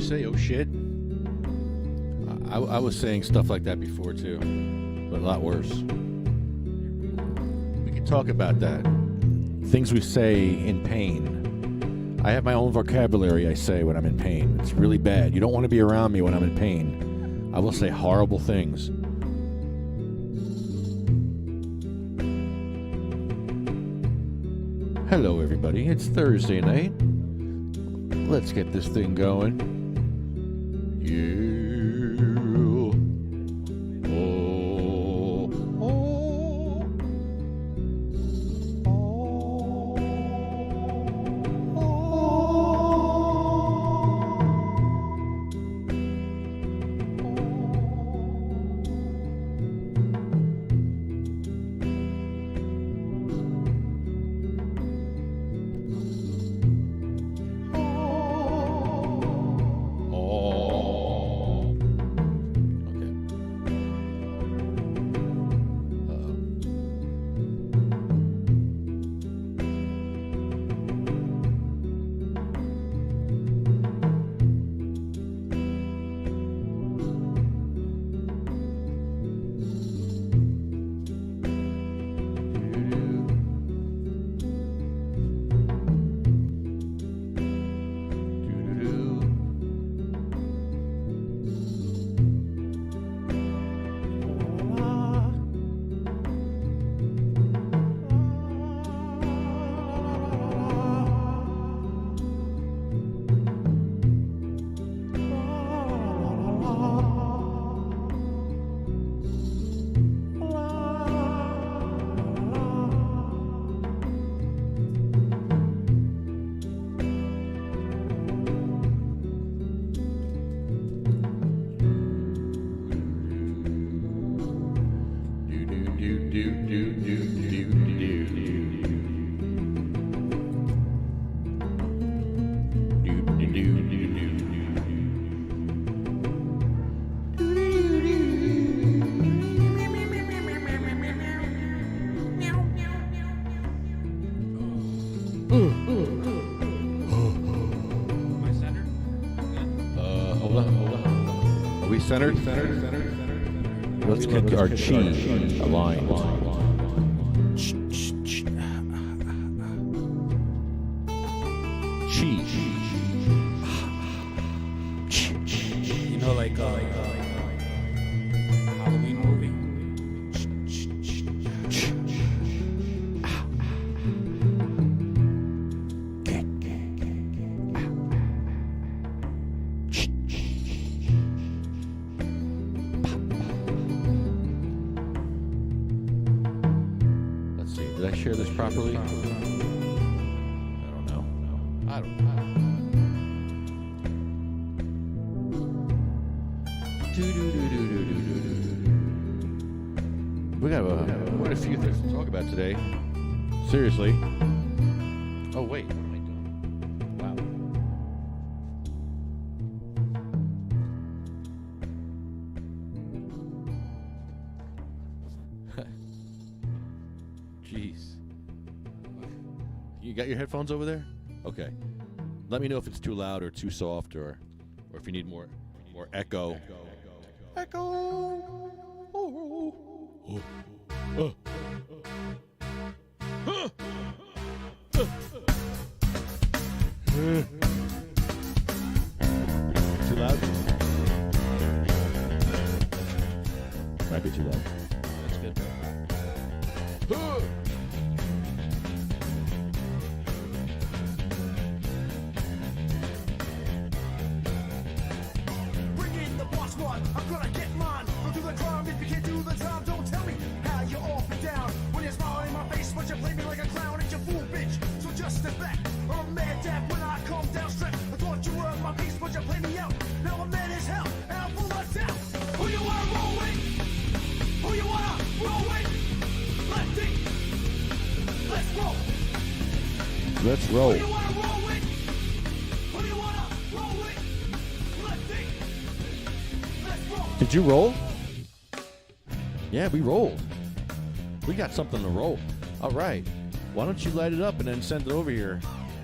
say oh shit? I was saying stuff like that before too, but a lot worse. We can talk about that. Things we say in pain. I have my own vocabulary I say when I'm in pain. It's really bad. You don't want to be around me when I'm in pain. I will say horrible things. Hello everybody, it's Thursday night. Let's get this thing going. Yeah. Centered. Let's get our chi aligned. Chi. You know, like Halloween movie. Did I share this properly? I don't know. We got quite a few things to talk about today. Seriously. Oh, wait. What am I doing? Wow. Jeez. You got your headphones over there? Okay. Let me know if it's too loud or too soft or if you need more echo. Echo. Oh. Too loud? Might be too loud. That's good. I'm gonna get mine. Go do the crime if you can't do the time. Don't tell me how you're off and down. When you're smiling in my face, but you play me like a clown and you fool bitch. So just step back. I'm mad dad when I come down straight. I thought you were my piece, but you play me out. Now I'm mad as hell and I'm full of doubt. Who you wanna roll with? Who you wanna roll with? Lefty. Let's roll. Let's roll. Who you wanna roll with? Who you wanna roll with? Lefty. Did you roll? Yeah, we rolled. We got something to roll. All right. Why don't you light it up and then send it over here?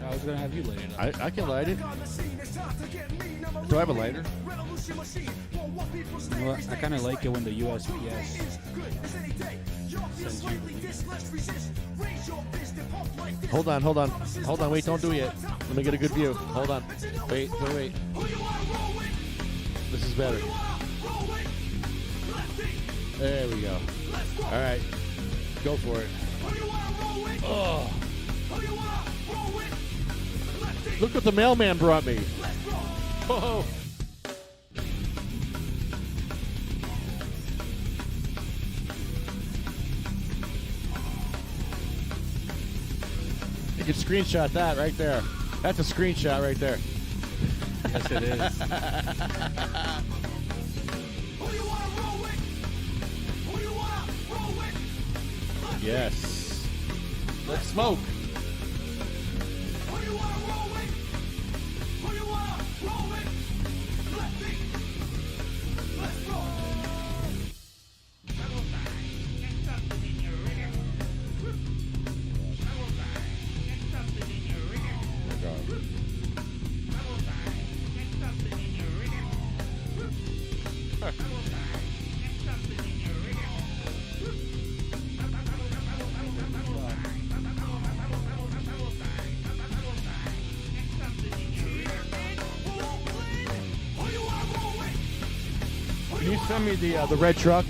I was going to have you light it up. I can light it. Do I have a lighter? You know what? I kind of like it when the USPS sends you. Hold on. Wait, don't do it yet. Let me get a good view. Hold on. Wait. This is better. There we go. All right. Go for it. Oh. Look what the mailman brought me. Oh. You can screenshot that right there. That's a screenshot right there. Yes, it is. Yes. Let's smoke. Can you send me the red truck?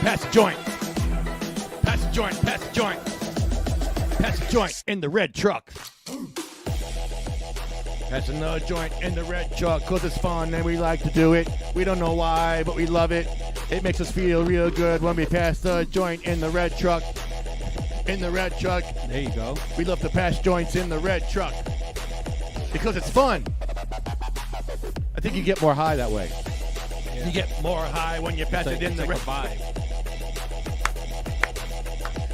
Pass the joint. Pass the joint. Pass the joint. Pass the joint in the red truck. Pass another joint in the red truck because it's fun and we like to do it. We don't know why, but we love it. It makes us feel real good when we pass the joint in the red truck. In the red truck. There you go. We love to pass joints in the red truck because it's fun. I think you get more high that way. Yeah. You get more high when you pass it in the red truck.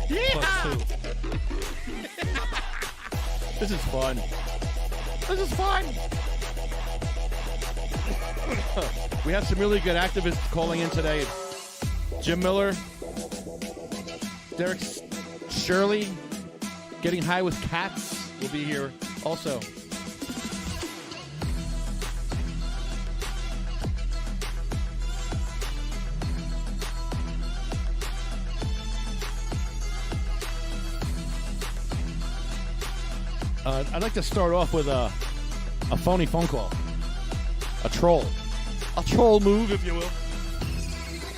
Yeah! This is fun. This is fun. We have some really good activists calling in today. Jim Miller, Derek Shirley, Getting High with Cats will be here also. I'd like to start off with a phony phone call. A troll. A troll move, if you will.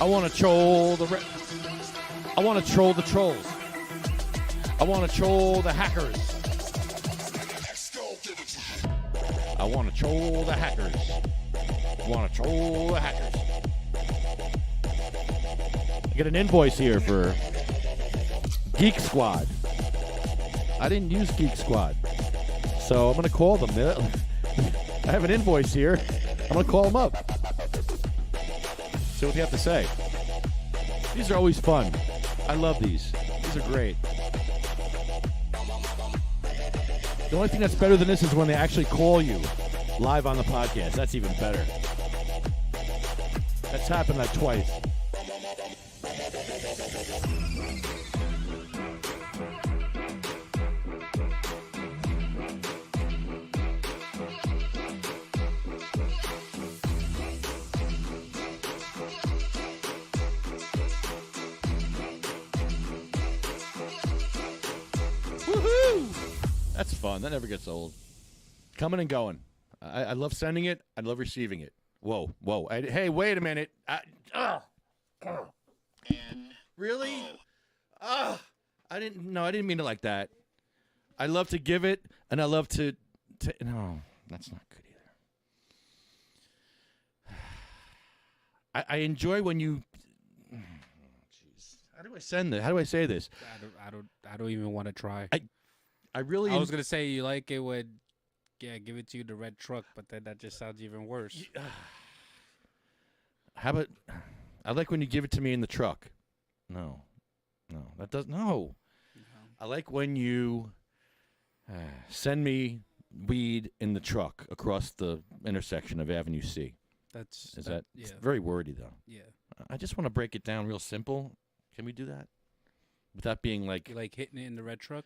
I want to troll the I want to troll the trolls. I want to troll the hackers. I want to troll the hackers. I want to troll the hackers. I get an invoice here for Geek Squad. I didn't use Geek Squad. So I'm going to call them. I have an invoice here. I'm going to call them up. See what they have to say. These are always fun. I love these. These are great. The only thing that's better than this is when they actually call you live on the podcast. That's even better. That's happened like twice. That's fun. That never gets old. Coming and going. I love sending it. I love receiving it. Whoa. Hey, wait a minute. Really? I didn't mean it like that. I love to give it, and I love to. No, that's not good either. I enjoy when you. Jeez, how do I send this? How do I say this? I don't even want to try. I really. I was gonna say you like it when, give it to you the red truck, but then that just sounds even worse. How about? I like when you give it to me in the truck. No, that doesn't. No. I like when you send me weed in the truck across the intersection of Avenue C. It's very wordy though. Yeah. I just want to break it down real simple. Can we do that? Without being like... You like hitting it in the red truck?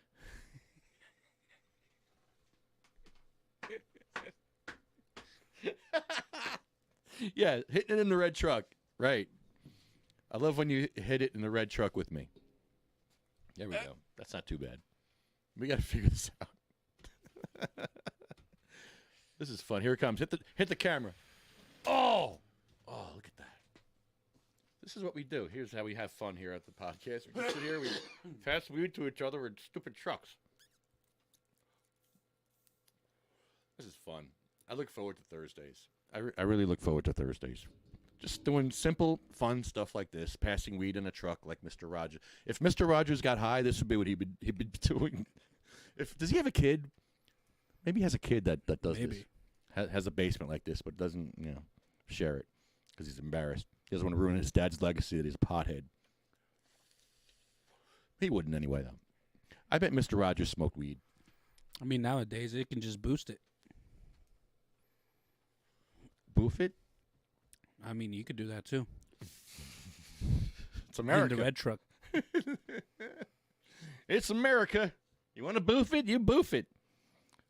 Yeah, hitting it in the red truck. Right. I love when you hit it in the red truck with me. There we go. That's not too bad. We got to figure this out. This is fun. Here it comes. Hit the camera. Oh, look at that. This is what we do. Here's how we have fun here at the podcast. We just sit here, we pass weed to each other in stupid trucks. This is fun. I look forward to Thursdays. I really look forward to Thursdays. Just doing simple, fun stuff like this, passing weed in a truck like Mr. Rogers. If Mr. Rogers got high, this would be what he'd be doing. Does he have a kid? Maybe he has a kid that does this. Has a basement like this, but doesn't share it because he's embarrassed. He doesn't want to ruin his dad's legacy that he's a pothead. He wouldn't anyway, though. I bet Mr. Rogers smoked weed. I mean, nowadays it can just boost it. Boof it? I mean, you could do that too. It's America. In the red truck. It's America. You want to boof it? You boof it.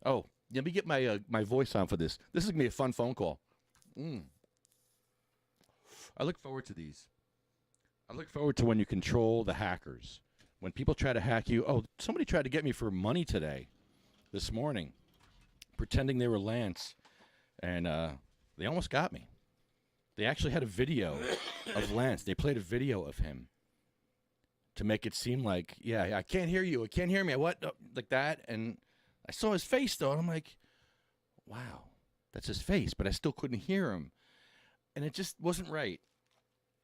Oh, let me get my my voice on for this. This is going to be a fun phone call. I look forward to these. I look forward to when you control the hackers. When people try to hack you. Oh, somebody tried to get me for money this morning, pretending they were Lance. And they almost got me. They actually had a video of Lance. They played a video of him to make it seem like, yeah, I can't hear you. I can't hear me. What? Like that. And I saw his face, though, and I'm like, wow, that's his face. But I still couldn't hear him. And it just wasn't right.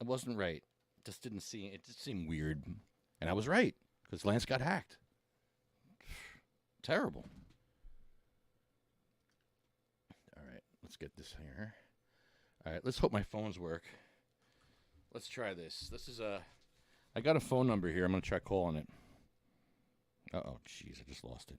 It wasn't right. It just seemed weird. And I was right, because Lance got hacked. Terrible. All right, let's get this here. All right, let's hope my phones work. Let's try this. I got a phone number here. I'm going to try calling it. Uh-oh, jeez, I just lost it.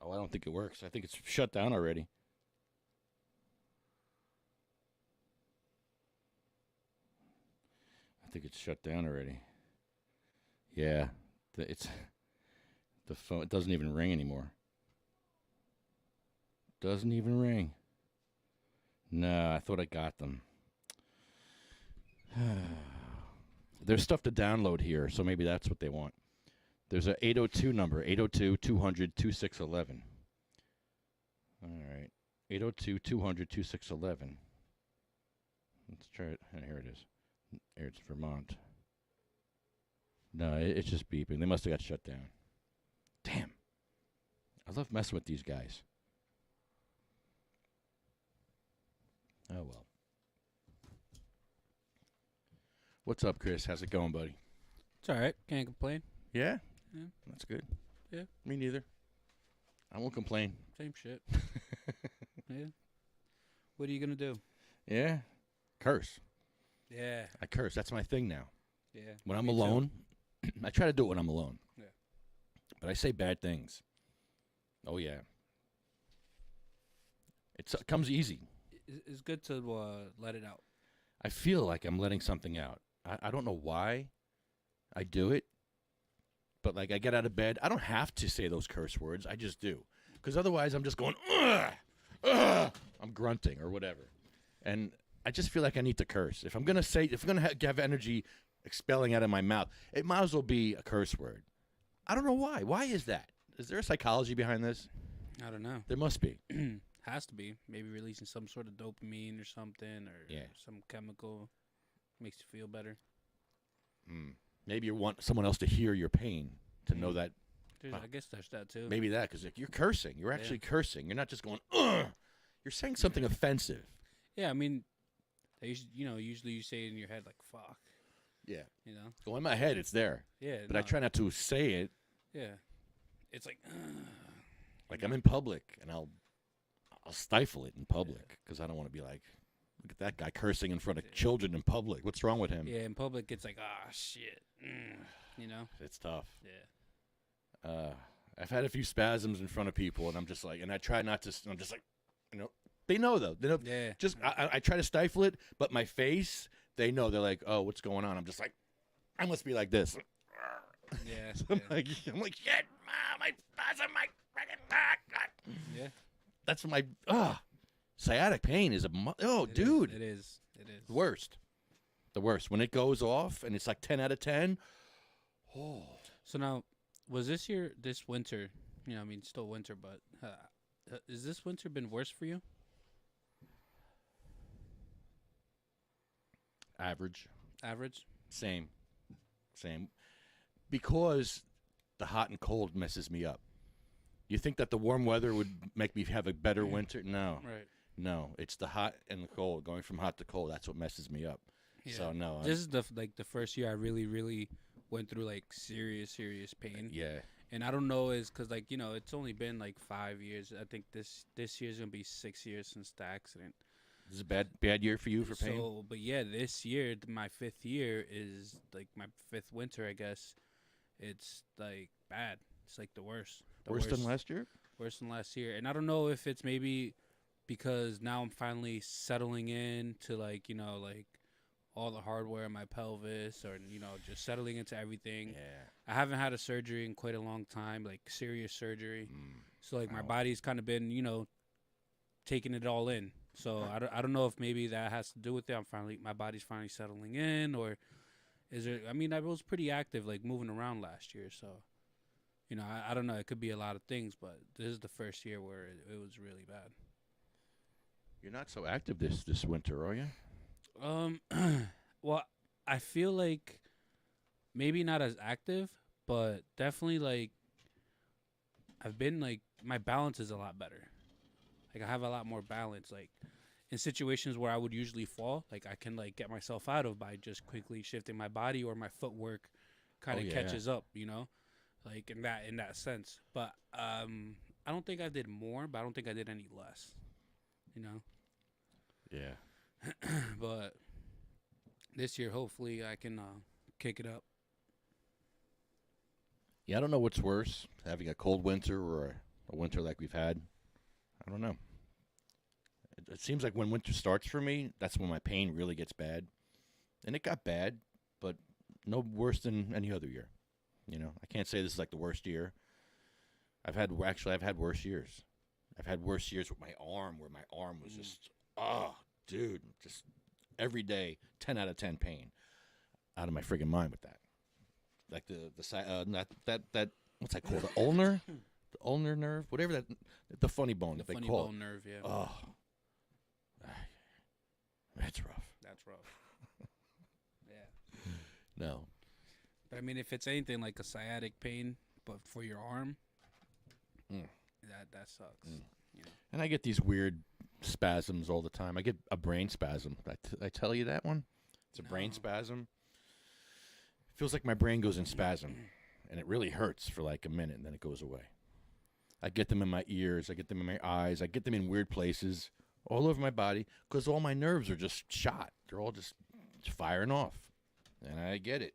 Oh, I don't think it works. I think it's shut down already. I think it's shut down already. Yeah, the phone. It doesn't even ring anymore. Doesn't even ring. No, I thought I got them. There's stuff to download here, so maybe that's what they want. There's an 802 number, 802-200-2611. All right, 802-200-2611. Let's try it. Here it is. Here it's Vermont. No, it's just beeping. They must have got shut down. Damn. I love messing with these guys. Oh, well. What's up, Chris? How's it going, buddy? It's all right. Can't complain. Yeah? Yeah. That's good. Yeah. Me neither. I won't complain. Same shit. Yeah. What are you going to do? Yeah. Curse. Yeah. I curse. That's my thing now. Yeah. When I'm me alone, I try to do it when I'm alone. Yeah. But I say bad things. Oh, yeah. It comes easy. It's good to let it out. I feel like I'm letting something out. I don't know why I do it, But like I get out of bed, I don't have to say those curse words. I just do, because otherwise I'm just going, ugh, ugh. I'm grunting or whatever, and I just feel like I need to curse. If I'm gonna have energy expelling out of my mouth, it might as well be a curse word. I don't know why. Why is that? Is there a psychology behind this? I don't know. There must be. Has to be. Maybe releasing some sort of dopamine or something, or some chemical makes you feel better. Maybe you want someone else to hear your pain, to know that. I guess there's that too. Maybe that, because you're cursing. You're actually cursing. You're not just going, ugh. You're saying something offensive. Yeah, I mean, usually you say it in your head like, fuck. Yeah. You know? Go in my head, it's there. Yeah. But I try not to say it. Yeah. It's like, I'm in public, and I'll stifle it in public, because I don't want to be like, look at that guy cursing in front of children in public. What's wrong with him? Yeah, in public, it's like, shit. You know? It's tough. Yeah. I've had a few spasms in front of people, and I'm just like, and I try not to, I'm just like, they know, though. They know. Yeah. Just, I try to stifle it, but my face, they know. They're like, oh, what's going on? I'm just like, I must be like this. Yeah. So I'm like, shit, my spasm, my freaking back. Yeah. That's my, sciatic pain is dude. It is. The worst. The worst. When it goes off, and it's like 10 out of 10. Oh. So now, was this winter, still winter, but has this winter been worse for you? Average. Same. Because the hot and cold messes me up. You think that the warm weather would make me have a better winter? No. Right. No, it's the hot and the cold. Going from hot to cold, that's what messes me up. Yeah. So no. This is the first year I really, really went through like serious pain. Yeah. And I don't know, is because it's only been like 5 years. I think this year's gonna be 6 years since the accident. This is a bad year for you for pain? So, but yeah, this year, my 5th year is like my 5th winter, I guess. It's like bad. It's like the worst. Worse than last year? Worse than last year. And I don't know if it's maybe because now I'm finally settling in to like all the hardware in my pelvis, or just settling into everything. Yeah. I haven't had a surgery in quite a long time, like serious surgery. So like my body's kind of been, taking it all in. So I don't know if maybe that has to do with it. My body's finally settling in, or is there? I mean, I was pretty active, like moving around last year. So, I don't know. It could be a lot of things, but this is the first year where it was really bad. You're not so active this winter, are you? Well, I feel like maybe not as active, but definitely like I've been like my balance is a lot better. Like I have a lot more balance. Like in situations where I would usually fall, like I can like get myself out of by just quickly shifting my body, or my footwork kind of catches up, like in that sense. But I don't think I did more, but I don't think I did any less. Yeah. But this year, hopefully, I can kick it up. Yeah, I don't know what's worse, having a cold winter or a winter like we've had. I don't know. It seems like when winter starts for me, that's when my pain really gets bad. And it got bad, but no worse than any other year. I can't say this is like the worst year. I've had worse years. I've had worse years with my arm, where my arm was just, dude, just every day, 10 out of 10 pain. Out of my friggin' mind with that. Like that what's that called? The ulnar? The ulnar nerve? Whatever that, the funny bone that they funny call bone it. nerve, yeah. Oh. That's rough. That's rough. Yeah. No. But I mean, if it's anything like a sciatic pain, but for your arm, that sucks. And I get these weird spasms all the time. I get a brain spasm. I tell you that one? It's a brain spasm. It feels like my brain goes in spasm, and it really hurts for like a minute, and then it goes away. I get them in my ears. I get them in my eyes. I get them in weird places all over my body, because all my nerves are just shot. They're all just firing off, and I get it.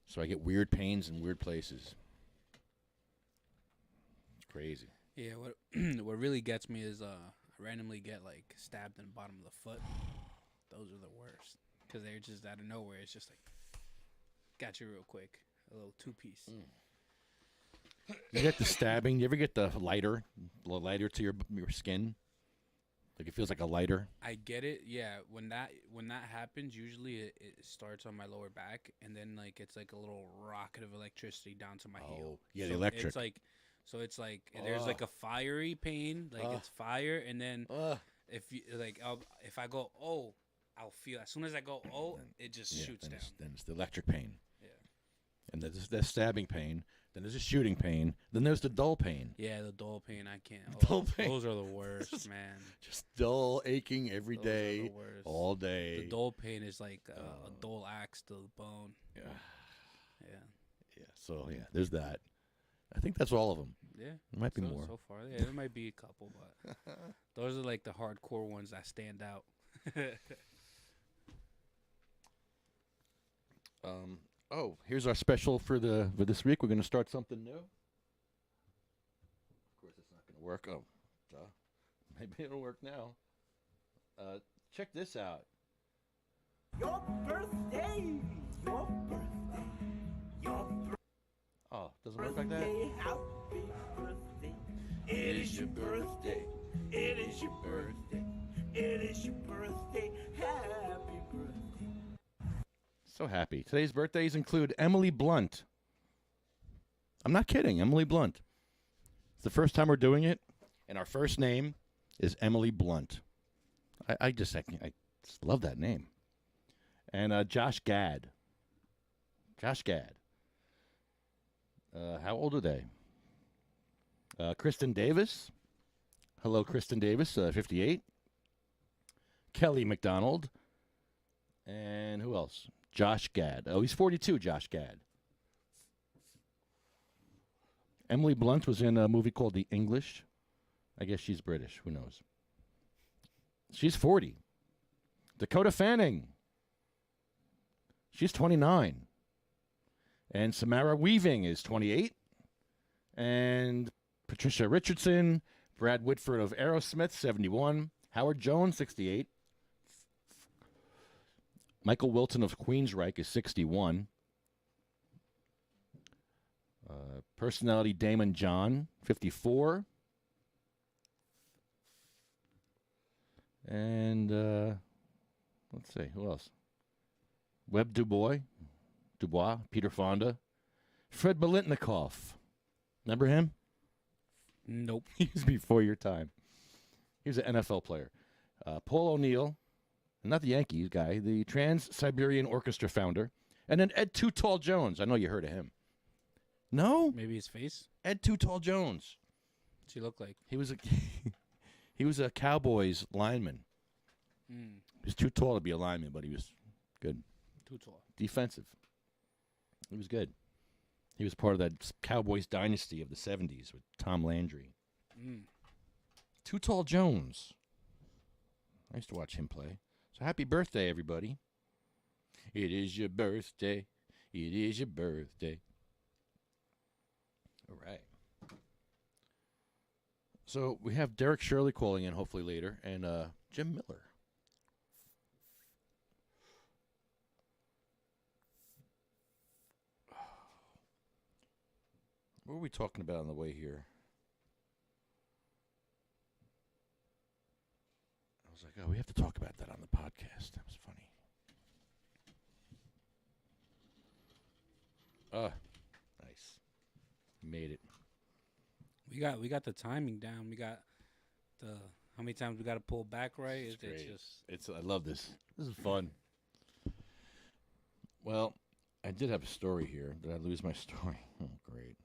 So I get weird pains in weird places. It's crazy. Yeah, what really gets me is I randomly get like stabbed in the bottom of the foot. Those are the worst, because they're just out of nowhere. It's just like got you real quick. a little 2-piece. You get the stabbing. You ever get the lighter to your skin? Like it feels like a lighter. I get it. Yeah, when that happens, usually it starts on my lower back, and then like it's like a little rocket of electricity down to my heel. Yeah, the electric. It's like there's like a fiery pain, like it's fire, and then if you like if I go I'll feel as soon as I go it just shoots down. Then it's the electric pain. Yeah. And there's the stabbing pain. Then there's the shooting pain. Then there's the dull pain. Yeah, the dull pain. I can't. Dull pain. Those are the worst, man. Just dull, aching every Those day, are the worst. all day. The dull pain is like a dull axe to the bone. Yeah. Yeah. Yeah. So yeah, there's that. I think that's all of them. Yeah. There might be more. So far, yeah, there might be a couple, but those are like the hardcore ones that stand out. Here's our special for this week. We're going to start something new. Of course, it's not going to work. Oh, duh. Maybe it'll work now. Check this out. Your birthday, your birthday, your Oh, doesn't work like that? birthday, happy birthday. It is your birthday. It is your birthday. It is your birthday. Happy birthday. So happy. Today's birthdays include Emily Blunt. I'm not kidding. Emily Blunt. It's the first time we're doing it, and our first name is Emily Blunt. I just love that name. And Josh Gad. Josh Gad. How old are they? Kristen Davis. Hello, Kristen Davis, 58. Kelly McDonald. And who else? Josh Gad. Oh, he's 42, Josh Gad. Emily Blunt was in a movie called The English. I guess she's British. Who knows? She's 40. Dakota Fanning. She's 29. And Samara Weaving is 28. And Patricia Richardson, Brad Whitford of Aerosmith, 71. Howard Jones, 68. Michael Wilton of Queensryche is 61. Personality Damon John, 54. And let's see, who else? Webb Dubois, Peter Fonda. Fred Bolitnikoff. Remember him? Nope. He was before your time. He was an NFL player. Paul O'Neill, not the Yankees guy, the Trans-Siberian Orchestra founder. And then Ed Too Tall Jones. I know you heard of him. No? Maybe his face. Ed Too Tall Jones. What's he look like? He was a he was a Cowboys lineman. Mm. He was too tall to be a lineman, but he was good. Too tall. Defensive. He was good. He was part of that Cowboys dynasty of the 70s with Tom Landry. Mm. Too Tall Jones. I used to watch him play. So happy birthday, everybody. It is your birthday. It is your birthday. All right. So we have Derek Shirley calling in hopefully later, and Jim Miller. What were we talking about on the way here? I was like, oh, we have to talk about that on the podcast. That was funny. Nice. Made it. We got the timing down. We got the how many times we got to pull back right. It's I love this. This is fun. Well, I did have a story here. Did I lose my story? Oh, great.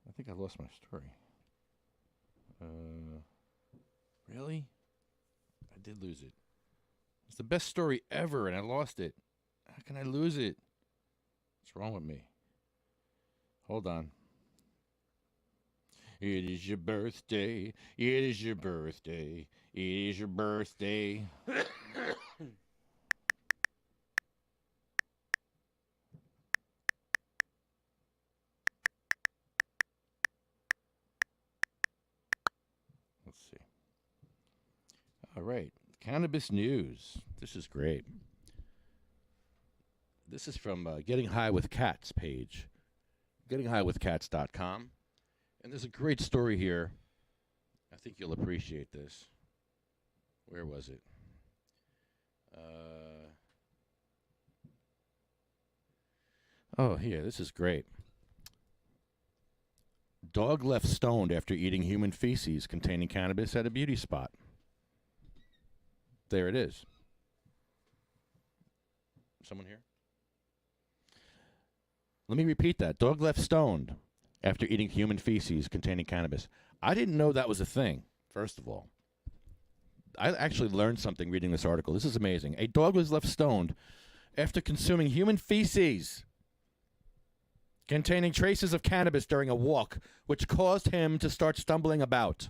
I think I lost my story. Really? I did lose it. It's the best story ever, and I lost it. How can I lose it? What's wrong with me? Hold on. It is your birthday. It is your birthday. It is your birthday. Let's see. All right. Cannabis news. This is great. This is from Getting High with Cats page, gettinghighwithcats.com. And there's a great story here. I think you'll appreciate this. Where was it? Oh, here. This is great. Dog left stoned after eating human feces containing cannabis at a beauty spot. There it is. Someone here? Let me repeat that. Dog left stoned after eating human feces containing cannabis. I didn't know that was a thing, first of all. I actually learned something reading this article. This is amazing. A dog was left stoned after consuming human feces containing traces of cannabis during a walk, which caused him to start stumbling about.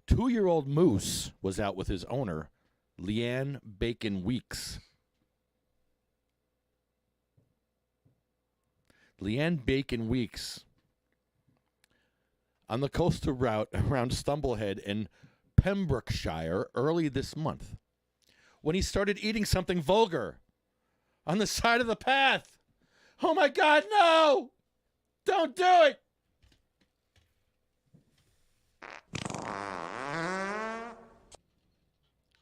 2-year-old Moose was out with his owner, Leanne Bacon Weeks. Leanne Bacon Weeks on the coastal route around Stumblehead in Pembrokeshire early this month when he started eating something vulgar on the side of the path. Oh my God, no! Don't do it!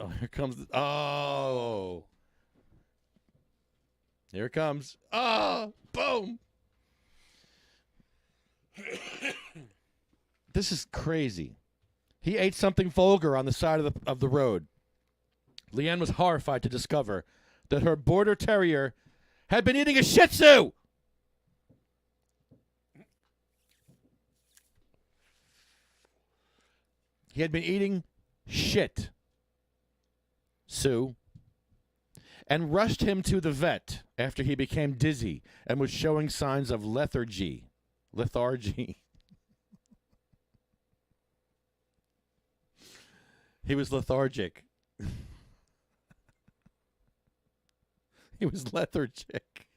Oh, here comes oh. Here it comes. Oh, boom. This is crazy. He ate something vulgar on the side of the road. Leanne was horrified to discover that her border terrier had been eating a Shih Tzu. He had been eating shit. Sue. And rushed him to the vet after he became dizzy and was showing signs of lethargy. Lethargy. He was lethargic. He was lethargic.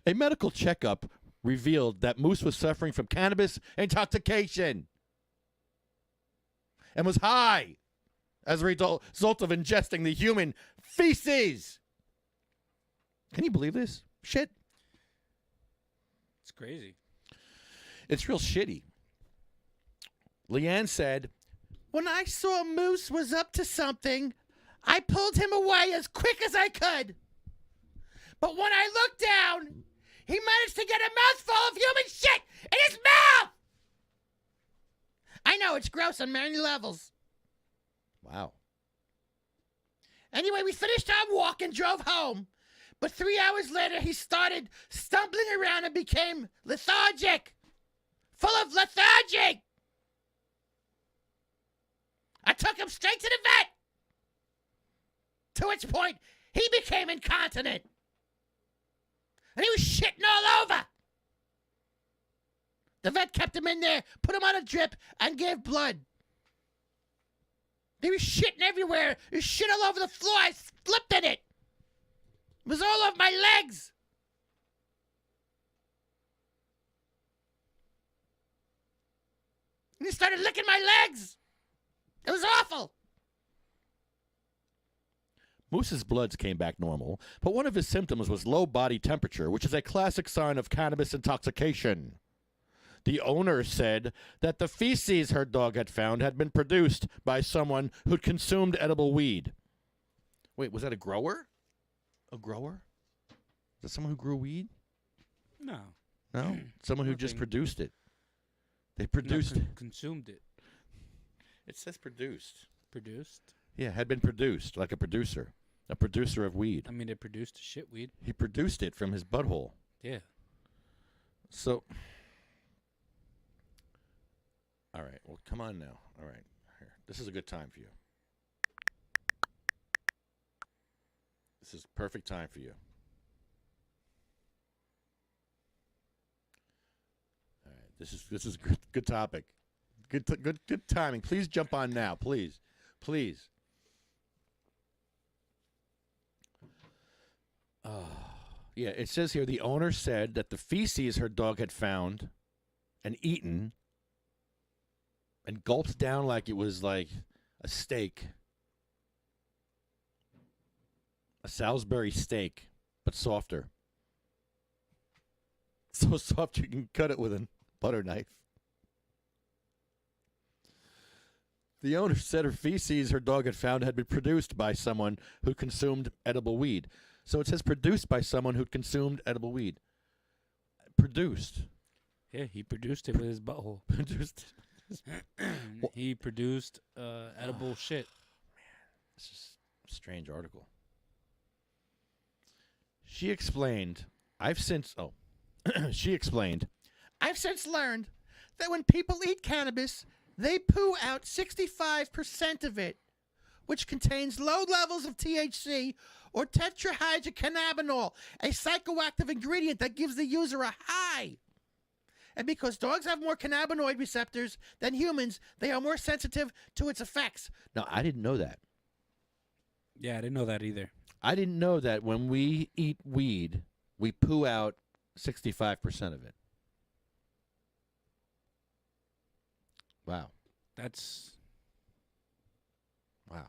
A medical checkup revealed that Moose was suffering from cannabis intoxication and was high as a result of ingesting the human feces. Can you believe this? Shit. It's crazy. It's real shitty. Leanne said, "When I saw Moose was up to something, I pulled him away as quick as I could. But when I looked down, he managed to get a mouthful of human shit in his mouth! I know, it's gross on many levels." Wow. Anyway, we finished our walk and drove home. But 3 hours later, he started stumbling around and became lethargic. Full of lethargy. I took him straight to the vet. To which point, he became incontinent. And he was shitting all over. The vet kept him in there, put him on a drip, and gave blood. He was shitting everywhere. He was shit all over the floor. I slipped in it. It was all over my legs. And he started licking my legs. It was awful. Moose's bloods came back normal, but one of his symptoms was low body temperature, which is a classic sign of cannabis intoxication. The owner said that the feces her dog had found had been produced by someone who'd consumed edible weed. Wait, was that a grower? A grower? Is that someone who grew weed? No. No? Someone who just Nothing. produced it. They produced it. Consumed it. It says produced. Produced? Yeah, had been produced, like a producer. A producer of weed. I mean, it produced shit weed. He produced it from his butthole. Yeah. So, all right. Well, come on now. All right. Here. This is a good time for you. This is perfect time for you. All right. This is good topic. Good timing. Please jump on now, please. Please. Yeah, it says here the owner said that the feces her dog had found and eaten and gulped down like it was like a steak, a Salisbury steak, but softer. So soft you can cut it with a butter knife. The owner said her feces her dog had found had been produced by someone who consumed edible weed. So it says produced by someone who consumed edible weed. Produced. Yeah, he produced it with his butthole. Produced. He produced edible shit. This is a strange article. She explained, she explained, I've since learned that when people eat cannabis, they poo out 65% of it, which contains low levels of THC or tetrahydrocannabinol, a psychoactive ingredient that gives the user a high. And because dogs have more cannabinoid receptors than humans, they are more sensitive to its effects. Now, I didn't know that. Yeah, I didn't know that either. I didn't know that when we eat weed, we poo out 65% of it. Wow. Wow.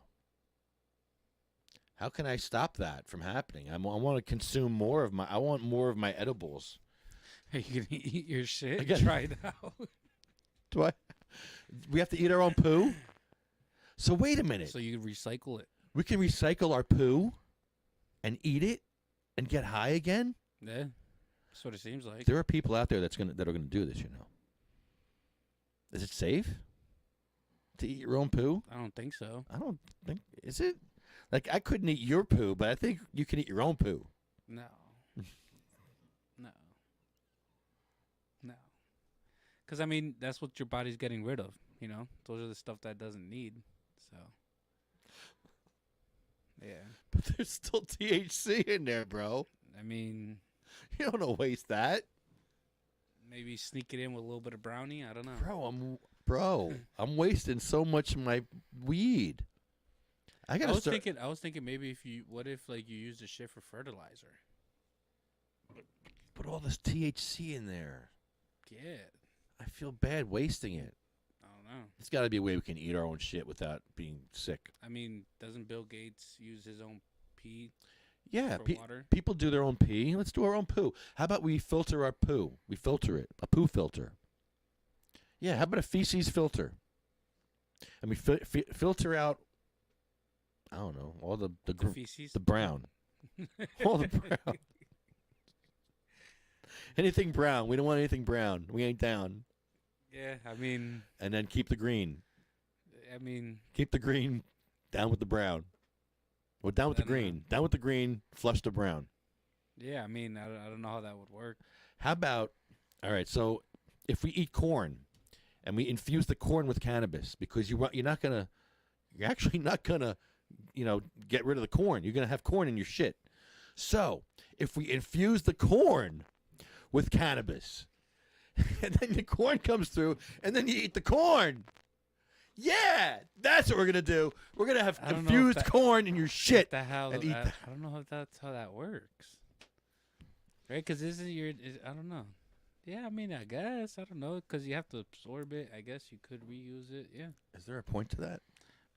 How can I stop that from happening? I want to consume more of I want more of my edibles. Are you going to eat your shit? I gotta- Try it out. Do I? We have to eat our own poo? So wait a minute. So you recycle it. We can recycle our poo and eat it and get high again? Yeah. That's what it seems like. There are people out there that are going to do this, you know. Is it safe to eat your own poo? I don't think so. I don't think. Is it? Like, I couldn't eat your poo, but I think you can eat your own poo. No. No. No. Because, I mean, that's what your body's getting rid of, you know? Those are the stuff that it doesn't need. So, yeah. But there's still THC in there, bro. I mean, You don't want to waste that. maybe sneak it in with a little bit of brownie. I don't know. Bro, I'm wasting so much of my weed. I I was start. thinking maybe what if like you use the shit for fertilizer? Put all this THC in there. Yeah. I feel bad wasting it. I don't know. There's got to be a way we can eat our own shit without being sick. I mean, doesn't Bill Gates use his own pee Yeah, for water? people do their own pee. Let's do our own poo. How about we filter our poo? We filter it. A poo filter. Yeah, how about a feces filter? And we filter out, I don't know, all the Feces? the brown. All the brown. Anything brown. We don't want anything brown. We ain't down. Yeah, I mean, And then keep the green. Keep the green down with the brown. Well, down with the I don't know. green. Down with the green, flush the brown. yeah, I mean, I don't know how that would work. How about, all right, so if we eat corn and we infuse the corn with cannabis, because you're actually not going to, get rid of the corn. You're going to have corn in your shit. So if we infuse the corn with cannabis and then the corn comes through and then you eat the corn. Yeah, that's what we're going to do. We're going to have I don't know if infused corn in your shit. The hell? and eat I don't know if that's how that works. Right? Because I don't know. Yeah, I mean, I guess. I don't know. Because you have to absorb it. I guess you could reuse it. Yeah. Is there a point to that?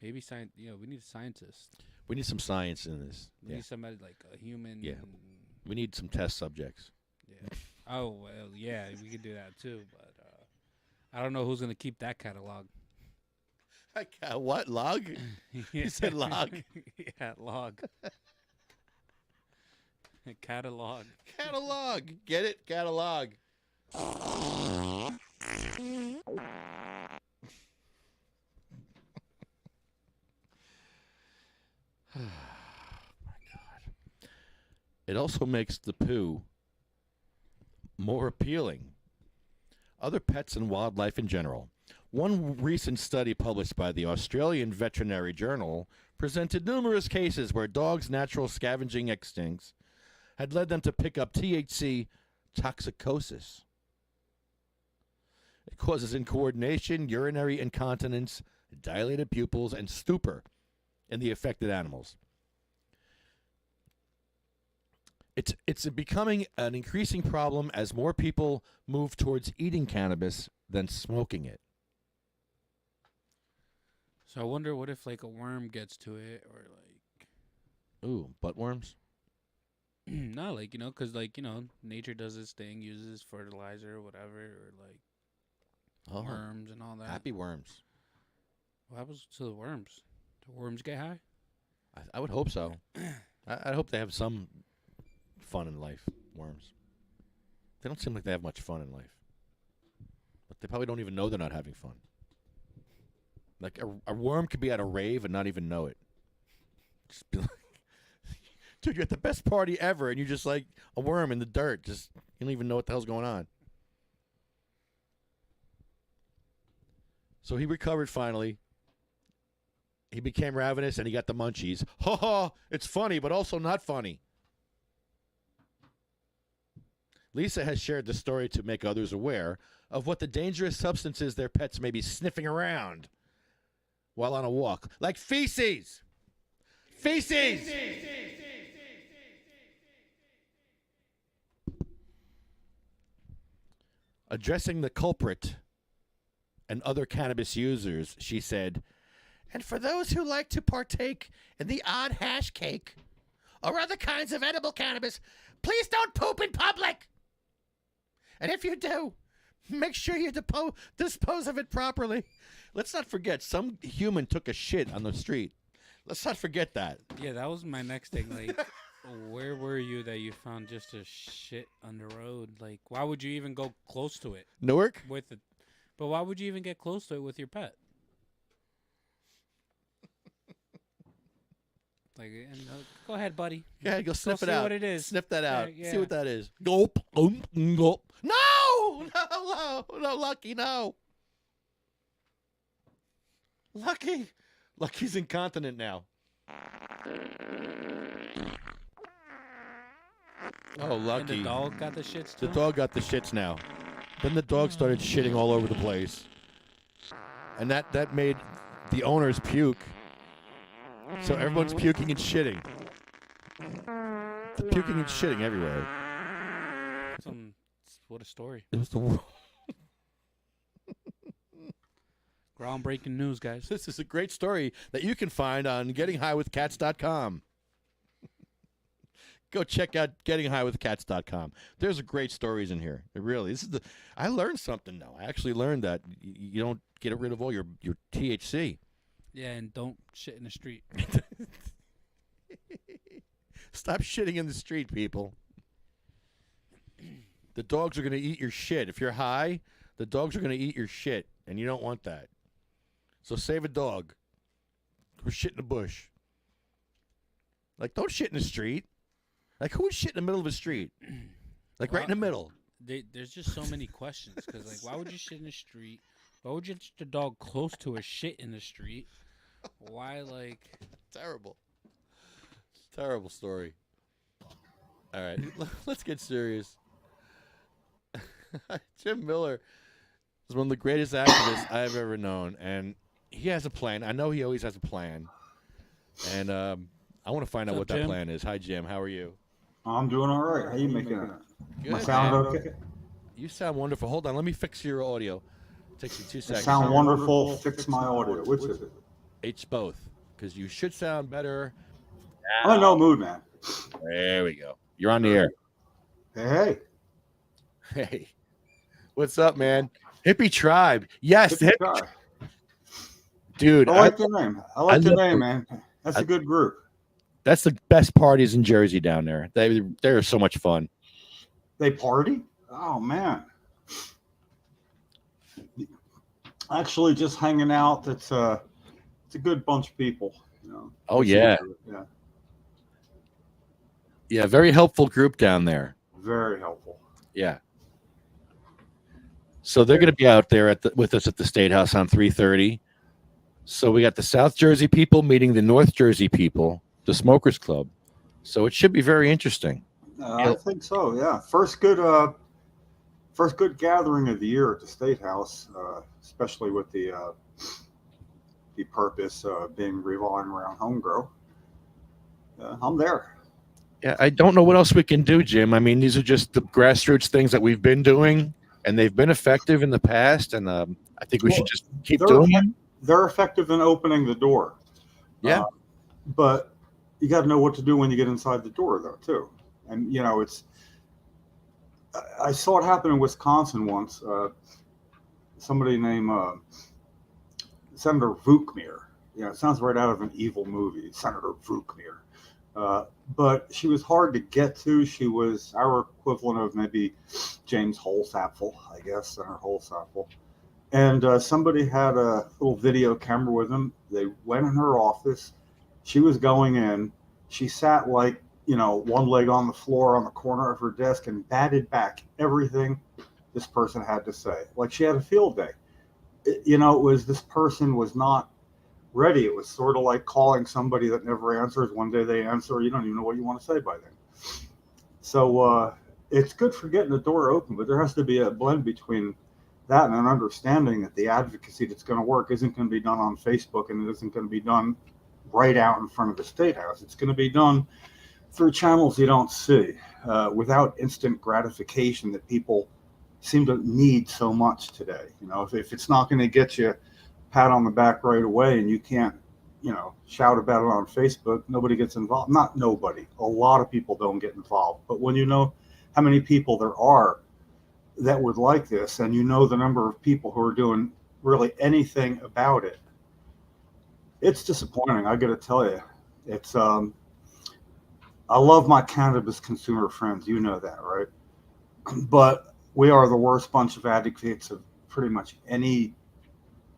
Maybe science. We need a scientist. We need some science in this. We Yeah. need somebody like a human. Yeah. We need some test subjects. Yeah. Oh, well, yeah. We could do that too. But I don't know who's going to keep that catalog. What? Log? You said log? Yeah, log. Catalog. Catalog. Get it? Catalog. My God. It also makes the poo more appealing. Other pets and wildlife in general. One recent study published by the Australian Veterinary Journal presented numerous cases where dogs' natural scavenging instincts had led them to pick up THC toxicosis. It causes incoordination, urinary incontinence, dilated pupils, and stupor in the affected animals. It's becoming an increasing problem as more people move towards eating cannabis than smoking it. So I wonder what if like a worm gets to it, or like Ooh, butt worms. not like because like nature does its thing, uses fertilizer or whatever, or like Oh, worms and all that. happy worms. What happens to the worms? Do worms get high? I would hope so. I hope they have some fun in life. Worms. They don't seem like they have much fun in life. But they probably don't even know they're not having fun. Like a worm could be at a rave and not even know it. Just be like, dude, you're at the best party ever, and you're just like a worm in the dirt. Just you don't even know what the hell's going on. So he recovered finally. He became ravenous, and he got the munchies. Ha ha! It's funny, but also not funny. Lisa has shared the story to make others aware of what the dangerous substances their pets may be sniffing around while on a walk, like feces. Feces! Addressing the culprit and other cannabis users, she said, and for those who like to partake in the odd hash cake or other kinds of edible cannabis, please don't poop in public. And if you do, make sure you dispose of it properly. Let's not forget, some human took a shit on the street. Let's not forget that. Yeah, that was my next thing. Like, where were you that you found just a shit on the road? Like, why would you even go close to it Newark? with it? But why would you even get close to it with your pet? Like, go ahead, buddy. Yeah, go sniff it see out. what it is. Sniff that out. Yeah. See what that is. Gulp. Gulp. No! No, Lucky, no. Lucky's incontinent now. Oh, And Lucky. the dog got the shits The too? dog got the shits now. Then the dog started shitting all over the place. And that made the owners puke. So everyone's puking and shitting. They're puking and shitting everywhere. What a story. It was the world. Groundbreaking news, guys. This is a great story that you can find on gettinghighwithcats.com. Go check out gettinghighwithcats.com. There's great stories in here. It really. I learned something now. I actually learned that you don't get rid of all your THC. Yeah, and don't shit in the street. Stop shitting in the street, people. The dogs are going to eat your shit. If you're high, the dogs are going to eat your shit, and you don't want that. So save a dog. Or shit in the bush. Like, don't shit in the street. Like, who would shit in the middle of a street? Like, right in the middle. There's just so many questions. Because, like, why would you shit in the street? Why would you let the dog close to a shit in the street? Why, like... Terrible. Terrible story. All right, let's get serious. Jim Miller is one of the greatest activists I've ever known, and he has a plan. I know he always has a plan, and I want to find out what that Jim? plan is. Hi, Jim. How are you? I'm doing all right. How you making it? Good, My sound man. okay? You sound wonderful. Hold on. Let me fix your audio. Takes you 2 I seconds. sound wonderful. Fix my audio. Which is it? It's both, because you should sound better. I'm in no mood, man. There we go. You're on the air. Hey, Hey. What's up, man? Hippie Tribe. Yes, hey. Try. dude. I like the name. I like the love name, it. man. That's a good group. That's the best parties in Jersey down there. They're so much fun. They party? Oh, man. Actually, just hanging out. It's a good bunch of people. You know. Oh, yeah. Yeah. Yeah, very helpful group down there. Very helpful. Yeah. So they're going to be out there with us at the State House on 3:30. So we got the South Jersey people meeting the North Jersey people, the Smokers Club. So it should be very interesting. I think so. Yeah. First good gathering of the year at the State House, especially with the purpose being revolving around home grow. I'm there. Yeah, I don't know what else we can do, Jim. I mean, these are just the grassroots things that we've been doing, and they've been effective in the past, and I think we should just keep doing it. they're effective in opening the door. Yeah. But you got to know what to do when you get inside the door, though, too. And I saw it happen in Wisconsin once. Somebody named Senator Vukmir. It sounds right out of an evil movie, Senator Vukmir. But she was hard to get to. She was our equivalent of maybe James Holsapple, I guess, Senator Holsapple. And somebody had a little video camera with them. They went in her office. She was going in. She sat like, one leg on the floor on the corner of her desk and batted back everything this person had to say. Like she had a field day. It was this person was not ready. It was sort of like calling somebody that never answers. One day they answer, you don't even know what you want to say by then. So it's good for getting the door open, but there has to be a blend between that and an understanding that the advocacy that's going to work isn't going to be done on Facebook, and it isn't going to be done right out in front of the State House. It's going to be done through channels you don't see, without instant gratification that people seem to need so much today. If it's not going to get you a pat on the back right away and you can't, shout about it on Facebook, nobody gets involved. Not nobody. A lot of people don't get involved. But when you know how many people there are that would like this, and the number of people who are doing really anything about it, it's disappointing. I got to tell you, it's I love my cannabis consumer friends, you know that, right? But we are the worst bunch of advocates of pretty much any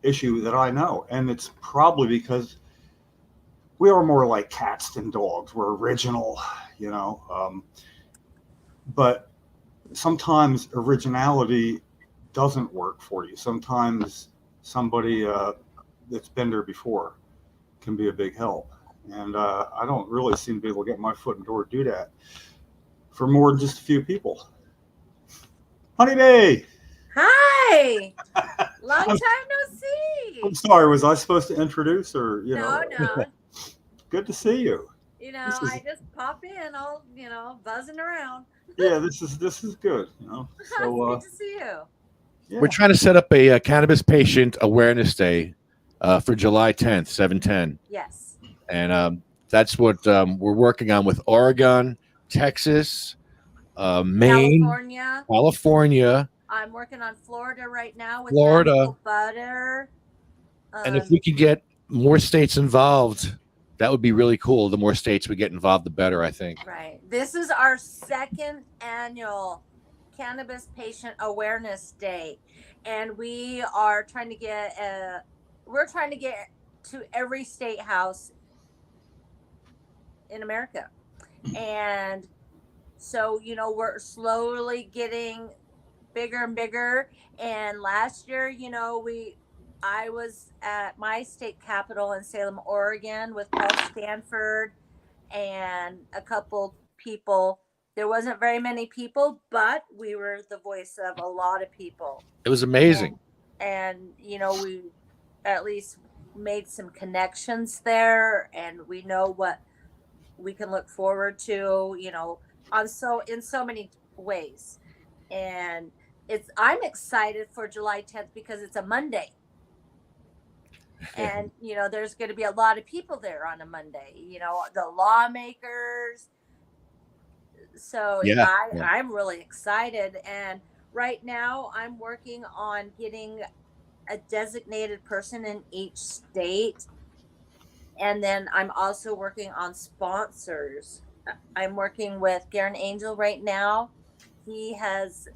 issue that I know, and it's probably because we are more like cats than dogs. We're original, but sometimes originality doesn't work for you. Sometimes somebody that's been there before can be a big help. And I don't really seem to be able to get my foot in the door to do that for more than just a few people. Honey Bay! Hi! Long time no see! I'm sorry, was I supposed to introduce or, No. Good to see you. I just pop in all, buzzing around. Yeah, this is good, So, It's good to see you. Yeah. We're trying to set up a Cannabis Patient Awareness Day for July 10th, 7/10. Yes. And that's what we're working on with Oregon, Texas, Maine, California. I'm working on Florida right now with Florida. Magical Butter. And if we can get more states involved, that would be really cool. The more states we get involved, the better, I think. Right. This is our second annual Cannabis Patient Awareness Day. And we are trying to get to every state house in America. And so, we're slowly getting bigger and bigger. And last year, I was at my state capital in Salem, Oregon with Paul Stanford and a couple people. There wasn't very many people, but we were the voice of a lot of people. It was amazing. And we at least made some connections there, and we know what we can look forward to, in so many ways. And I'm excited for July 10th because it's a Monday. And, there's going to be a lot of people there on a Monday, the lawmakers. So I'm really excited. And right now I'm working on getting a designated person in each state. And then I'm also working on sponsors. I'm working with Garen Angel right now. He has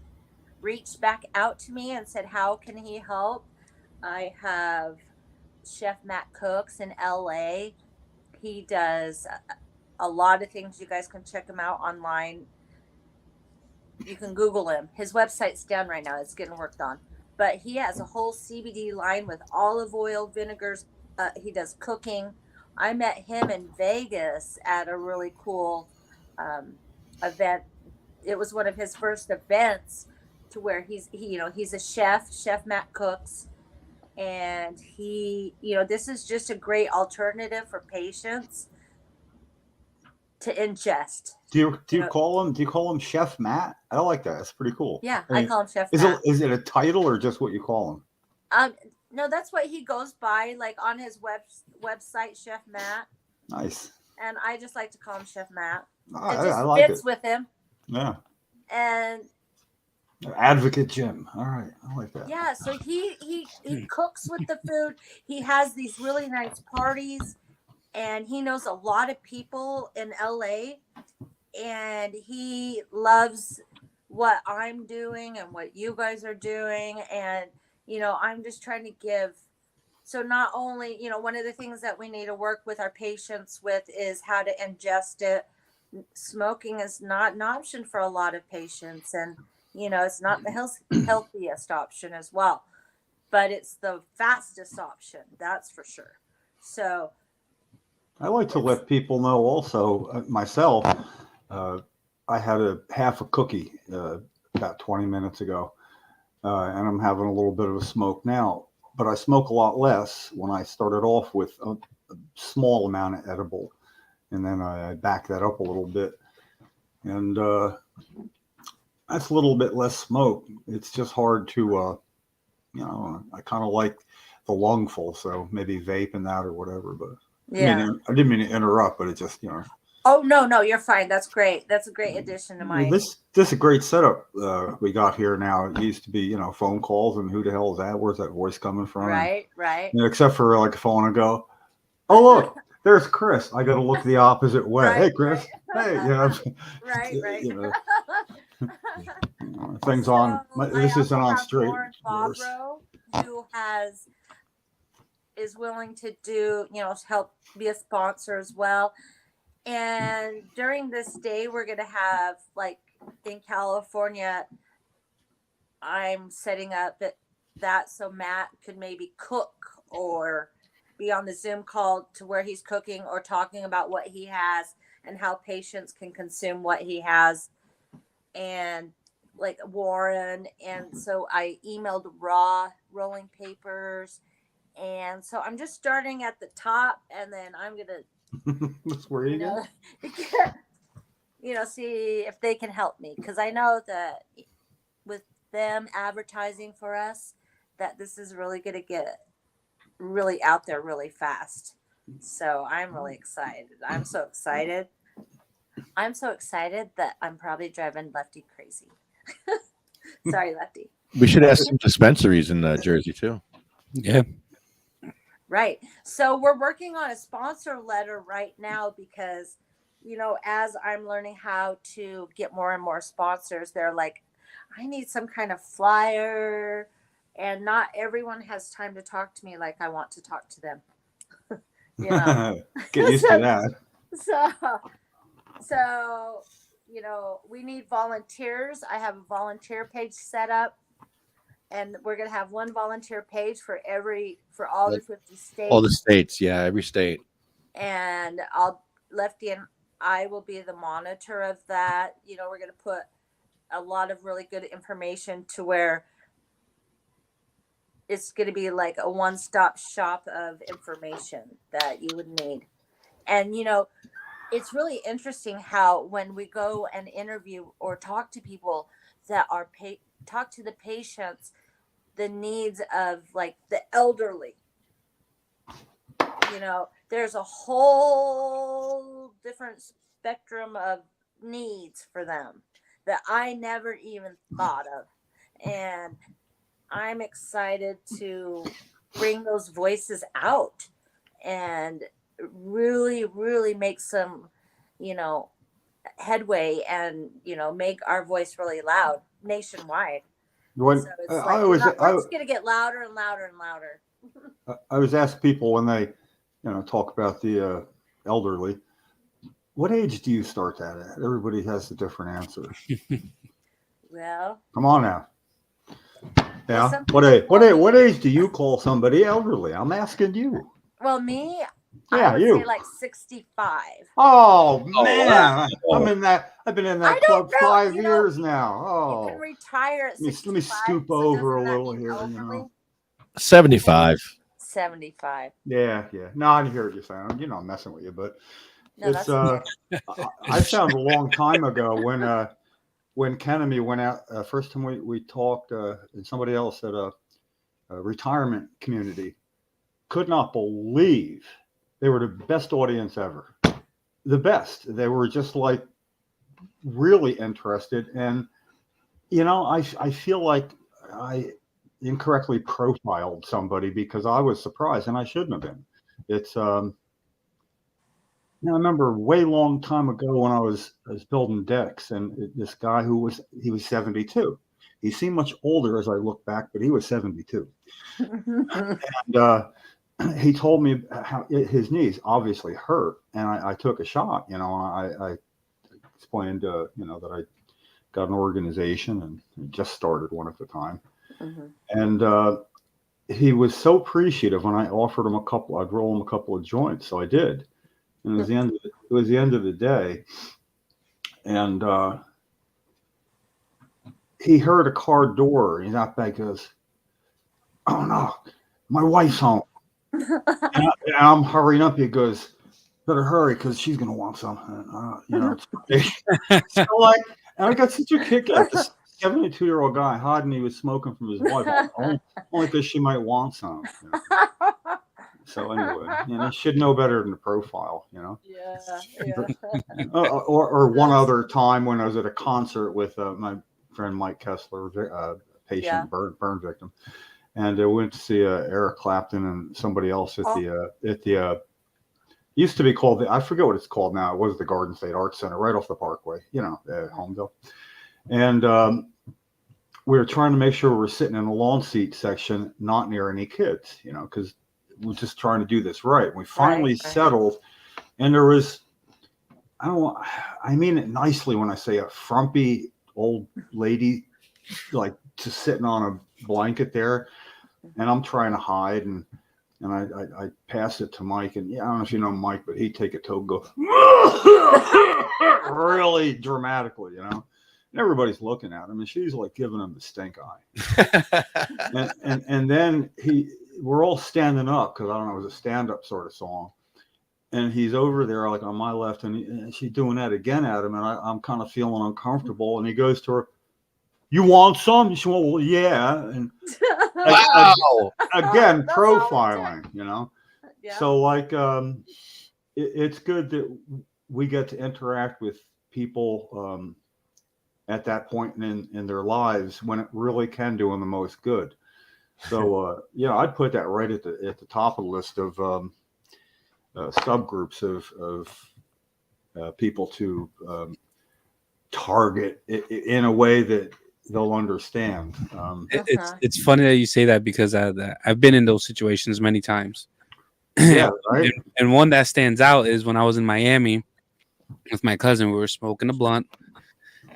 reached back out to me and said, how can he help? I have Chef Matt Cooks in LA. He does a lot of things. You guys can check him out online. You can Google him. His website's down right now. It's getting worked on. But he has a whole CBD line with olive oil, vinegars. He does cooking. I met him in Vegas at a really cool event. It was one of his first events to where he's a chef, Chef Matt Cooks. And this is just a great alternative for patients to ingest. Do you call him Chef Matt? I like that. That's pretty cool. Yeah, I call him Chef Matt. Is it a title or just what you call him? No, that's what he goes by, like on his website, Chef Matt. Nice. And I just like to call him Chef Matt. I It just like fits it. with him. Yeah. And Advocate Jim. All right. I like that. yeah, so he cooks with the food. He has these really nice parties, and he knows a lot of people in LA, and he loves what I'm doing and what you guys are doing. And I'm just trying to give. So not only, one of the things that we need to work with our patients with is how to ingest it. Smoking is not an option for a lot of patients, and it's not the healthiest option as well, but it's the fastest option, that's for sure. So I like to let people know also, myself, I had a half a cookie about 20 minutes ago, and I'm having a little bit of a smoke now, but I smoke a lot less when I started off with a small amount of edible, and then I back that up a little bit, and that's a little bit less smoke. It's just hard to, I kind of like the lungful, so maybe vaping that or whatever. But yeah, I didn't mean to interrupt, but it just, oh no, you're fine. That's great. That's a great addition to my this is a great setup we got here now. It used to be, phone calls, and who the hell is that? Where's that voice coming from? right. Except for like a phone and go, oh look, there's Chris. I got to look the opposite way. Right, Hey Chris. Hey, right. Things So on. This I isn't also on have straight. Lauren Fabro, who is willing to do, help be a sponsor as well. And during this day, we're going to have, like, in California, I'm setting up that so Matt could maybe cook or be on the Zoom call to where he's cooking or talking about what he has and how patients can consume what he has. And like Warren. And so I emailed raw rolling papers. And so I'm just starting at the top, and then I'm going to That's where you go. See if they can help me, because I know that with them advertising for us, that this is really going to get really out there really fast. So I'm really excited. I'm so excited that I'm probably driving Lefty crazy. Sorry, Lefty. We should have some dispensaries in Jersey too. Yeah. Right. So we're working on a sponsor letter right now because, as I'm learning how to get more and more sponsors, they're like, I need some kind of flyer. And not everyone has time to talk to me like I want to talk to them. Get used to that. So, we need volunteers. I have a volunteer page set up. And we're going to have one volunteer page for all the 50 states. All the states, yeah, every state. And Lefty and I will be the monitor of that. We're going to put a lot of really good information to where it's going to be like a one-stop shop of information that you would need. And, it's really interesting how when we go and interview or talk to people that are talk to the patients, the needs of like the elderly, there's a whole different spectrum of needs for them that I never even thought of. And I'm excited to bring those voices out and really, really make some, headway and, make our voice really loud nationwide. So it's it's going to get louder and louder and louder. I was asked people when they, talk about the elderly, what age do you start that at? Everybody has a different answer. Well, come on now. Yeah. What age do you call somebody elderly? I'm asking you. Well, me, yeah, I would say like 65. Oh man, I'm in that. I've been in that club 5 years now. Oh, you can retire at 65. Let me scoop over a little here. 75. 75. Yeah. No, I hear what you're saying. I'm messing with you, but it's. I found a long time ago when Kennedy went out. First time we talked, and somebody else said, retirement community could not believe they were the best audience ever. The best. They were just like really interested. And, you know, I feel like I incorrectly profiled somebody because I was surprised and I shouldn't have been. It's, I remember way long time ago when I was building decks, and this guy he was 72. He seemed much older as I look back, but he was 72. And he told me how his knees obviously hurt, and I took a shot. You know, I explained, you know, that I got an organization and just started one at the time, and he was so appreciative when I offered him I'd roll him a couple of joints, so I did. And it was the end of the day, and he heard a car door. He's out back. Goes, "Oh no, my wife's home." and I'm hurrying up. He goes, "Better hurry, because she's gonna want some." You know, so like, and I got such a kick out of this 72-year-old guy hiding. He was smoking from his wife, only because she might want some. You know? So anyway, you know, you should know better than the profile, you know. Yeah. Or one other time when I was at a concert with my friend Mike Kessler, patient burn victim, and I went to see Eric Clapton and somebody else at the used to be called I forget what it's called now. It was the Garden State Arts Center right off the Parkway, you know, Homeville, and we were trying to make sure we were sitting in the lawn seat section, not near any kids, you know, because we're just trying to do this right. We finally settled, and there was, I mean it nicely when I say a frumpy old lady, like just sitting on a blanket there, and I'm trying to hide, and I pass it to Mike, and I don't know if you know Mike, but he'd take a toe and go really dramatically, you know. And everybody's looking at him, and she's like giving him the stink eye. and then we're all standing up because I don't know, it was a stand-up sort of song. And he's over there like on my left, and she's doing that again at him, and I'm kind of feeling uncomfortable. And he goes to her, "You want some?" She went, "Well, yeah." And again, profiling, you know. Yeah. So like, it's good that we get to interact with people at that point in their lives when it really can do them the most good. So yeah, I'd put that right at the top of the list of subgroups of people to target in a way that they'll understand. It's funny that you say that, because I've been in those situations many times. Yeah, right. And one that stands out is when I was in Miami with my cousin. We were smoking a blunt,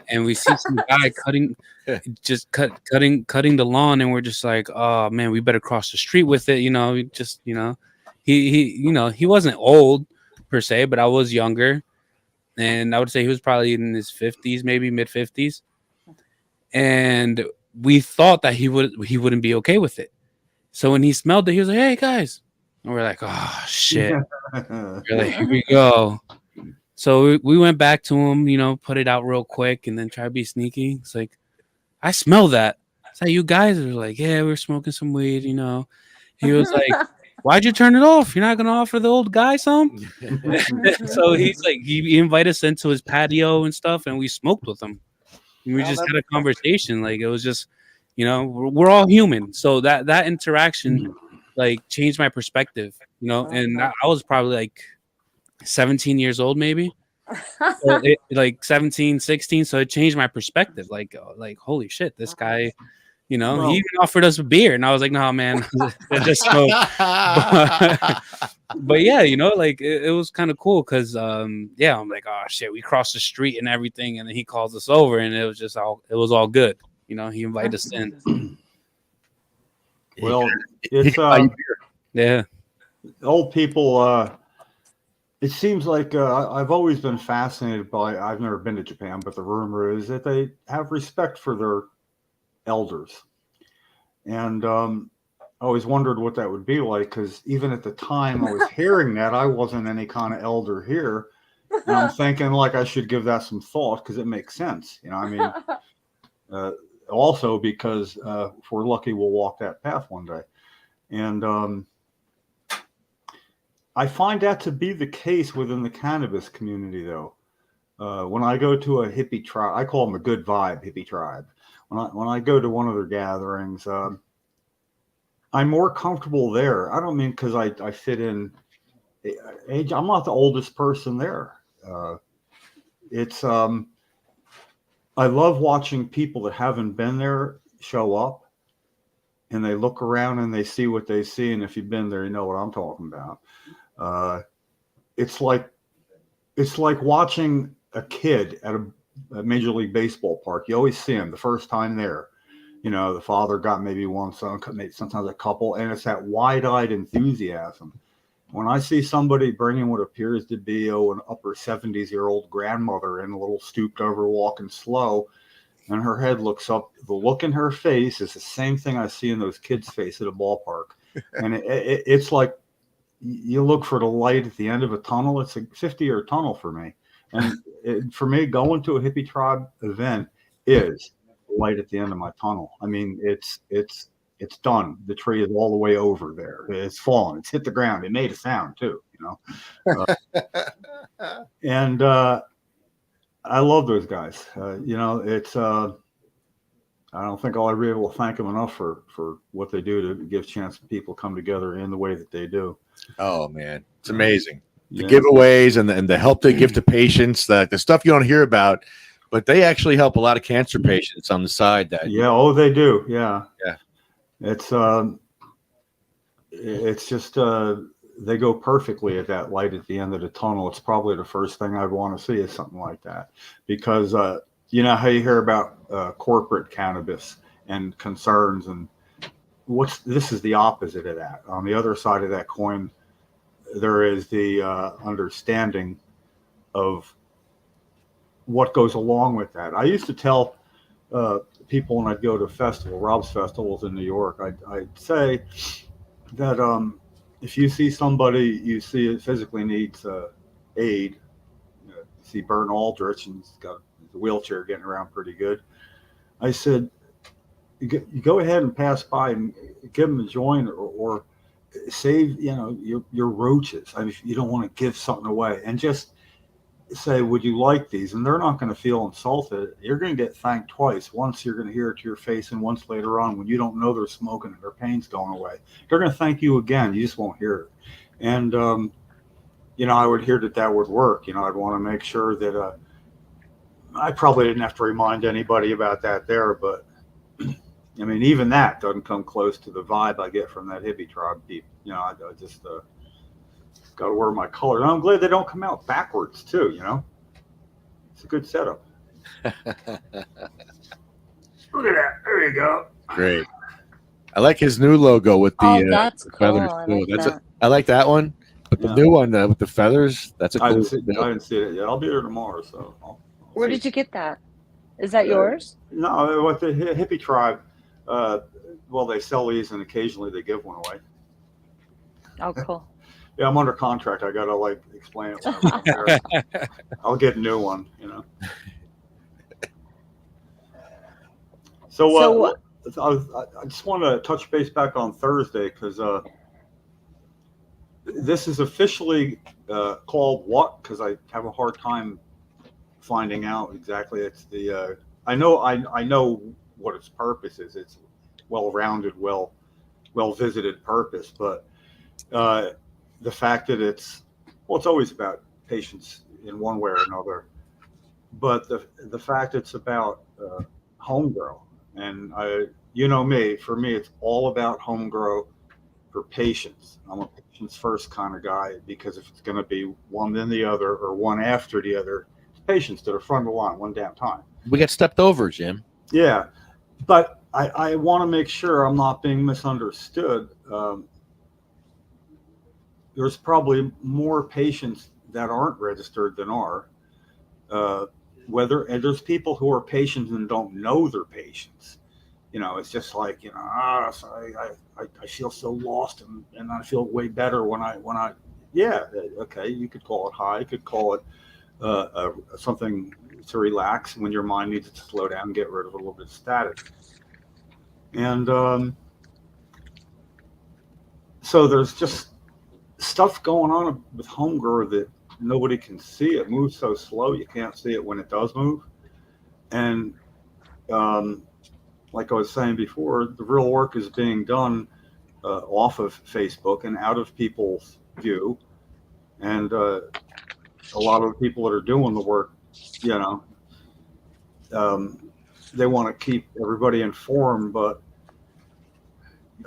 and we see some guy cutting the lawn, and we're just like, "Oh man, we better cross the street with it." You know, just, you know, he wasn't old per se, but I was younger, and I would say he was probably in his 50s, maybe mid 50s, and we thought that he wouldn't be okay with it. So when he smelled it, he was like, "Hey guys," and we're like, "Oh shit!" We're like, "Here we go." So we went back to him, you know, put it out real quick, and then try to be sneaky. It's like, "I smell that." It's like, "You guys are like, yeah, we're smoking some weed, you know." He was like, "Why'd you turn it off? You're not gonna offer the old guy some?" So he's like, he invited us into his patio and stuff, and we smoked with him. And we just had a conversation. Like, it was just, you know, we're all human. So that interaction like changed my perspective, you know. And I was probably like 17 years old, maybe. So like 17, 16. So it changed my perspective. Like holy shit, this guy, you know, he even offered us a beer, and I was like, "No, man, I just smoke." But yeah, you know, like it was kind of cool because yeah, I'm like, "Oh shit," we crossed the street and everything, and then he calls us over, and it was all good. You know, he invited us in. Well, it's yeah, old people. It seems like I've always been fascinated by. I've never been to Japan, but the rumor is that they have respect for their elders, and I always wondered what that would be like, because even at the time I was hearing that, I wasn't any kind of elder here, and I'm thinking like I should give that some thought, because it makes sense, you know. I mean, also because if we're lucky, we'll walk that path one day. And I find that to be the case within the cannabis community, though. When I go to a hippie tribe, I call them a good vibe hippie tribe. When I go to one of their gatherings, I'm more comfortable there. I don't mean because I fit in age. I'm not the oldest person there. It's I love watching people that haven't been there show up, and they look around and they see what they see. And if you've been there, you know what I'm talking about. It's like watching a kid at a Major League Baseball park. You always see him the first time there. You know, the father got maybe one son, sometimes a couple, and it's that wide-eyed enthusiasm. When I see somebody bringing what appears to be an upper 70s-year-old grandmother and a little stooped over, walking slow, and her head looks up, the look in her face is the same thing I see in those kids' face at a ballpark. And it's like you look for the light at the end of a tunnel. It's a 50-year tunnel for me. And for me, going to a hippie tribe event is light at the end of my tunnel. I mean, it's done. The tree is all the way over there. It's fallen. It's hit the ground. It made a sound too, you know. And I love those guys. You know, it's I don't think I'll ever be able to thank them enough for what they do to give chance to people come together in the way that they do. Oh man, it's amazing. The giveaways and the help they give to patients, the stuff you don't hear about, but they actually help a lot of cancer patients on the side. That oh, they do. Yeah. It's just they go perfectly at that light at the end of the tunnel. It's probably the first thing I'd want to see is something like that, because you know how you hear about corporate cannabis and concerns, and this is the opposite of that. On the other side of that coin, there is the understanding of what goes along with that. I used to tell people when I'd go to Rob's festivals in New York, I'd say that if you see somebody you see it physically needs aid, you see Burton Aldrich and he's got a wheelchair getting around pretty good. I said, you go ahead and pass by and give them a joint or save, you know, your roaches. I mean, if you don't want to give something away, and just say, would you like these? And they're not going to feel insulted. You're going to get thanked twice. Once you're going to hear it to your face, and once later on when you don't know they're smoking and their pain's going away, they're going to thank you again. You just won't hear it. And you know, I would hear that would work. You know, I'd want to make sure that I probably didn't have to remind anybody about that there, but I mean, even that doesn't come close to the vibe I get from that hippie tribe people. You know, I just got to wear my colors. And I'm glad they don't come out backwards too. You know, it's a good setup. Look at that! There you go. Great. I like his new logo with the that's feathers cool. too. I like that one. But the new one with the feathers, that's a cool. I didn't see it yet. I'll be there tomorrow. So. Where did you get that? Is that yours? No, with the hippie tribe. Well, they sell these and occasionally they give one away. Oh, cool. Yeah, I'm under contract. I gotta explain it when I'm there. I'll get a new one, you know. So I just want to touch base back on Thursday because this is officially called what? Because I have a hard time finding out exactly. It's the I know what its purpose is. It's well-rounded, well visited purpose, but the fact that it's always about patients in one way or another, but the fact it's about home grow, and you know me, for me it's all about home grow for patients. I'm a patients first kind of guy, because if it's going to be one then the other or one after the other, it's patients that are front of the line one damn time. We get stepped over, Jim. Yeah, but I want to make sure I'm not being misunderstood. There's probably more patients that aren't registered than are. And there's people who are patients and don't know they're patients. You know, it's just like, you know, I feel so lost and I feel way better when I yeah, okay, you could call it high, you could call it something to relax when your mind needs to slow down and get rid of a little bit of static. And so there's just stuff going on with Homegrower that nobody can see. It moves so slow, you can't see it when it does move. And like I was saying before, the real work is being done off of Facebook and out of people's view. And a lot of the people that are doing the work, you know, they want to keep everybody informed. But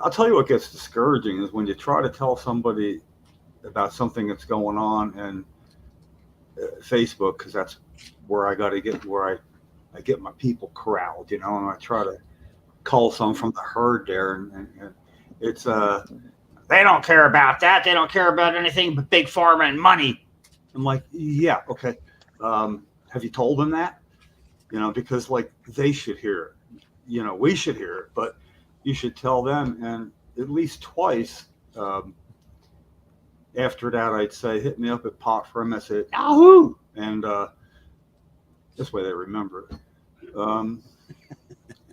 I'll tell you what gets discouraging is when you try to tell somebody about something that's going on and Facebook, because that's where I got to get where I get my people corralled, you know, and I try to call some from the herd there, and it's they don't care about that. They don't care about anything but big pharma and money. I'm like, yeah, okay. Have you told them that? You know, because like they should hear it. You know, we should hear it, but you should tell them. And at least twice after that, I'd say, hit me up at pot4m at Yahoo, and this way they remember it.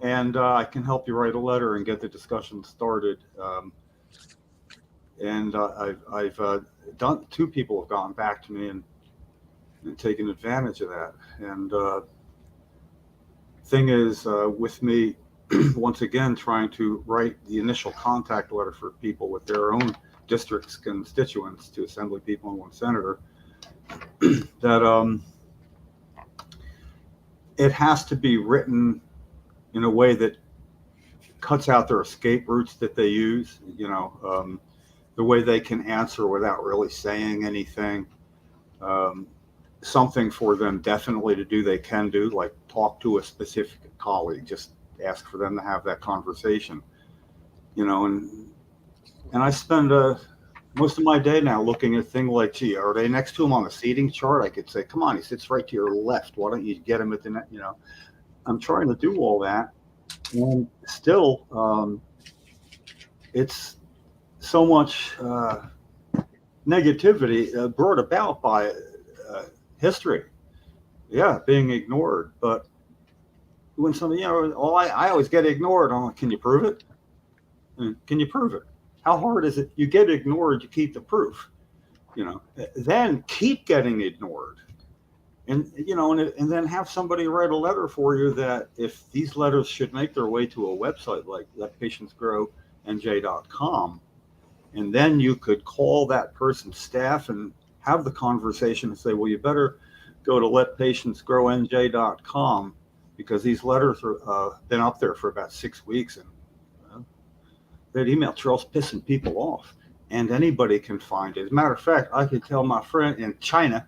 And I can help you write a letter and get the discussion started. And I've done. 2 people have gotten back to me and taken advantage of that. And thing is, with me, once again, trying to write the initial contact letter for people with their own district's constituents, 2 assembly people and 1 senator, that it has to be written in a way that cuts out their escape routes that they use, you know, the way they can answer without really saying anything. Something for them definitely to do, they can do, like talk to a specific colleague, just ask for them to have that conversation, you know. And I spend most of my day now looking at things like, gee, are they next to him on the seating chart? I could say, come on, he sits right to your left. Why don't you get him at the net? You know, I'm trying to do all that. And still, it's so much negativity brought about by history. Yeah, being ignored. But when somebody, you know, I always get ignored. I'm like, can you prove it? Can you prove it? How hard is it? You get ignored, you keep the proof. You know, then keep getting ignored. And, you know, and then have somebody write a letter for you that if these letters should make their way to a website like letpatientsgrowNJ.com, and then you could call that person's staff and have the conversation and say, well, you better go to letpatientsgrowNJ.com because these letters are been up there for about 6 weeks, and that email trail's pissing people off, and anybody can find it. As a matter of fact, I could tell my friend in China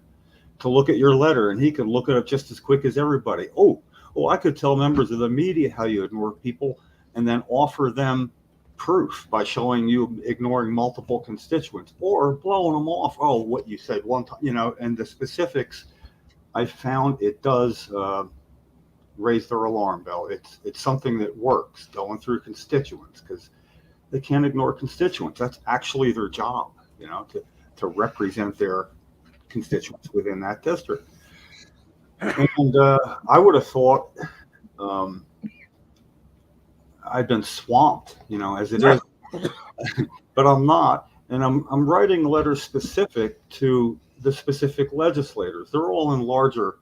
to look at your letter, and he could look it up just as quick as everybody. Oh, I could tell members of the media how you ignore people and then offer them proof by showing you ignoring multiple constituents or blowing them off. Oh, what you said one time, you know, and the specifics, I found it does raise their alarm bell. It's something that works going through constituents because they can't ignore constituents. That's actually their job, you know, to represent their constituents within that district. And I would have thought I've been swamped, you know, as it is, but I'm not. And I'm writing letters specific to the specific legislators. They're all in larger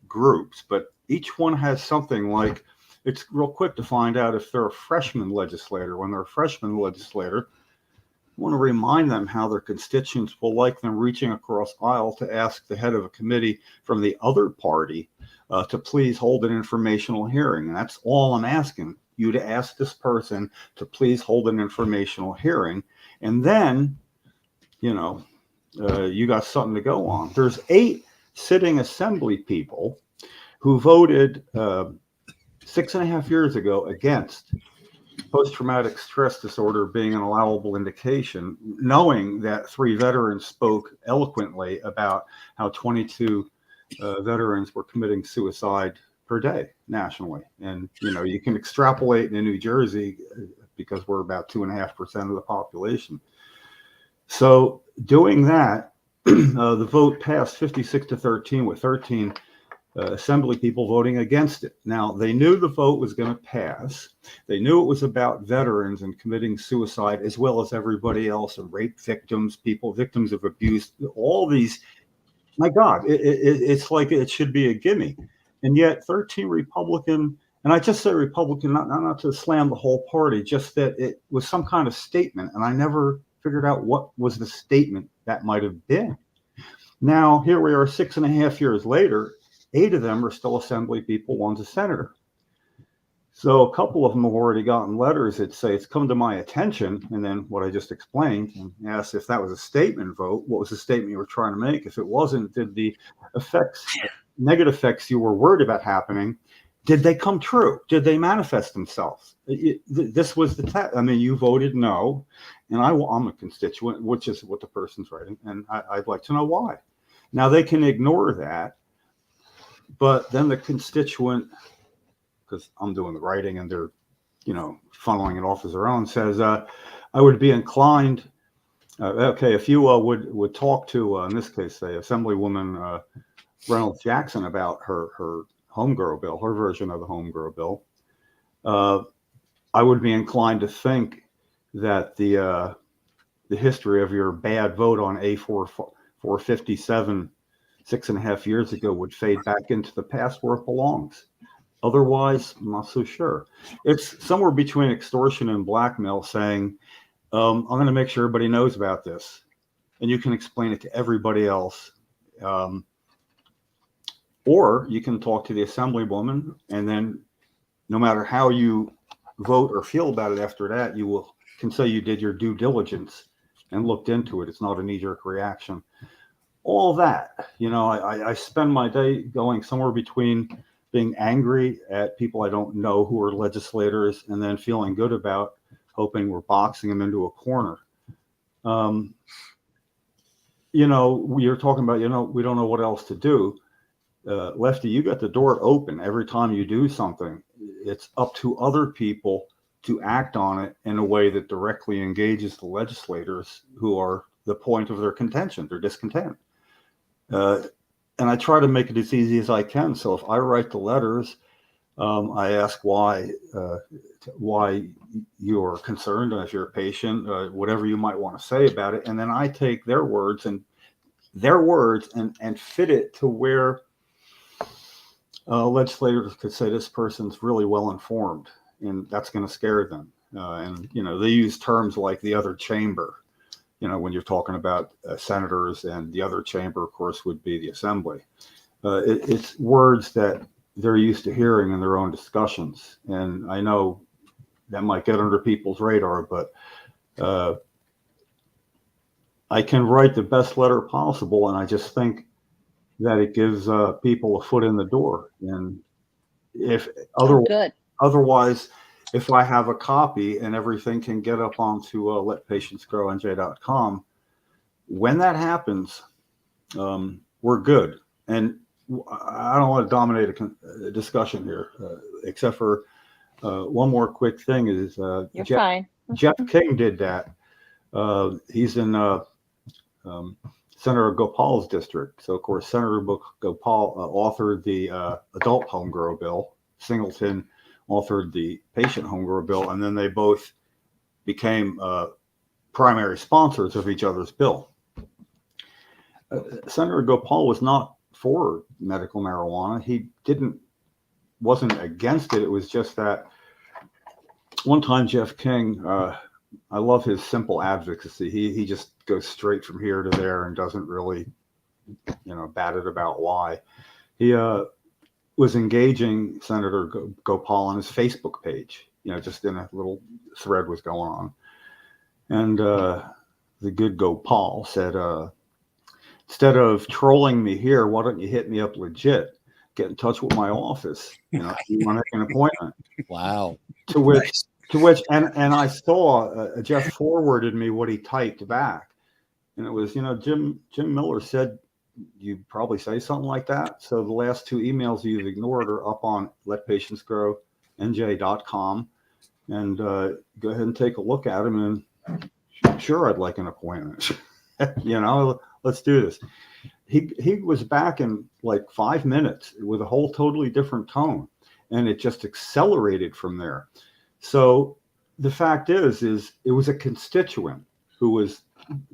groups, but each one has something. Like, it's real quick to find out if they're a freshman legislator. When they're a freshman legislator, I want to remind them how their constituents will like them reaching across aisle to ask the head of a committee from the other party to please hold an informational hearing. And that's all I'm asking you, to ask this person to please hold an informational hearing. And then, you know, you got something to go on. There's 8 sitting assembly people who voted 6.5 years ago against post-traumatic stress disorder being an allowable indication, knowing that 3 veterans spoke eloquently about how 22 veterans were committing suicide per day nationally. And, you know, you can extrapolate in New Jersey because we're about 2.5% of the population. So doing that, the vote passed 56-13 with 13 assembly people voting against it. Now, they knew the vote was going to pass. They knew it was about veterans and committing suicide, as well as everybody else, and rape victims, people, victims of abuse, all these. My God, it's like it should be a gimme. And yet 13 Republican, and I just say Republican, not to slam the whole party, just that it was some kind of statement. And I never figured out what was the statement that might have been. Now, here we are 6.5 years later. 8 of them are still assembly people, one's a senator. So a couple of them have already gotten letters that say it's come to my attention, and then what I just explained, and asked if that was a statement vote, what was the statement you were trying to make? If it wasn't, did the effects, negative effects you were worried about happening, did they come true? Did they manifest themselves? This was the test. I mean, you voted no, and I'm a constituent, which is what the person's writing, and I'd like to know why. Now, they can ignore that, but then the constituent, because I'm doing the writing and they're, funneling it off as their own, says, I would be inclined, okay, if you would talk to, in this case, say, Assemblywoman Reynolds Jackson about her home grow bill, her version of the home grow bill, I would be inclined to think that the history of your bad vote on A457 6.5 years ago would fade back into the past where it belongs. Otherwise, I'm not so sure. It's somewhere between extortion and blackmail, saying, I'm going to make sure everybody knows about this, and you can explain it to everybody else. Or you can talk to the assemblywoman, and then no matter how you vote or feel about it after that, can say you did your due diligence and looked into it. It's not a knee-jerk reaction. All that, I spend my day going somewhere between being angry at people I don't know who are legislators, and then feeling good about hoping we're boxing them into a corner. You're talking about, we don't know what else to do. Lefty, you got the door open. Every time you do something, it's up to other people to act on it in a way that directly engages the legislators who are the point of their contention, their discontent. And I try to make it as easy as I can. So if I write the letters, I ask why you're concerned, and if you're a patient, whatever you might want to say about it. And then I take their words and fit it to where legislators could say this person's really well informed, and that's going to scare them. And they use terms like the other chamber. When you're talking about senators, and the other chamber, of course, would be the assembly. It's words that they're used to hearing in their own discussions. And I know that might get under people's radar, but I can write the best letter possible. And I just think that it gives people a foot in the door. And if otherwise, if I have a copy and everything can get up onto letpatientsgrowNJ.com, when that happens, we're good. And I don't want to dominate a discussion here, except for one more quick thing is You're fine. Jeff King did that. He's in Senator Gopal's district. So, of course, Senator Gopal authored the adult home grow bill. Singleton authored the patient home grow bill, and then they both became primary sponsors of each other's bill. Senator Gopal was not for medical marijuana. He wasn't against it. It was just that one time Jeff King, I love his simple advocacy. He just goes straight from here to there and doesn't really, bat it about why. He was engaging Senator Gopal on his Facebook page, just in a little thread was going on. And the good Gopal said, instead of trolling me here, why don't you hit me up legit? Get in touch with my office. You want to make an appointment. Wow. To which, and I saw Jeff forwarded me what he typed back. And it was, Jim Miller said, you'd probably say something like that. So the last 2 emails you've ignored are up on letpatientsgrowNJ.com, and go ahead and take a look at them. And sure, I'd like an appointment. Let's let's do this. He was back in like 5 minutes with a whole totally different tone, and it just accelerated from there. So the fact is it was a constituent who was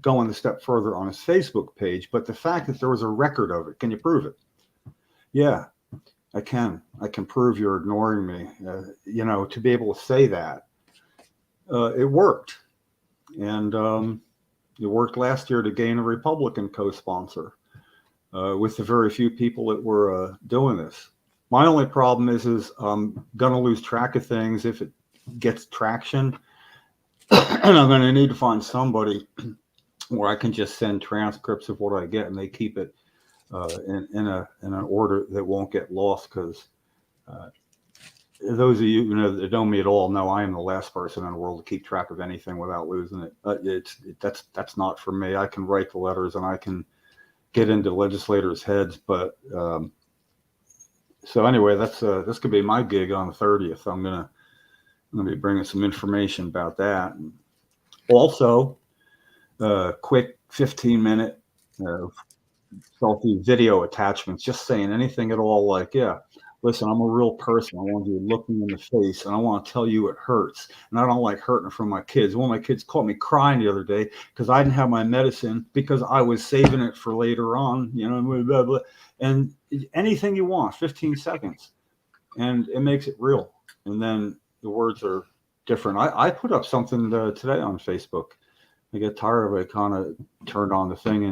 going a step further on his Facebook page, but the fact that there was a record of it, can you prove it? Yeah, I can prove you're ignoring me. To be able to say that, it worked. And it worked last year to gain a Republican co-sponsor with the very few people that were doing this. My only problem is I'm going to lose track of things if it gets traction. And I'm going to need to find somebody where I can just send transcripts of what I get, and they keep it in an order that won't get lost. Because those of you that know me at all know I am the last person in the world to keep track of anything without losing it. That's not for me. I can write the letters and I can get into legislators' heads, but so anyway, this could be my gig on the 30th. I'm gonna be bringing some information about that. And also, quick 15-minute selfie video attachments, just saying anything at all like, yeah, listen, I'm a real person. I want you to look me in the face, and I want to tell you it hurts. And I don't like hurting from my kids. One of my kids caught me crying the other day because I didn't have my medicine because I was saving it for later on, blah, blah. And anything you want, 15 seconds, and it makes it real. And then the words are different. I put up something today on Facebook. I get tired of it. I kind of turned on the thing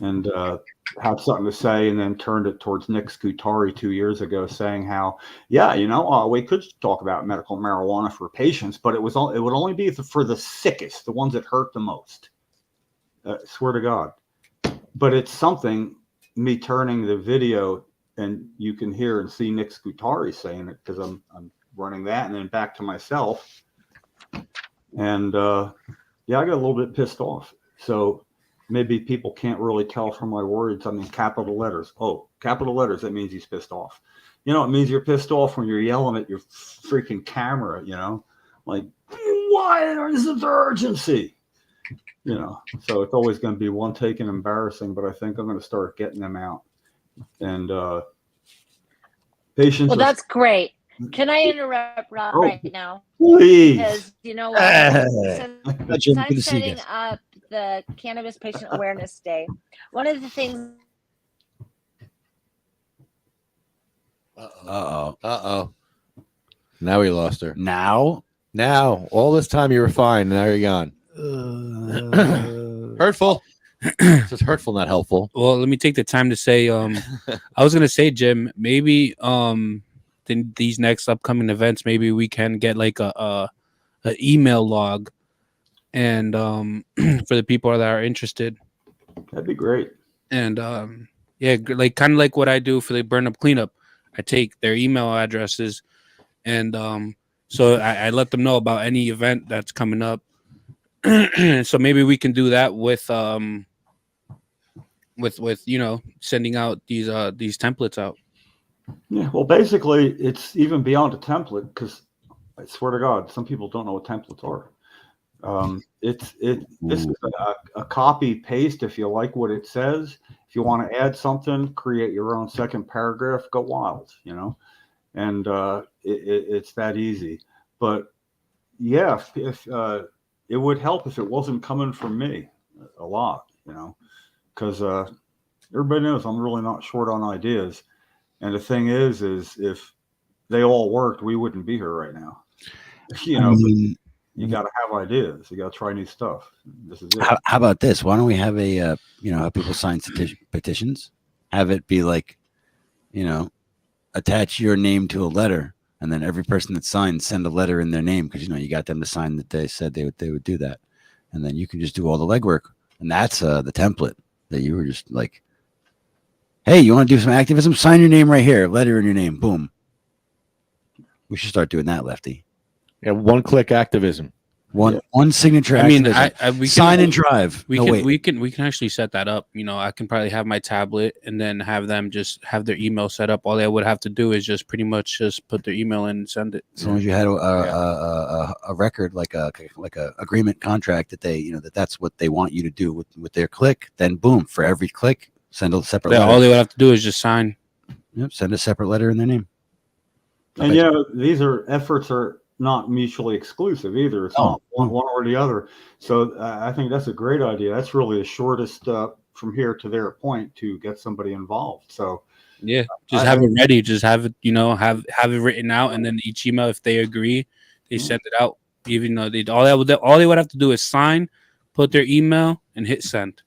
and had something to say, and then turned it towards Nick Scutari 2 years ago, saying how, we could talk about medical marijuana for patients, but it would only be for the sickest, the ones that hurt the most. Swear to God. But it's something, me turning the video, and you can hear and see Nick Scutari saying it because I'm running that, and then back to myself. And I got a little bit pissed off. So maybe people can't really tell from my words. I mean, capital letters. Oh, capital letters. That means he's pissed off. It means you're pissed off when you're yelling at your freaking camera, like, why is it urgency? So it's always going to be one take and embarrassing, but I think I'm going to start getting them out. And patients. Well, that's great. Can I interrupt Rob right now? Please. Because you know what? Since I'm setting up the Cannabis Patient Awareness Day, one of the things. Uh-oh. Now we lost her. Now? All this time you were fine. Now you're gone. Hurtful. This is hurtful, not helpful. Well, let me take the time to say, I was going to say, Jim, maybe these next upcoming events, maybe we can get like a email log, and for the people that are interested. That'd be great. And like kind of like what I do for the burn up cleanup. I take their email addresses, and so I let them know about any event that's coming up. So maybe we can do that with sending out these templates out. Yeah, well, basically, it's even beyond a template, because I swear to God, some people don't know what templates are. This is a copy paste. If you like what it says, if you want to add something, create your own second paragraph, go wild, and it's that easy. But yeah, if it would help if it wasn't coming from me a lot, because everybody knows I'm really not short on ideas. And the thing is if they all worked, we wouldn't be here right now. You got to have ideas. You got to try new stuff. This is it. How about this? Why don't we have have people sign petitions? Have it be like, attach your name to a letter, and then every person that signs send a letter in their name, because you got them to sign that they said they would do that, and then you can just do all the legwork, and that's the template that you were just like, hey, you want to do some activism? Sign your name right here, letter in your name, boom. We should start doing that, Lefty. Yeah, one-click activism. One signature. I mean, activism. we sign can, and drive. we can actually set that up. You know, I can probably have my tablet and then have them just have their email set up. All they would have to do is just pretty much just put their email in and send it. As long as you had a record, like a agreement contract that they, that's what they want you to do with their click, then boom, for every click, send a separate letter. All they would have to do is just sign. Yep, send a separate letter in their name. And these efforts are not mutually exclusive either. It's not one or the other. So I think that's a great idea. That's really the shortest from here to their point to get somebody involved. So yeah, just have it ready. Just have it, have it written out, and then each email, if they agree, they send it out. Even though all they would have to do is sign, put their email, and hit send.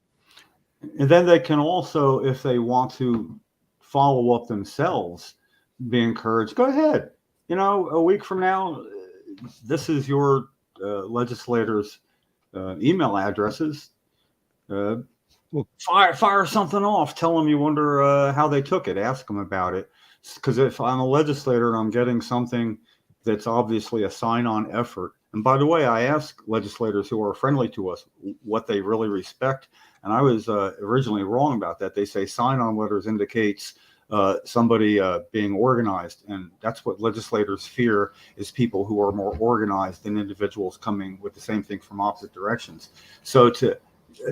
And then they can also, if they want to follow up themselves, be encouraged. Go ahead. A week from now, this is your legislators' email addresses. Fire something off. Tell them you wonder how they took it. Ask them about it. Because if I'm a legislator and I'm getting something that's obviously a sign-on effort, and by the way, I ask legislators who are friendly to us what they really respect, and I was originally wrong about that. They say sign-on letters indicates somebody being organized, and that's what legislators fear, is people who are more organized than individuals coming with the same thing from opposite directions. So to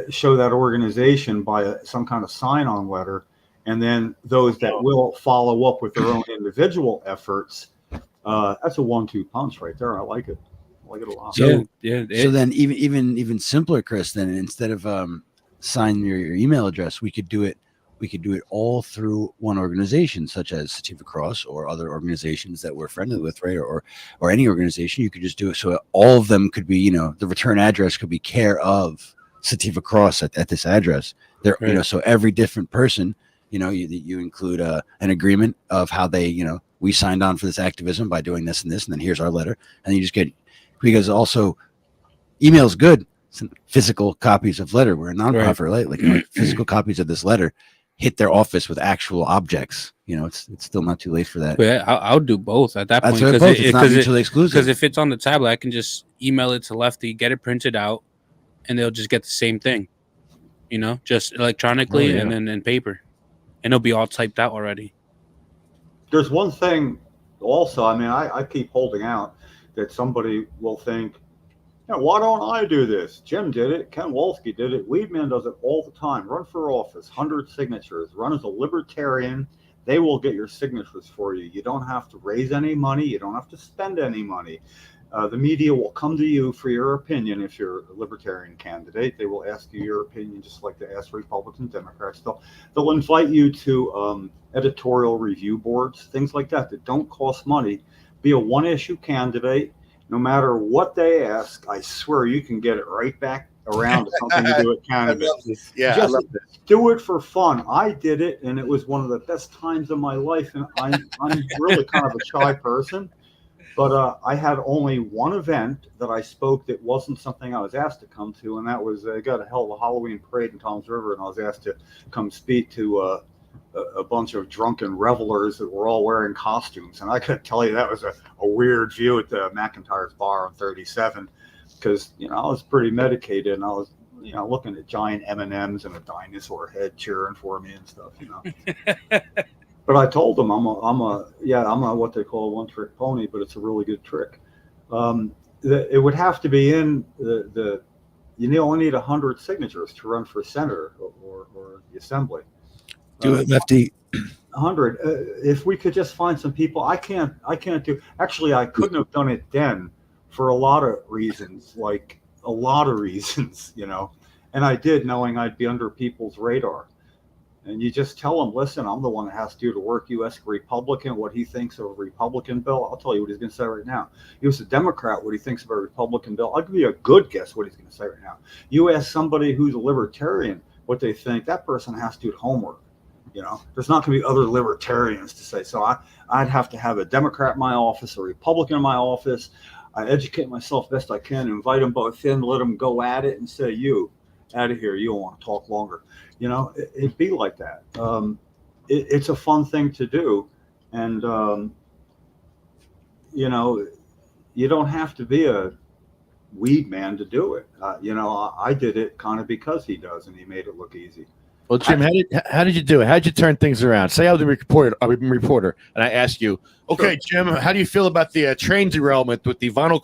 show that organization by some kind of sign-on letter, and then those that will follow up with their own individual efforts, that's a 1-2 punch right there. I like it. I like it a lot. So then even simpler, Chris, then instead of sign your email address, we could do it all through one organization, such as Sativa Cross or other organizations that we're friendly with, right? Or any organization. You could just do it so all of them could be, the return address could be care of Sativa Cross at this address. There, right. So every different person, you include an agreement of how they, we signed on for this activism by doing this and this, and then here's our letter, and you just get, because also email's good. Physical copies of letter. We're a nonprofit, right? Like physical copies of this letter hit their office with actual objects. It's still not too late for that. But yeah, I'll do both at that point. It's not mutually exclusive. Because if it's on the tablet, I can just email it to Lefty, get it printed out, and they'll just get the same thing. Just electronically and then in paper, and it'll be all typed out already. There's one thing also. I mean, I keep holding out that somebody will think, why don't I do this? Jim did it. Ken Wolski did it. Weedman does it all the time. Run for office, 100 signatures. Run as a libertarian. They will get your signatures for you. You don't have to raise any money. You don't have to spend any money. The media will come to you for your opinion if you're a libertarian candidate. They will ask you your opinion just like they ask Republicans, Democrats. They'll invite you to editorial review boards, things like that don't cost money. Be a one-issue candidate. No matter what they ask, I swear you can get it right back around to something to do with cannabis. I love this. Do it for fun. I did it, and it was one of the best times of my life. And I'm really kind of a shy person, but I had only one event that I spoke that wasn't something I was asked to come to, and that was I got a hell of a Halloween parade in Toms River, and I was asked to come speak to a bunch of drunken revelers that were all wearing costumes. And I could tell you that was a weird view at the McIntyre's bar on 37, because, I was pretty medicated, and I was, looking at giant M&Ms and a dinosaur head cheering for me and stuff, But I told them I'm a what they call a one-trick pony, but it's a really good trick. It would have to be in you only need 100 signatures to run for senator or the assembly. Do it, Lefty. 100. If we could just find some people, I can't do. Actually, I couldn't have done it then for a lot of reasons, And I did, knowing I'd be under people's radar. And you just tell them, listen, I'm the one that has to do the work. You ask a Republican what he thinks of a Republican bill. I'll tell you what he's going to say right now. You ask a Democrat what he thinks of a Republican bill. I'll give you a good guess what he's going to say right now. You ask somebody who's a libertarian what they think. That person has to do homework. There's not going to be other libertarians to say. So I'd have to have a Democrat in my office, a Republican in my office. I educate myself best I can, invite them both in, let them go at it, and say, you, out of here. You don't want to talk longer. It'd be like that. It's a fun thing to do. And, you don't have to be a weed man to do it. I did it kind of because he does, and he made it look easy. Well, Jim, how did you do it? How did you turn things around? Say I was a reporter, and I asked you, okay, sure. Jim, how do you feel about the train derailment with the vinyl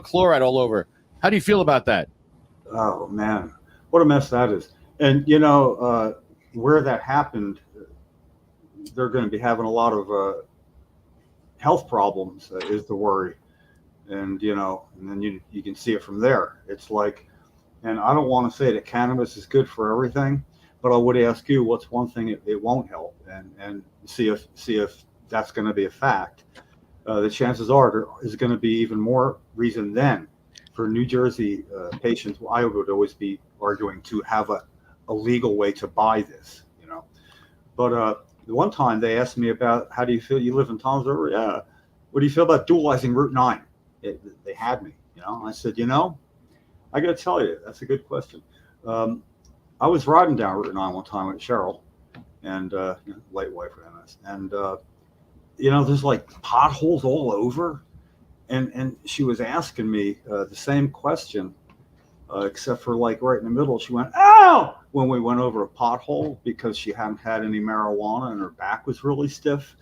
chloride all over? How do you feel about that? Oh man, what a mess that is! And where that happened, they're going to be having a lot of health problems, is the worry. And and then you can see it from there. It's like, and I don't want to say that cannabis is good for everything, but I would ask you, what's one thing it won't help, and see if that's going to be a fact. The chances are there is going to be even more reason then for New Jersey patients. I would always be arguing to have a legal way to buy this, But the one time they asked me about, how do you feel? You live in Tom's River? Yeah. What do you feel about dualizing Route 9? They had me, I said, I got to tell you, that's a good question. I was riding down Route 9 one time with Cheryl, and late wife for MS, and there's like potholes all over, and she was asking me the same question, except for like right in the middle, she went, "Ow!" when we went over a pothole because she hadn't had any marijuana and her back was really stiff.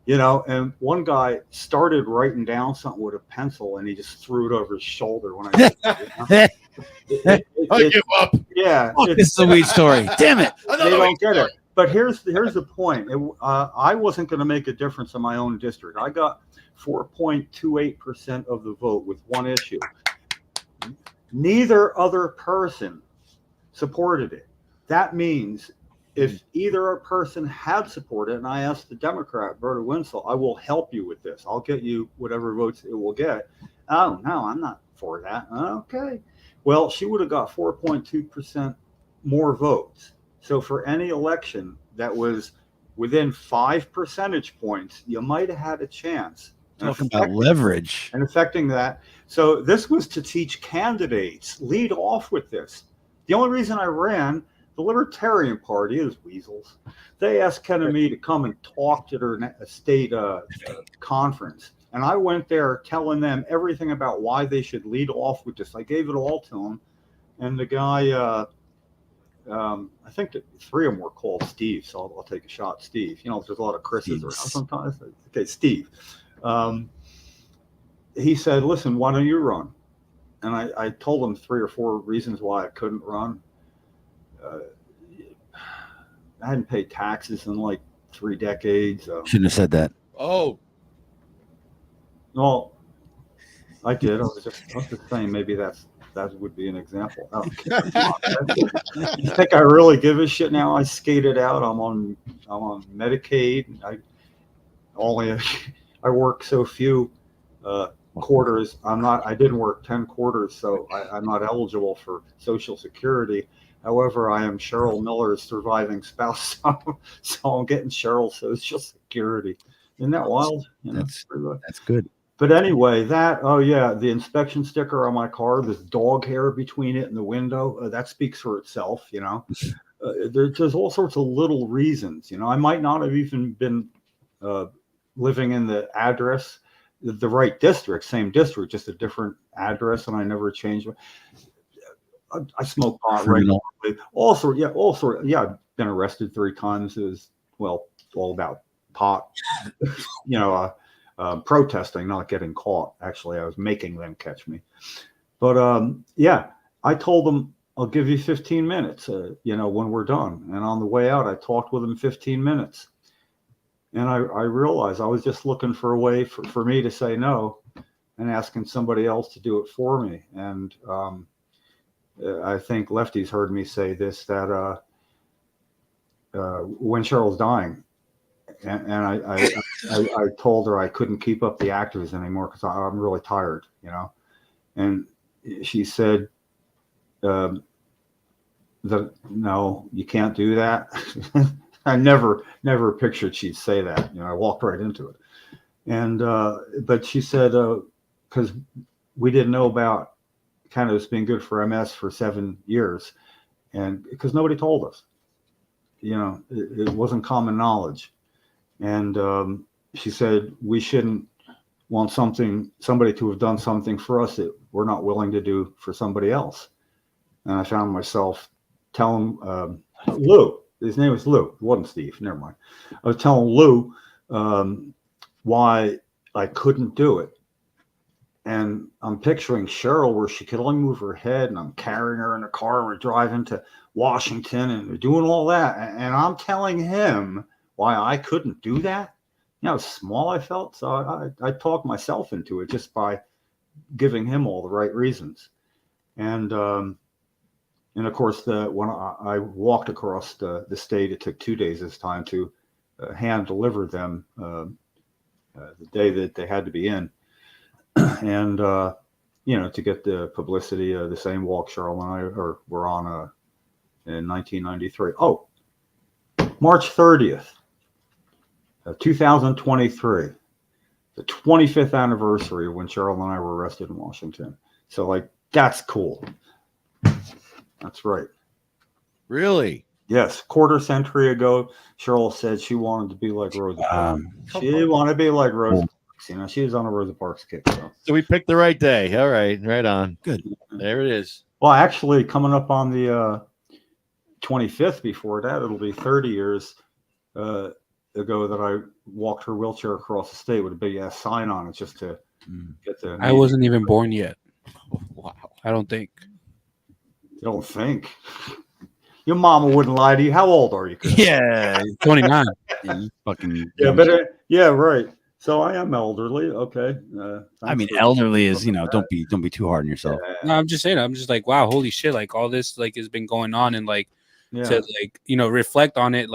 And one guy started writing down something with a pencil and he just threw it over his shoulder when I I give up. Yeah. It's a weed story. Damn it. They don't get it. But here's the point. I wasn't going to make a difference in my own district. I got 4.28% of the vote with one issue. Neither other person supported it. That means if either a person had supported, and I asked the Democrat, Berta Winslow, I will help you with this. I'll get you whatever votes it will get. Oh, no, I'm not for that. Okay. Well, she would have got 4.2% more votes. So for any election that was within 5 percentage points, you might have had a chance. Talking about leverage. And affecting that. So this was to teach candidates, lead off with this. The only reason I ran, the Libertarian Party is weasels. They asked Ken and me to come and talk to their state conference. And I went there telling them everything about why they should lead off with this. I gave it all to them. And the guy, I think that 3 of them were called Steve. So I'll take a shot, Steve. There's a lot of Chris's around sometimes. Okay, Steve. He said, listen, why don't you run? And I told him 3 or 4 reasons why I couldn't run. I hadn't paid taxes in like 3 decades. Shouldn't have said that. Oh. Well, I did. I was just saying maybe that would be an example. Oh, you think I really give a shit now? I skated out. I'm on Medicaid. I work so few quarters. I didn't work 10 quarters, so I'm not eligible for Social Security. However, I am Cheryl Miller's surviving spouse, so I'm getting Cheryl's Social Security. Isn't that wild? That's good. But anyway, the inspection sticker on my car, this dog hair between it and the window, that speaks for itself. There's all sorts of little reasons. I might not have even been living in the address, the right district, same district, just a different address, and I never changed. I smoke pot regularly. Also, I've been arrested 3 times. It was, all about pot. Protesting, not getting caught. Actually, I was making them catch me. But I told them I'll give you 15 minutes. When we're done. And on the way out, I talked with them 15 minutes. And I realized I was just looking for a way for me to say no, and asking somebody else to do it for me. And I think lefties heard me say this, that when Cheryl's dying, and I told her I couldn't keep up the activism anymore because I'm really tired, and she said, no, you can't do that. I never pictured she'd say that. I walked right into it. And but she said, because we didn't know about cannabis being good for MS for 7 years, and because nobody told us, it wasn't common knowledge. And she said we shouldn't want somebody to have done something for us that we're not willing to do for somebody else. And I found myself telling Lou, his name was Lou, it wasn't Steve, never mind. I was telling Lou why I couldn't do it. And I'm picturing Cheryl where she could only move her head, and I'm carrying her in the car, and we're driving to Washington and we're doing all that. And I'm telling him why I couldn't do that. You know how small I felt. So I talked myself into it just by giving him all the right reasons. And of course, when I walked across the state, it took 2 days this time to hand deliver them the day that they had to be in. And, to get the publicity, the same walk Cheryl and I were on in 1993. Oh, March 30th, 2023, the 25th anniversary when Cheryl and I were arrested in Washington. So, that's cool. That's right. Really? Yes. Quarter century ago, Cheryl said she wanted to be like Rosa Parks. She wanted to be like Rosa Parks. She was on a Rosa Parks kick. So we picked the right day. All right. Right on. Good. There it is. Well, actually, coming up on the 25th before that, it'll be 30 years ago that I walked her wheelchair across the state with a big ass sign on it just to get the. I wasn't even born yet. Wow. I don't think. You don't think? Your mama wouldn't lie to you. How old are you? Yeah, 29. you fucking. Yeah, but yeah, right. So I am elderly. Okay. I mean, elderly is don't be too hard on yourself. No, I'm just saying. I'm just like, wow, holy shit! Like all this has been going on, and to reflect on it.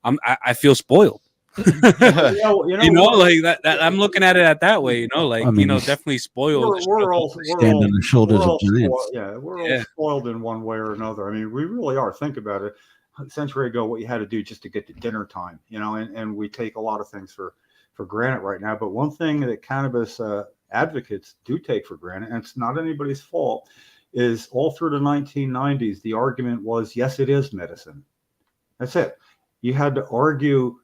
I feel spoiled. Like that. I'm looking at it that way. Definitely spoiled. We're all stand on the shoulders of giants. We're all spoiled in one way or another. I mean, we really are. Think about it. A century ago, what you had to do just to get to dinner time, and we take a lot of things for granted right now. But one thing that cannabis advocates do take for granted, and it's not anybody's fault, is all through the 1990s, the argument was, yes, it is medicine. That's it. You had to argue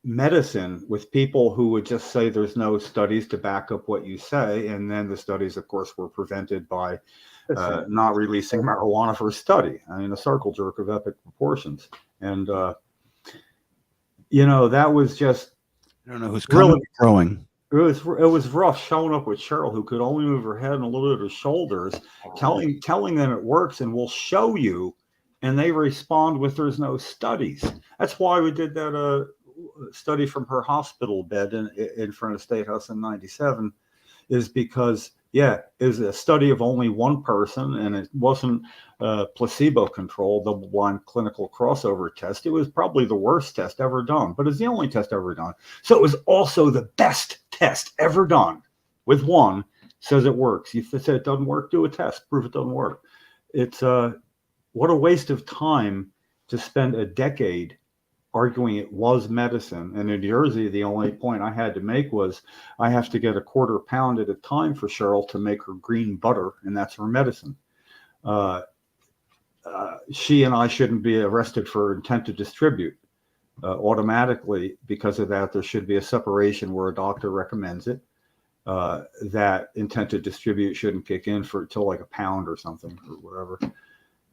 medicine with people who would just say there's no studies to back up what you say. And then the studies, of course, were prevented by not releasing marijuana for a study. I mean, a circle jerk of epic proportions. And, that was just, I don't know who's really growing. It was rough showing up with Cheryl, who could only move her head and a little bit of her shoulders, telling them it works and we'll show you. And they respond with there's no studies. That's why we did that study from her hospital bed in front of State House in 97, is because, it was a study of only one person, and it wasn't placebo-controlled, double-blind clinical crossover test. It was probably the worst test ever done, but it's the only test ever done. So it was also the best test ever done. With one, says it works. If it says it doesn't work, do a test, prove it doesn't work. It's what a waste of time to spend a decade arguing it was medicine. And in Jersey, the only point I had to make was I have to get a quarter pound at a time for Cheryl to make her green butter, and that's her medicine. She and I shouldn't be arrested for intent to distribute automatically. Because of that, there should be a separation where a doctor recommends it. That intent to distribute shouldn't kick in till like a pound or something or whatever.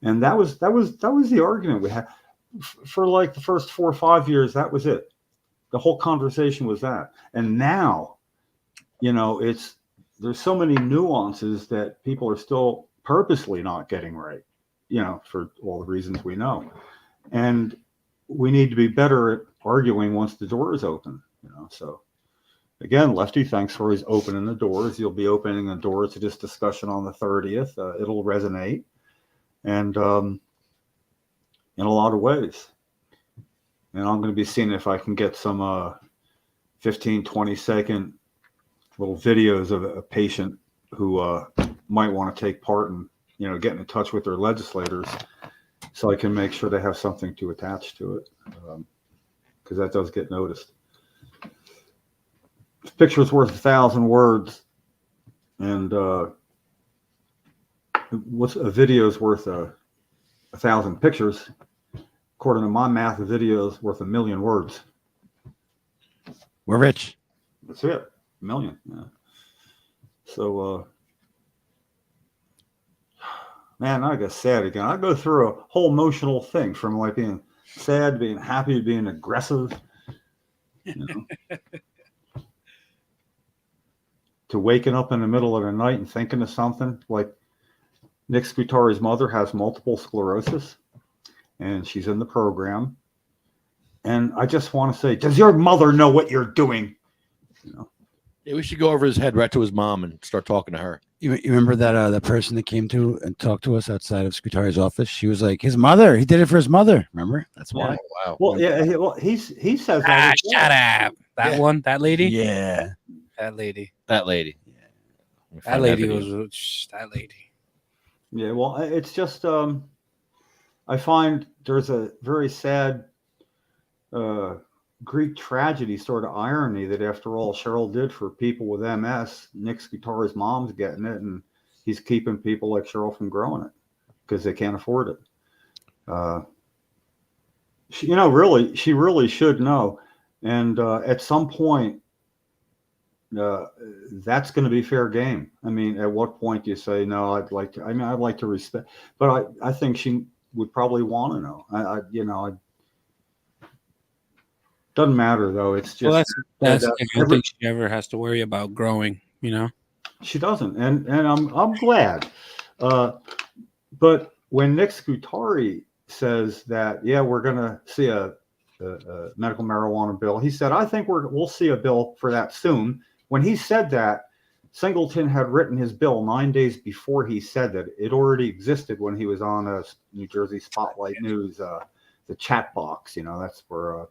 And that was the argument we had for like the first 4 or 5 years. That was it. The whole conversation was that. And now, there's so many nuances that people are still purposely not getting right, for all the reasons we know. And we need to be better at arguing once the door is open, So again, Lefty, thanks for his opening the doors. You'll be opening the doors to this discussion on the 30th. It'll resonate. And in a lot of ways. And I'm going to be seeing if I can get some 15, 20-second little videos of a patient who might want to take part in, getting in touch with their legislators, so I can make sure they have something to attach to it, because that does get noticed. A picture's worth 1,000 words, and what's a video's worth 1,000 pictures. According to my math, a video is worth 1,000,000 words. We're rich. That's it. million. Yeah. So, man, I get sad again. I go through a whole emotional thing from like being sad, to being happy, to being aggressive, you know, to waking up in the middle of the night and thinking of something. Like Nick Scutari's mother has multiple sclerosis, and she's in the program. And I just want to say, does your mother know what you're doing? You know? Yeah, we should go over his head right to his mom and start talking to her. You remember that that person that came to and talked to us outside of Scutari's office? She was like, his mother. He did it for his mother. Remember? That's why. Wow. Well, yeah. He says that. Shut up. That one, that lady. Yeah, That lady. That lady. Yeah. That lady was that lady. Yeah. Well, it's just I find there's a very sad Greek tragedy sort of irony that after all Cheryl did for people with MS, Nick Scutari's mom's getting it, and he's keeping people like Cheryl from growing it because they can't afford it. She really should know. And at some point, that's going to be fair game. I mean, at what point do you say, no, I'd like to respect, but I think she would probably want to know. Doesn't matter though. It's just that's I don't think she ever has to worry about growing. You know, she doesn't, and I'm glad. But when Nick Scutari says that, yeah, we're going to see a medical marijuana bill, he said, I think we'll see a bill for that soon. When he said that, Singleton had written his bill 9 days before he said that. It already existed when he was on New Jersey Spotlight News, the chat box. You know, that's where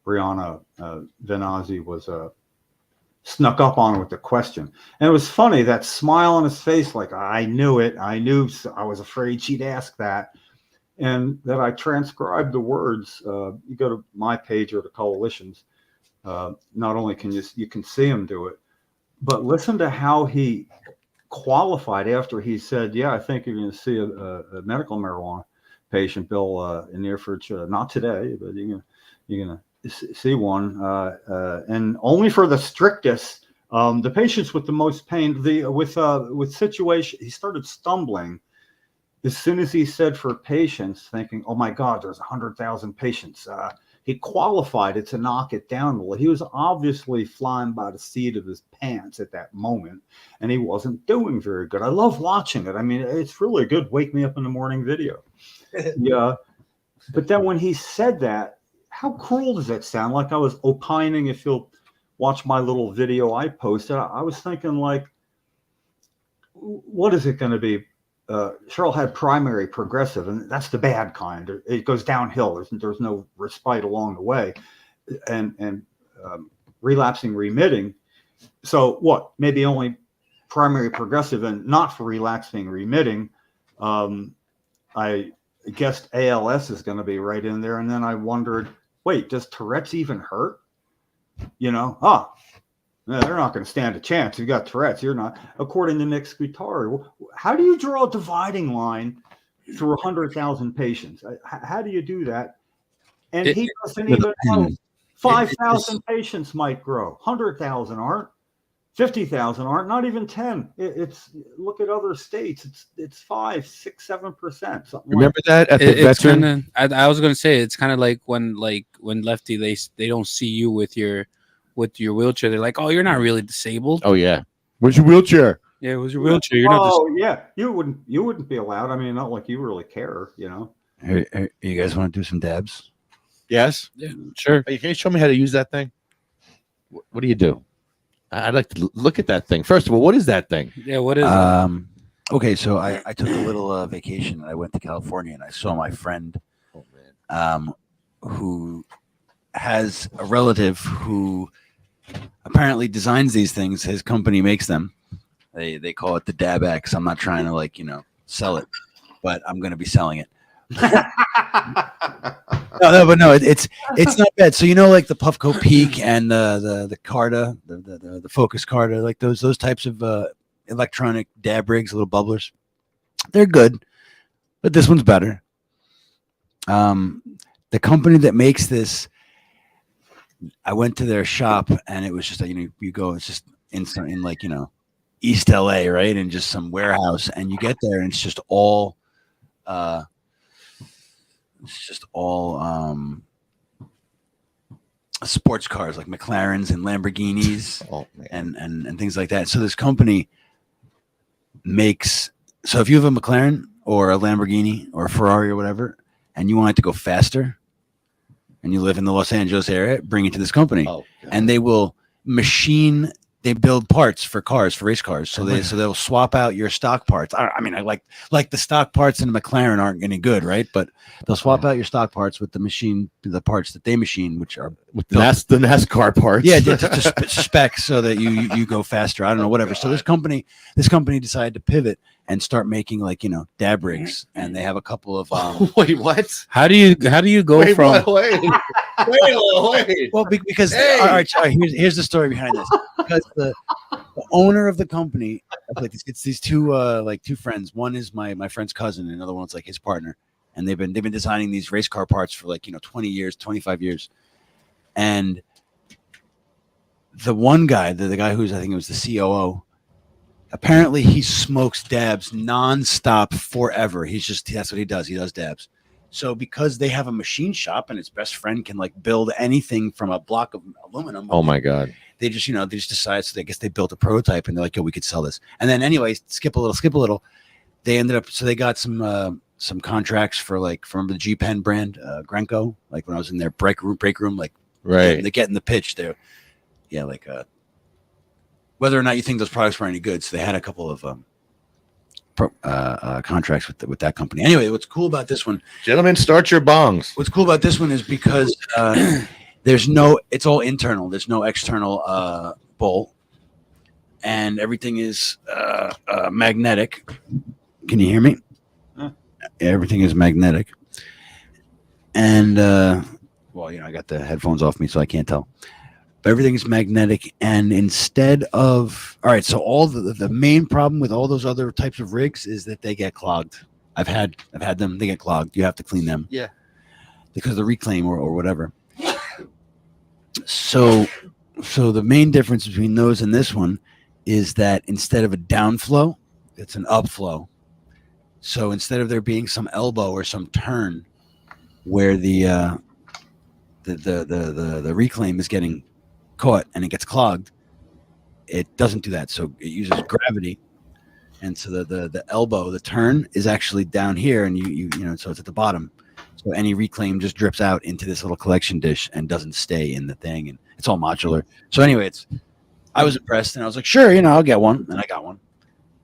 Brianna Venazzi was snuck up on with the question. And it was funny, that smile on his face, like, I knew it. I was afraid she'd ask that. And that I transcribed the words. You go to my page or the Coalition's. Not only can you can see him do it, but listen to how he qualified after he said, yeah, I think you're going to see a medical marijuana patient bill in the near future. Not today, but you're going to see one, and only for the strictest, the patients with the most pain, with situation. He started stumbling as soon as he said for patients, thinking, oh my God, there's 100,000 patients. He qualified it to knock it down a little. He was obviously flying by the seat of his pants at that moment, and he wasn't doing very good. I love watching it. I mean, it's really a good wake me up in the morning video. Yeah. But then when he said that, how cruel does that sound? Like I was opining. If you'll watch my little video I posted, I was thinking, like, what is it going to be? Cheryl had primary progressive, and that's the bad kind. It goes downhill. There's no respite along the way, and relapsing remitting. So what? Maybe only primary progressive and not for relapsing remitting. I guessed ALS is going to be right in there, and then I wondered, wait, does Tourette's even hurt? You know, no, they're not going to stand a chance. You've got Tourette's. You're not. According to Nick Scutari, how do you draw a dividing line through 100,000 patients? How do you do that? And he doesn't even know 5,000 patients might grow. 100,000 aren't. 50,000 aren't. Not even 10. It's look at other states. It's 5, 6, 7%. Remember that at the veteran? I was gonna say it's kind of like when Lefty they don't see you with your wheelchair. They're like, oh, you're not really disabled. Oh yeah, where's your wheelchair? Yeah, where's your wheelchair? You're not. Yeah, you wouldn't be allowed. I mean, not like you really care, you know. Hey, you guys want to do some dabs? Yes. Yeah, sure. Hey, can you show me how to use that thing? What do you do? I'd like to look at that thing. First of all, what is that thing? Yeah, what is it? Okay, so I took a little vacation. I went to California and I saw my friend who has a relative who apparently designs these things. His company makes them. They call it the Dab X. I'm not trying to sell it, but I'm going to be selling it. No, it's not bad. So like the Puffco Peak and the Carta, the Focus Carta, like those types of electronic dab rigs, little bubblers. They're good, but this one's better. The company that makes this, I went to their shop and it was just you go. It's just in like, you know, East LA, right? In just some warehouse, and you get there and it's just all sports cars like McLarens and Lamborghinis and things like that. So this company makes, so if you have a McLaren or a Lamborghini or a Ferrari or whatever, and you want it to go faster, and you live in the Los Angeles area, bring it to this company, and they will they build parts for cars, for race cars. So they'll swap out your stock parts. I mean, I like the stock parts in a McLaren aren't any good, right? But they'll swap out your stock parts with the parts that they machine, which are the NASCAR parts. Yeah, to spec so that you go faster. I don't know, whatever. So this company decided to pivot and start making, like, you know, dab rigs, and they have a couple of wait, what? How do you go from wait. Well, because all right, here's the story behind this. Because the owner of the company, like, it's these two friends. One is my friend's cousin, and another one's like his partner, and they've been designing these race car parts for, like, you know, 20 years, 25 years. And the one guy, the guy who's, I think it was the COO, apparently he smokes dabs nonstop forever. That's what he does. He does dabs. So because they have a machine shop and his best friend can, like, build anything from a block of aluminum. Oh my God. They just decide. So I guess they built a prototype and they're like, yo, we could sell this. And then anyway, skip a little. They ended up, so they got some contracts for, like, from the G Pen brand, Grenco, like when I was in their break room, like, right. They're getting the pitch there. Yeah. Like, whether or not you think those products were any good. So they had a couple of, contracts with that company. Anyway, what's cool about this one, gentlemen, start your bongs. What's cool about this one is because it's all internal. There's no external bowl, and everything is magnetic. Can you hear me? Everything is magnetic, and well, you know, I got the headphones off me, so I can't tell. Everything is magnetic, and instead of so all the main problem with all those other types of rigs is that they get clogged. I've had them. They get clogged. You have to clean them. Yeah, because of the reclaim or whatever. So the main difference between those and this one is that instead of a downflow, it's an upflow. So instead of there being some elbow or some turn where the reclaim is getting caught and it gets clogged, it doesn't do that. So it uses gravity, and so the elbow, the turn, is actually down here, and you know, so it's at the bottom. So any reclaim just drips out into this little collection dish and doesn't stay in the thing, and it's all modular. So anyway, I was impressed, and I was like, sure, you know, I'll get one, and I got one.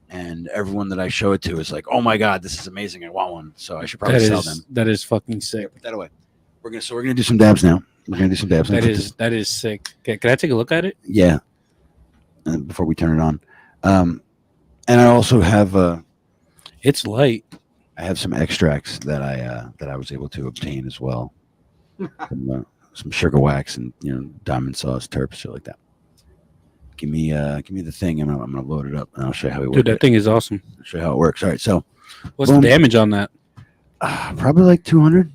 And everyone that I show it to is like, oh my God, this is amazing, I want one. So I should probably sell them. That is fucking sick. Put that away. We're gonna do some dabs now. That is sick. Okay, can I take a look at it? Yeah. Before we turn it on, and I also have it's light. I have some extracts that I was able to obtain as well. Some sugar wax and, you know, diamond sauce, terps, shit like that. Give me the thing, and I'm gonna load it up, and I'll show you how it works. Dude, that thing is awesome. I'll show you how it works. All right, so what's the damage on that? Probably like 200.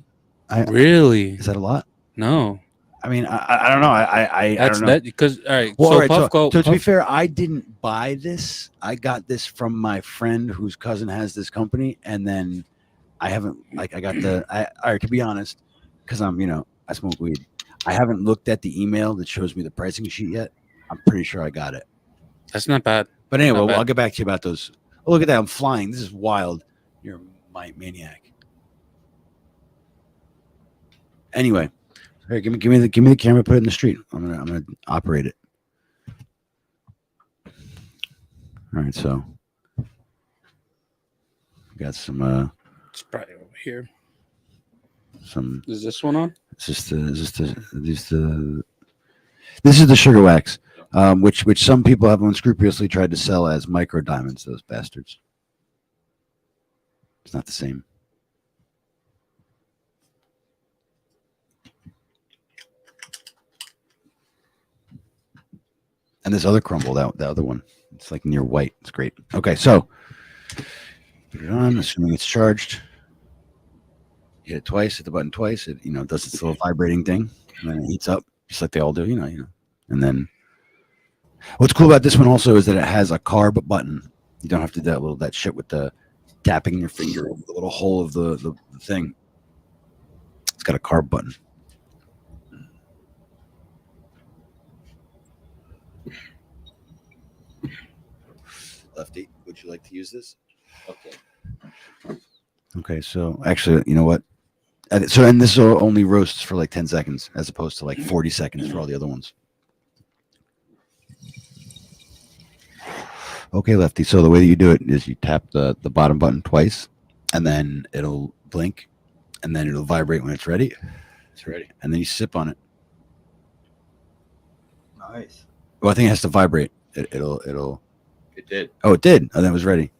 Really? Is that a lot? No. I mean, I don't know. I don't know. That because all right. Well, so, all right, Puffco, to be fair, I didn't buy this. I got this from my friend whose cousin has this company, and then I haven't all right, to be honest, because I'm, you know, I smoke weed. I haven't looked at the email that shows me the pricing sheet yet. I'm pretty sure I got it. That's not bad. But anyway, I'll get back to you about those. Oh, look at that! I'm flying. This is wild. You're a maniac. Anyway, here, give me the camera. Put it in the street. I'm gonna operate it. All right, so we got some. It's probably over here. Some. Is this one on? This is the sugar wax, which some people have unscrupulously tried to sell as micro diamonds. Those bastards. It's not the same. And this other crumble, the other one, it's like near white. It's great. Okay, so put it on, assuming it's charged. You hit it twice, hit the button twice. It, you know, does its little vibrating thing, and then it heats up, just like they all do, you know. And then What's cool about this one also is that it has a carb button. You don't have to do that shit with the tapping your finger over the little hole of the thing. It's got a carb button. Lefty, would you like to use this? Okay. Okay, so actually, you know what? So, and this only roasts for like 10 seconds as opposed to like 40 seconds for all the other ones. Okay, Lefty. So the way that you do it is you tap the bottom button twice, and then it'll blink, and then it'll vibrate when it's ready. It's ready. And then you sip on it. Nice. Well, I think it has to vibrate. It'll. It did. Oh, it did. Oh, that was ready.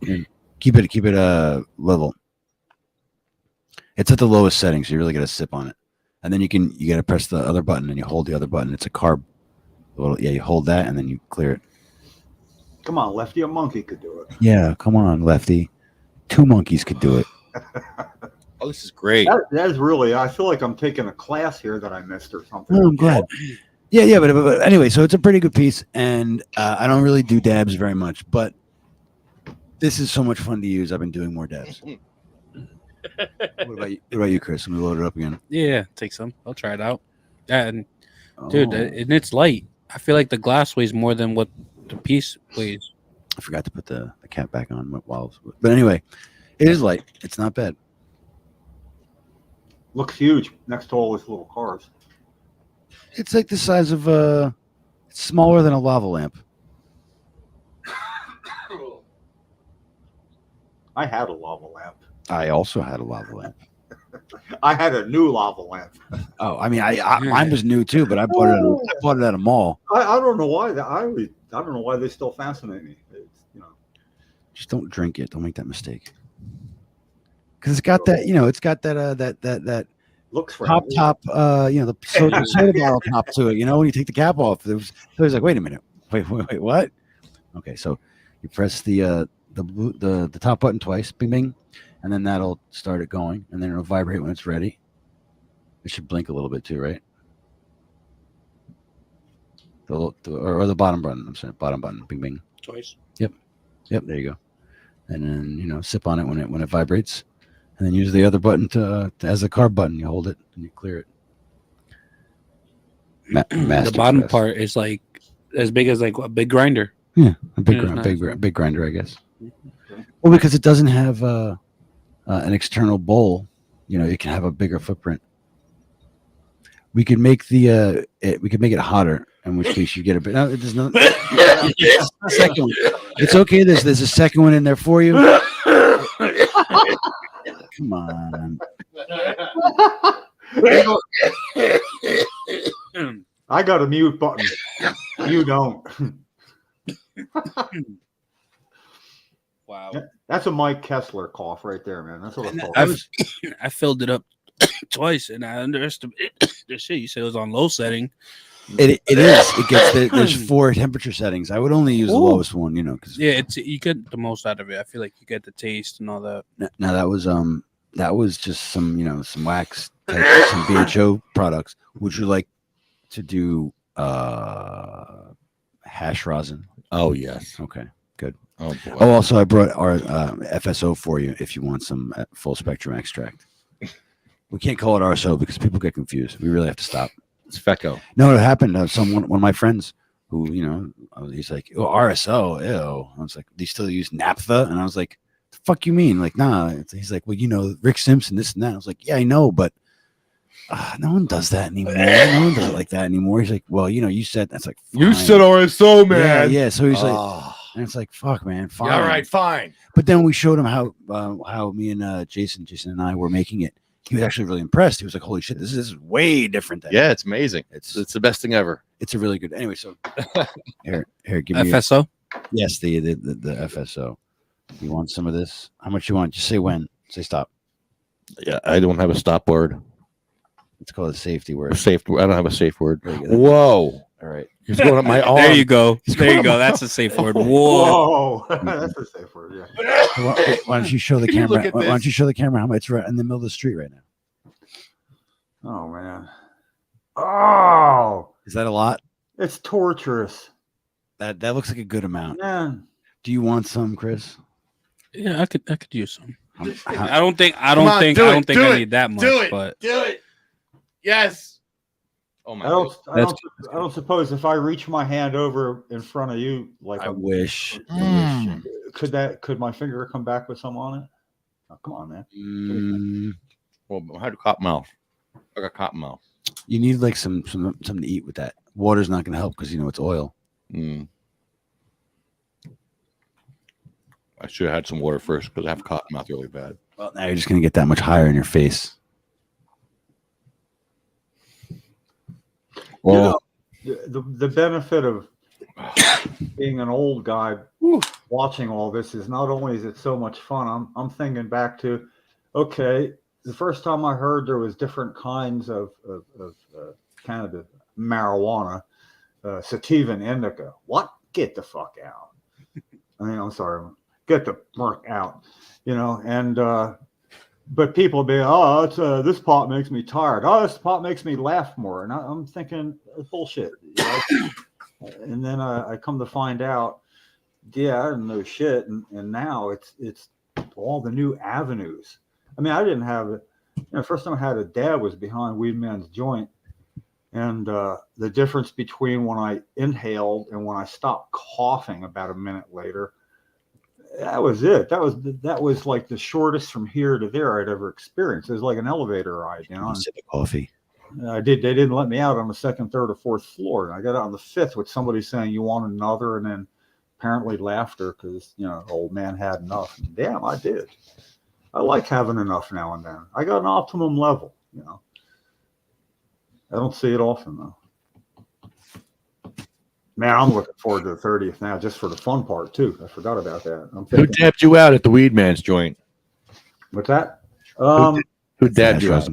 And keep it level. It's at the lowest setting, so you really got to sip on it, and then you got to press the other button, and you hold the other button. It's a carb. You hold that, and then you clear it. Come on, Lefty, a monkey could do it. Yeah, come on, Lefty. 2 monkeys could do it. Oh, this is great. That is really, I feel like I'm taking a class here that I missed or something. Oh, I'm glad. Yeah, but anyway, so it's a pretty good piece, and I don't really do dabs very much, but this is so much fun to use. I've been doing more dabs. What about you, Chris? Let me load it up again. Yeah, take some. I'll try it out. And dude, and it's light. I feel like the glass weighs more than what the piece weighs. I forgot to put the cap back on but anyway, it is light. It's not bad. Looks huge next to all these little cars. It's like the size of it's smaller than a lava lamp. I had a lava lamp. I also had a lava lamp. I had a new lava lamp. Oh, I mean, mine was new too, but I bought it at a mall. I don't know why I don't know why they still fascinate me. It's, just don't drink it. Don't make that mistake. Because it's got that, it's got that looks top, the soda bottle top to it. When you take the cap off, it was like, wait a minute, wait, what? Okay, so you press the top button twice, bing, bing, and then that'll start it going, and then it'll vibrate when it's ready. It should blink a little bit too, right? Or the bottom button. I'm sorry, bottom button, bing, bing. Twice. Yep. There you go. And then sip on it when it vibrates, and then use the other button as a carb button. You hold it and you clear it. The bottom part is like as big as like a big grinder. Yeah, a big grinder, I guess. Well, because it doesn't have an external bowl, it can have a bigger footprint. We could make it hotter, in which case you get a bit. No, there's no second one. It's okay. There's a second one in there for you. Come on. I got a mute button. You don't. Wow. That's a Mike Kessler cough right there, man. That's what I filled it up twice, and I underestimated the shit. You said it was on low setting. It is. It gets there's 4 temperature settings. I would only use the lowest one, because you get the most out of it. I feel like you get the taste and all that. Now that was just some some wax type, some BHO products. Would you like to do hash rosin? Oh yes. Okay, good. Oh boy. Oh, also I brought our FSO for you if you want some full spectrum extract. We can't call it RSO because people get confused. We really have to stop. It's FECO. No, it happened. One of my friends who, he's like, oh, RSO, ew. I was like, do you still use naphtha? And I was like, the fuck you mean? Like, nah. He's like, well, Rick Simpson, this and that. I was like, yeah, I know, but no one does that anymore. No one does it like that anymore. He's like, well, you said that's like, fine. You said RSO, man. Yeah. So he's like, and it's like, fuck, man, fine. Yeah, all right, fine. But then we showed him how me and Jason and I were making it. He was actually really impressed. He was like, "Holy shit, this is way different." Yeah, it's amazing. It's the best thing ever. It's a really good. Anyway, so here, give me FSO. Yes, the FSO. You want some of this? How much you want? Just say when. Say stop. Yeah, I don't have a stop word. It's called a safety word. I don't have a safe word. Whoa! All right. He's going up my arm. There you go. That's a safe word. Whoa. That's a safe word. Yeah. Why don't you show the camera? Why don't you show the camera how much it's right in the middle of the street right now? Oh man. Oh, is that a lot? it's torturous. That looks like a good amount. Yeah. Do you want some, Chris? Yeah, I could use some. How- I don't think I need that much, but do it. Yes. Oh my I God. don't suppose if I reach my hand over in front of you, like I wish. could my finger come back with some on it? Oh, come on, man. Well, I had a cotton mouth. I got cotton mouth. You need like something to eat with that. Water's not going to help because it's oil. I should have had some water first because I have cotton mouth really bad. Well, now you're just going to get that much higher in your face. Well, the benefit of being an old guy watching all this is not only is it so much fun. I'm thinking back to, okay, the first time I heard there was different kinds of cannabis, marijuana, sativa and indica. What? Get the fuck out. I mean, I'm sorry. Get the fuck out. And but people be, oh, it's this pot makes me tired. Oh, this pot makes me laugh more. And I'm thinking, bullshit. And then I come to find out, yeah, I didn't know shit. And now it's all the new avenues. I mean, I didn't have it. First time I had a dab was behind Weed Man's joint. And the difference between when I inhaled and when I stopped coughing about a minute later, that was it. That was like the shortest from here to there I'd ever experienced. It was like an elevator ride. Sip of coffee. They didn't let me out on the second, third, or fourth floor. And I got out on the fifth with somebody saying, "You want another?" And then apparently laughter because old man had enough. And damn, I did. I like having enough now and then. I got an optimum level. I don't see it often though. Man, I'm looking forward to the 30th now, just for the fun part too. I forgot about that. Who dabbed you out at the Weed Man's joint? What's that? Who dabbed you out?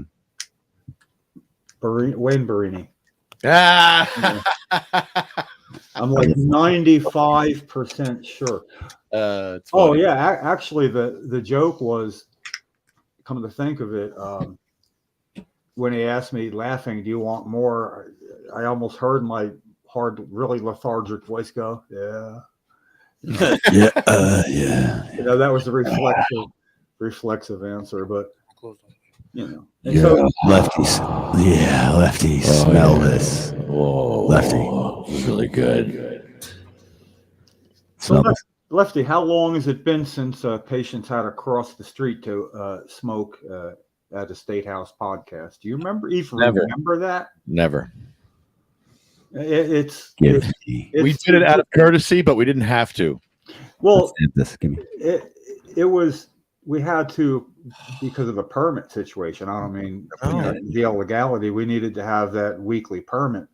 Wayne Barini. Ah. I'm like 95% sure. Oh yeah, actually the joke was, come to think of it, when he asked me laughing, "Do you want more?" I almost heard my hard, really lethargic voice go, "Yeah." Yeah. That was the reflexive answer, but Yeah, so, lefties. Yeah, lefties. Smell this. Whoa, lefty. This is really good. So Lefty, how long has it been since patients had to cross the street to smoke at a State House podcast? Do you remember? Remember that? Never. We did it out of courtesy, but we didn't have to. Well, it was, we had to, because of a permit situation. I don't mean the illegality. We needed to have that weekly permit.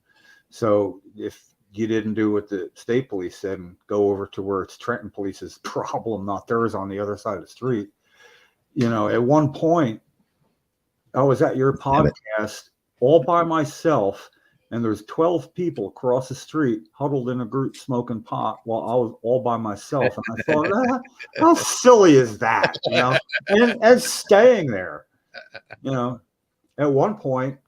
So if you didn't do what the state police said and go over to where it's Trenton Police's problem, not theirs, on the other side of the street. At one point, I was at your podcast all by myself, and there's 12 people across the street huddled in a group smoking pot while I was all by myself. And I thought, how silly is that? And staying there. At one point,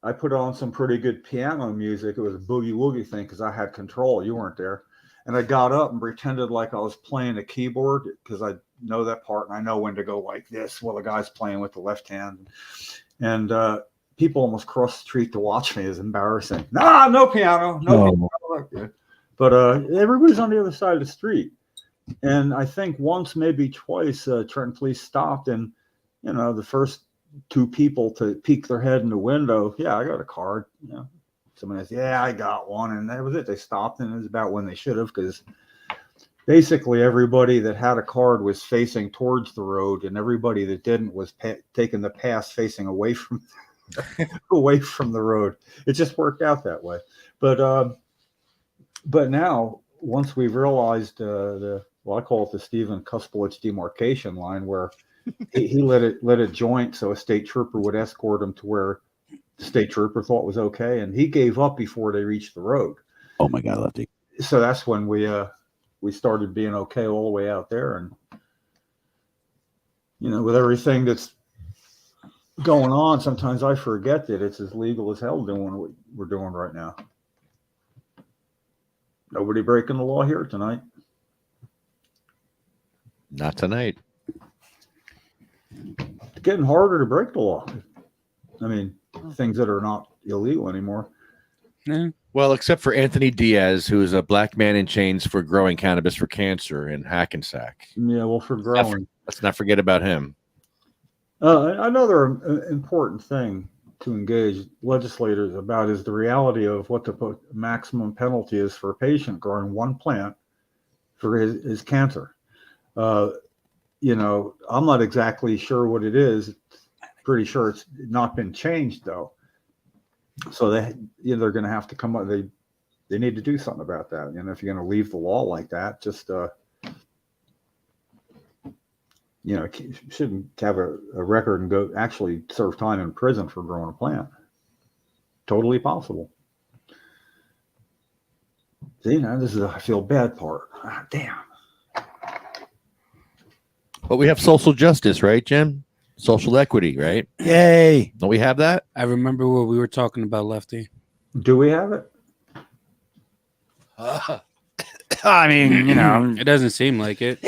I put on some pretty good piano music. It was a boogie woogie thing because I had control. You weren't there. And I got up and pretended like I was playing a keyboard because I know that part and I know when to go like this while the guy's playing with the left hand. And people almost crossed the street to watch me. It's embarrassing. No piano. No piano. But everybody's on the other side of the street. And I think once, maybe twice, Trenton Police stopped and, the first two people to peek their head in the window. Yeah, I got a card. Someone says, yeah, I got one. And that was it. They stopped, and it was about when they should have, because basically everybody that had a card was facing towards the road, and everybody that didn't was taking the pass facing away from the road. It just worked out that way. But now, once we've realized I call it the Stephen Kuspelitz demarcation line, where he let it joint so a state trooper would escort him to where the state trooper thought was okay, and he gave up before they reached the road. Oh my God, Lefty! So that's when we started being okay all the way out there, and with everything that's going on, sometimes I forget that it's as legal as hell doing what we're doing right now. Nobody breaking the law here tonight. Not tonight. It's getting harder to break the law. I mean, things that are not illegal anymore. Yeah. Well, except for Anthony Diaz, who is a black man in chains for growing cannabis for cancer in Hackensack. Yeah, well, for growing. Let's not forget about him. Another important thing to engage legislators about is the reality of what the maximum penalty is for a patient growing one plant for his cancer. You know, I'm not exactly sure what it is. Pretty sure it's not been changed though. So they're going to have to come up. They need to do something about that. You know, if you're going to leave the law like that, just you know, shouldn't have a record and go actually serve time in prison for growing a plant. Totally possible. See, now this is the I feel bad part. Ah, damn. But we have social justice, right, Jim? Social equity, right? Yay! Don't we have that? I remember what we were talking about, Lefty. Do we have it? I mean, you know, It doesn't seem like it.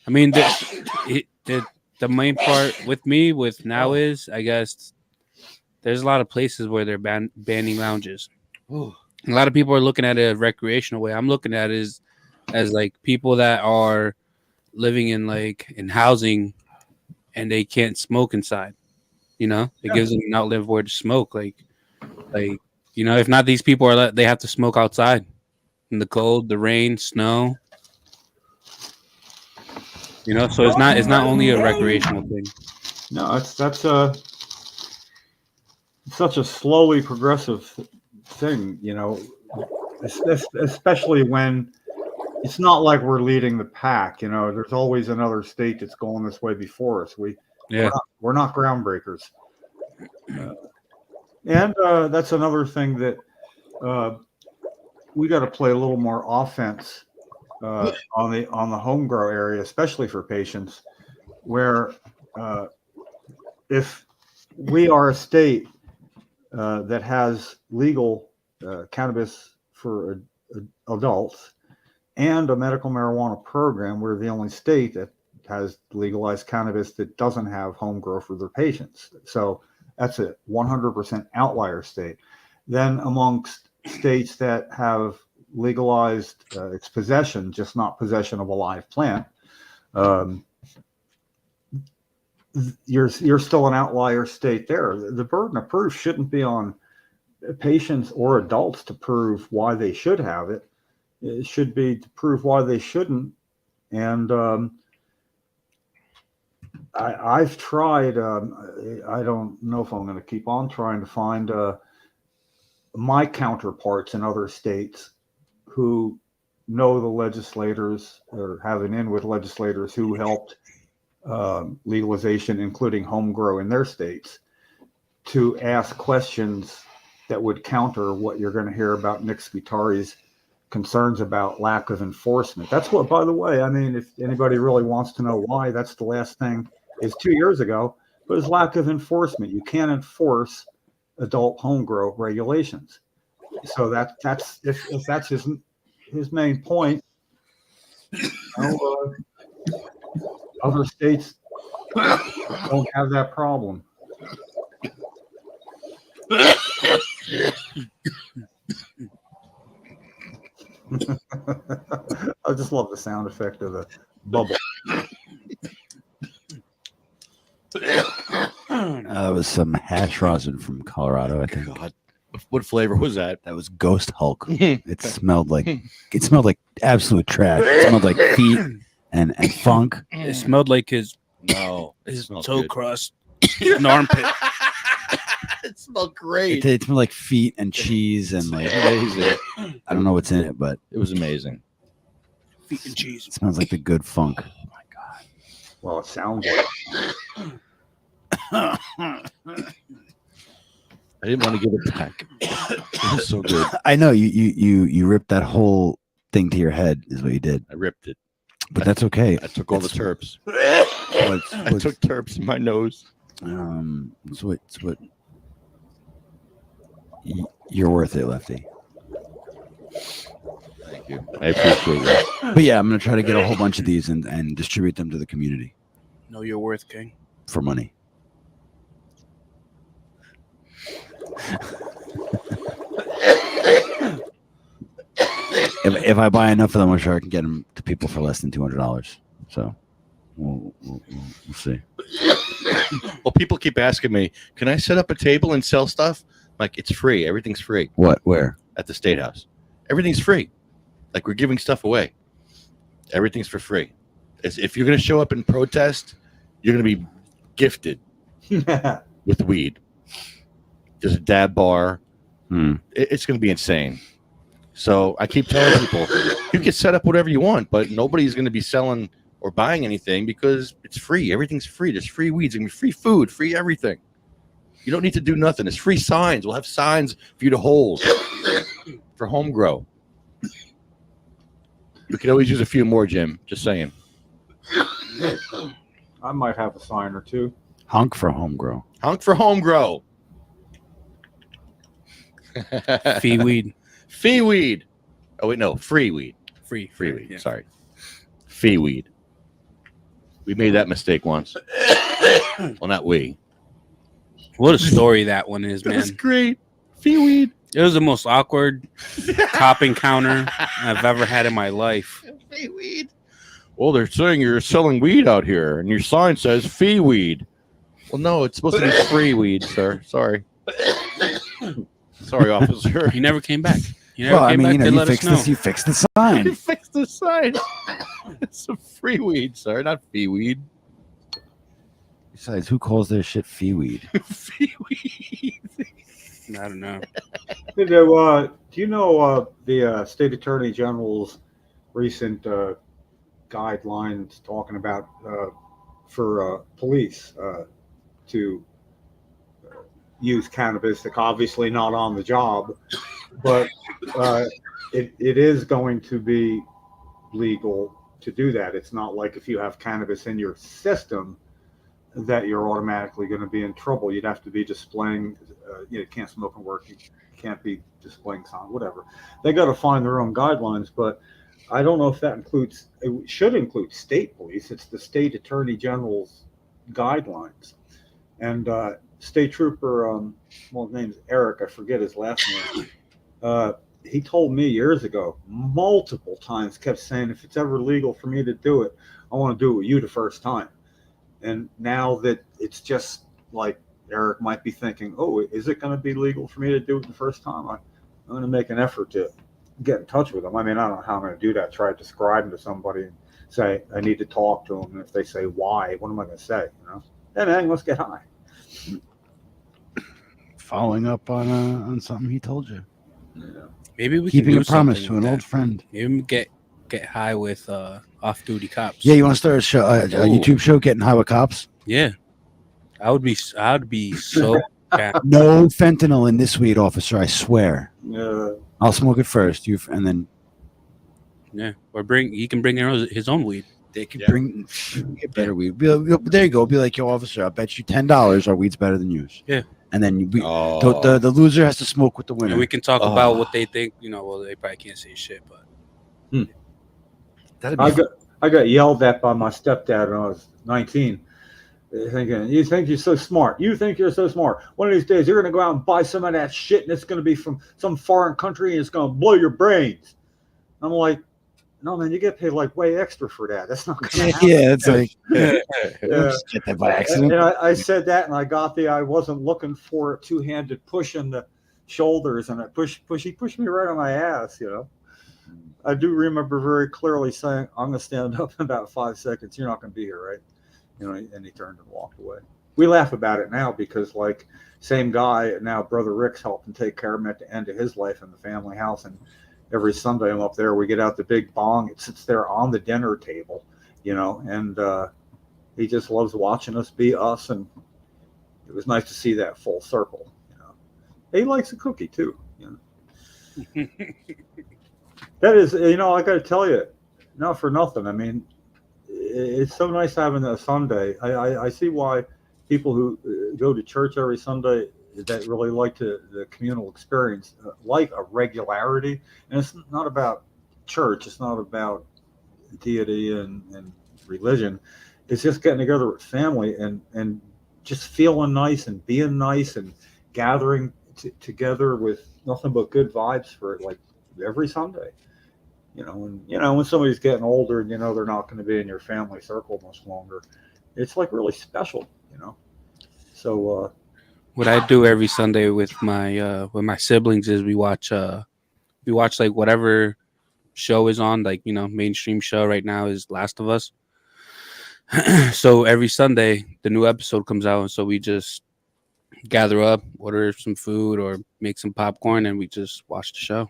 I mean, the main part with me with now is, I guess, there's a lot of places where they're banning lounges. Ooh. A lot of people are looking at it a recreational way. I'm looking at it as like people that are living in housing and they can't smoke inside. You know, it gives them an outlet where to smoke. Like you know, if not, these people they have to smoke outside in the cold, the rain, snow. You know, so it's not only a recreational thing. No, that's such a slowly progressive thing. You know, especially when it's not like we're leading the pack. You know, there's always another state that's going this way before us. We're not groundbreakers. And that's another thing that we got to play a little more offense on the home grow area, especially for patients, where if we are a state that has legal cannabis for adults and a medical marijuana program, we're the only state that has legalized cannabis that doesn't have home grow for their patients. So that's a 100% outlier state. Then amongst states that have legalized its possession, just not possession of a live plant, you're still an outlier state there. The burden of proof shouldn't be on patients or adults to prove why they should have it. It should be to prove why they shouldn't. And I've tried, I don't know if I'm going to keep on trying to find my counterparts in other states who know the legislators or have an in with legislators who helped legalization, including home grow in their states, to ask questions that would counter what you're going to hear about Nick Spitari's concerns about lack of enforcement. That's what, by the way, I mean, if anybody really wants to know why, that's the last thing is 2 years ago, but it's lack of enforcement. You can't enforce adult home grow regulations. So that's if that's his main point. You know, other states don't have that problem. I just love the sound effect of the bubble. That was some hash rosin from Colorado, I think. God, what flavor was that? That was Ghost Hulk. It smelled like absolute trash. It smelled like feet and funk. It smelled like his toe crust, an armpit. It smelled great. It smelled like feet and cheese and like I don't know what's in it, but it was amazing. Feet and cheese. It smells like the good funk. Oh my God. Well, it sounds like. I didn't want to give it back. It was so good. I know you ripped that whole thing to your head is what you did. I ripped it. But that's okay. I took all the terps. I took terps in my nose. It's what you're worth it, Lefty. Thank you. I appreciate you. But yeah, I'm gonna try to get a whole bunch of these and distribute them to the community Know your worth, King. for money. If I buy enough of them, I'm sure I can get them to people for less than $200. So we'll see. Well, people keep asking me, can I set up a table and sell stuff? Like, it's free. Everything's free. What? Where? At the State House. Everything's free. Like, we're giving stuff away. Everything's for free. If you're going to show up and protest, you're going to be gifted with weed. There's a dab bar. It's going to be insane. So I keep telling people, you can set up whatever you want, but nobody's going to be selling or buying anything because it's free. Everything's free. There's free weeds. There's free food, free everything. You don't need to do nothing. It's free signs. We'll have signs for you to hold for home grow. We could always use a few more, Jim. Just saying. I might have a sign or two. Honk for home grow. Honk for home grow. Fee weed. Fee weed. Oh, wait, no. Free weed. Free Weed. Yeah. Sorry. Fee weed. We made that mistake once. Well, not we. What a story that one is, man. That's great. Fee weed. It was the most awkward cop encounter I've ever had in my life. Fee weed. Well, they're saying you're selling weed out here, and your sign says fee weed. Well, no, it's supposed to be free weed, sir. Sorry. Sorry, officer. He never came back. He never Well, I came mean, back you know, to you let us fixed know. this. You fixed the sign. You fixed the sign. It's a free weed, sir, not fee weed. Besides, who calls their shit fee weed? Fee weed. I don't know. Hey, do you know the State Attorney General's recent guidelines talking about for police to use cannabis? Like, obviously not on the job, but it is going to be legal to do that. It's not like if you have cannabis in your system that you're automatically going to be in trouble. You'd have to be displaying, you can't smoke and work. You can't be displaying sign, whatever. They got to find their own guidelines, but I don't know if that includes, it should include state police. It's the State Attorney General's guidelines. And State Trooper, well, his name's Eric, I forget his last name. He told me years ago, multiple times, kept saying, if it's ever legal for me to do it, I want to do it with you the first time. And now that it's just like Eric might be thinking, oh, is it going to be legal for me to do it the first time? I'm going to make an effort to get in touch with them. I mean, I don't know how I'm going to do that. Try to describe them to somebody and say, I need to talk to them. And if they say why, what am I going to say? You know, hey man, let's get high. Following up on something he told you. Yeah. Maybe we Keeping can a do promise something to with an that. old friend. Maybe we get high with off-duty cops. Yeah, you want to start a show, a YouTube show, getting high with cops? Yeah. I'd be so down. No fentanyl in this weed, officer. I swear. Yeah. I'll smoke it first. And then Yeah. Or he can bring his own weed. they can bring get better weed. There you go. Be like, yo, officer, I'll bet you $10 our weed's better than yours. Yeah. And then the loser has to smoke with the winner. And we can talk about what they think. You know, well, they probably can't say shit, but That'd be I got yelled at by my stepdad when I was 19. Thinking, you think you're so smart. You think you're so smart. One of these days, you're going to go out and buy some of that shit, and it's going to be from some foreign country, and it's going to blow your brains. I'm like, no, man, you get paid like way extra for that. That's not going to happen. yeah, it's like Yeah. get that by accident. And I said that, and I wasn't looking for a two-handed push in the shoulders, and he pushed me right on my ass, you know. I do remember very clearly saying, I'm going to stand up in about 5 seconds. You're not going to be here, right? You know, and he turned and walked away. We laugh about it now because, like, same guy, now Brother Rick's helping take care of him at the end of his life in the family house. And every Sunday I'm up there, we get out the big bong. It sits there on the dinner table, you know, and he just loves watching us be us. And it was nice to see that full circle, you know. He likes a cookie, too, you know. That is, you know, I got to tell you, not for nothing. I mean, it's so nice having a Sunday. I see why people who go to church every Sunday that really like the communal experience like a regularity. And it's not about church. It's not about deity and religion. It's just getting together with family and just feeling nice and being nice and gathering together with nothing but good vibes for like every Sunday. And when somebody's getting older and they're not going to be in your family circle much longer, it's like really special. So what I do every Sunday with my siblings is we watch like whatever show is on, like mainstream show right now is Last of Us. So every Sunday the new episode comes out, and so we just gather up, order some food or make some popcorn, and we just watch the show.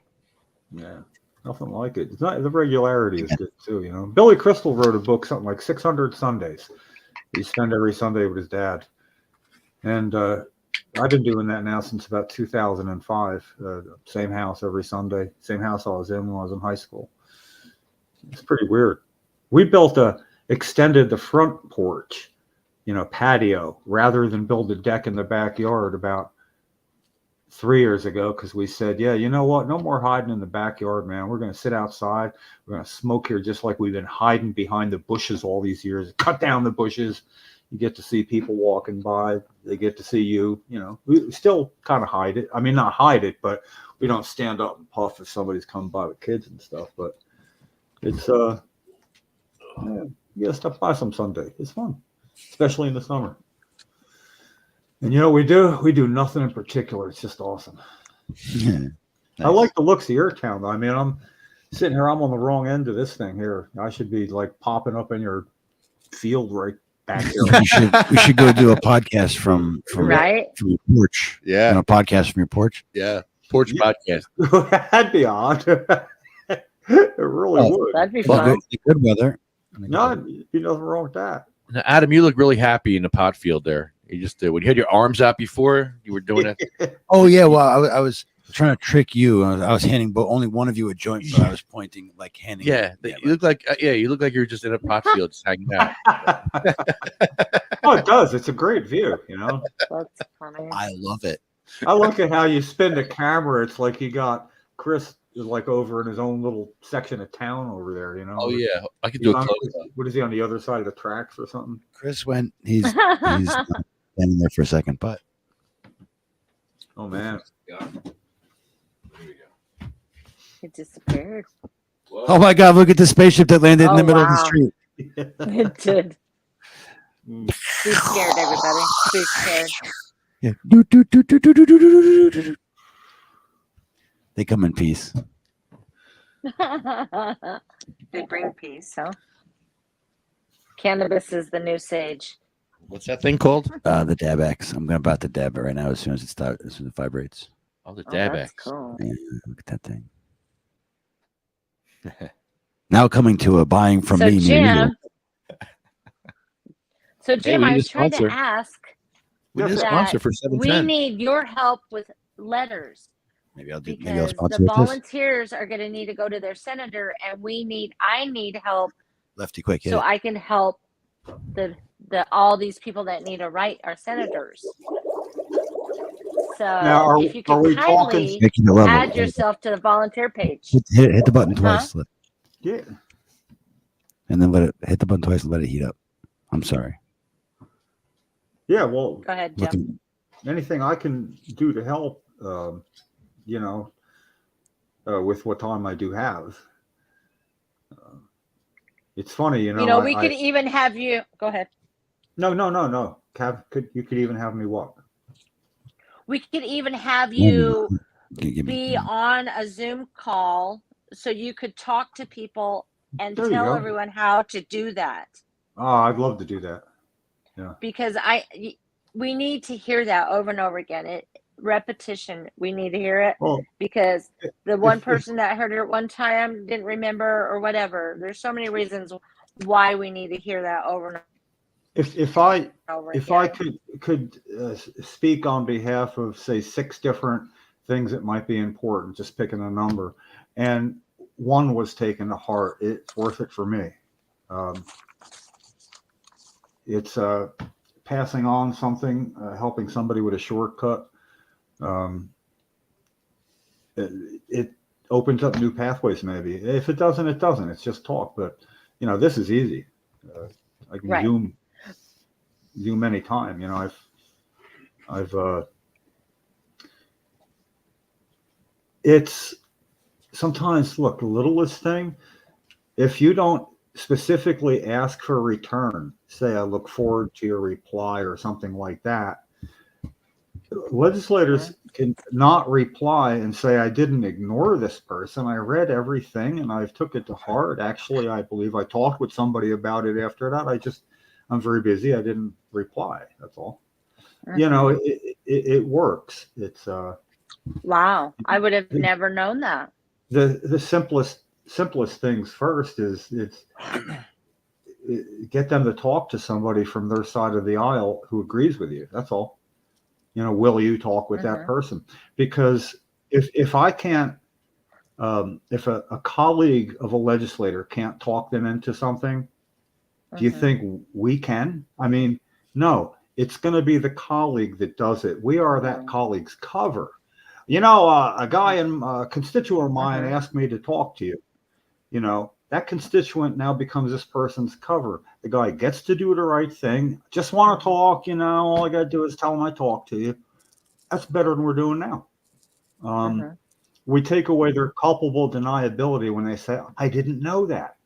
yeah, nothing like it. It's not, the regularity is good too. Billy Crystal wrote a book, something like 600 Sundays he spent every Sunday with his dad, and I've been doing that now since about 2005. Same house every Sunday, same house I was in when I was in high school. It's pretty weird. We extended the front porch, patio, rather than build a deck in the backyard about 3 years ago, because we said, yeah, you know what? No more hiding in the backyard, man. We're going to sit outside. We're going to smoke here just like we've been hiding behind the bushes all these years. Cut down the bushes. You get to see people walking by. They get to see you. We still kind of hide it. I mean, not hide it, but we don't stand up and puff if somebody's coming by with kids and stuff. But it's yeah, you gotta stop by some Sunday. It's fun, especially in the summer. And we do nothing in particular. It's just awesome. Yeah. Nice. I like the looks of your town, though. I mean, I'm sitting here. I'm on the wrong end of this thing here. I should be like popping up in your field right back here. We should go do a podcast from your porch. Yeah, a podcast from your porch. Yeah, porch podcast. That'd be odd. It really would. That'd be fun. Good weather. No, there'd be nothing wrong with that. Now, Adam, you look really happy in the pot field there. You just when you had your arms out before, you were doing it. Oh yeah, well, I was trying to trick you. I was handing only one of you a joint, but I was pointing like handing. Yeah, you look like you're just in a pot field, just hanging out. Oh, it does. It's a great view. That's funny. I love it. I look at how you spin the camera. It's like you got Chris like over in his own little section of town over there. Oh yeah, I could do a close up. What is he on the other side of the tracks or something? Chris went. He's standing there for a second, but oh man, It disappeared. Whoa. Oh my God! Look at the spaceship that landed in the middle of the street. It did. Be scared, everybody. Be scared. Yeah. They come in peace. They bring peace, huh? Cannabis is the new sage. What's that thing called? The Dabex. I'm about to dab it right now as soon as it vibrates. Oh, the Oh, Dabex. that's cool. Yeah, look at that thing. Now coming to a buying from So me. Jim, we I need a was trying sponsor. to ask We need a that sponsor for we 710. need your help with letters Maybe I'll because sponsor the with this. volunteers are going to need to go to their senator, and I need help Lefty quick hit. so I can help the all these people that need to write our senators. So Now, if you are could we kindly Making the level. add yourself to the volunteer page. Hit the button twice. yeah. And then hit the button twice and let it heat up. I'm sorry. Yeah, well, Go ahead, Jim. anything I can do to help, with what time I do have. It's funny, We could even have you go ahead. No. You could even have me what? We could even have you Give me- be on a Zoom call so you could talk to people and There you tell go. everyone how to do that. Oh, I'd love to do that. Because we need to hear that over and over again. Repetition. We need to hear it Well, because the one if- person that heard it at one time didn't remember or whatever. There's so many reasons why we need to hear that over and if I over if again. I could speak on behalf of say 6 different things that might be important, just picking a number, and one was taken to heart, it's worth it for me. It's passing on something, helping somebody with a shortcut. It opens up new pathways. Maybe if it doesn't, it doesn't. It's just talk. But this is easy. I can Zoom anytime. It's sometimes, look, the littlest thing, if you don't specifically ask for a return, say, I look forward to your reply or something like that, legislators can not reply and say, I didn't ignore this person. I read everything and I took it to heart. Actually, I believe I talked with somebody about it after that. I'm very busy. I didn't reply. That's all. It works. It's wow. I would have never known that. The simplest things first is get them to talk to somebody from their side of the aisle who agrees with you. That's all. Will you talk with that person? Because if I can't, if a colleague of a legislator can't talk them into something, do you think we can? I mean, no, it's going to be the colleague that does it. We are that colleague's cover. A guy a constituent of mine asked me to talk to you. That constituent now becomes this person's cover. The guy gets to do the right thing. Just want to talk, all I got to do is tell him I talked to you. That's better than we're doing now. We take away their culpable deniability when they say, I didn't know that.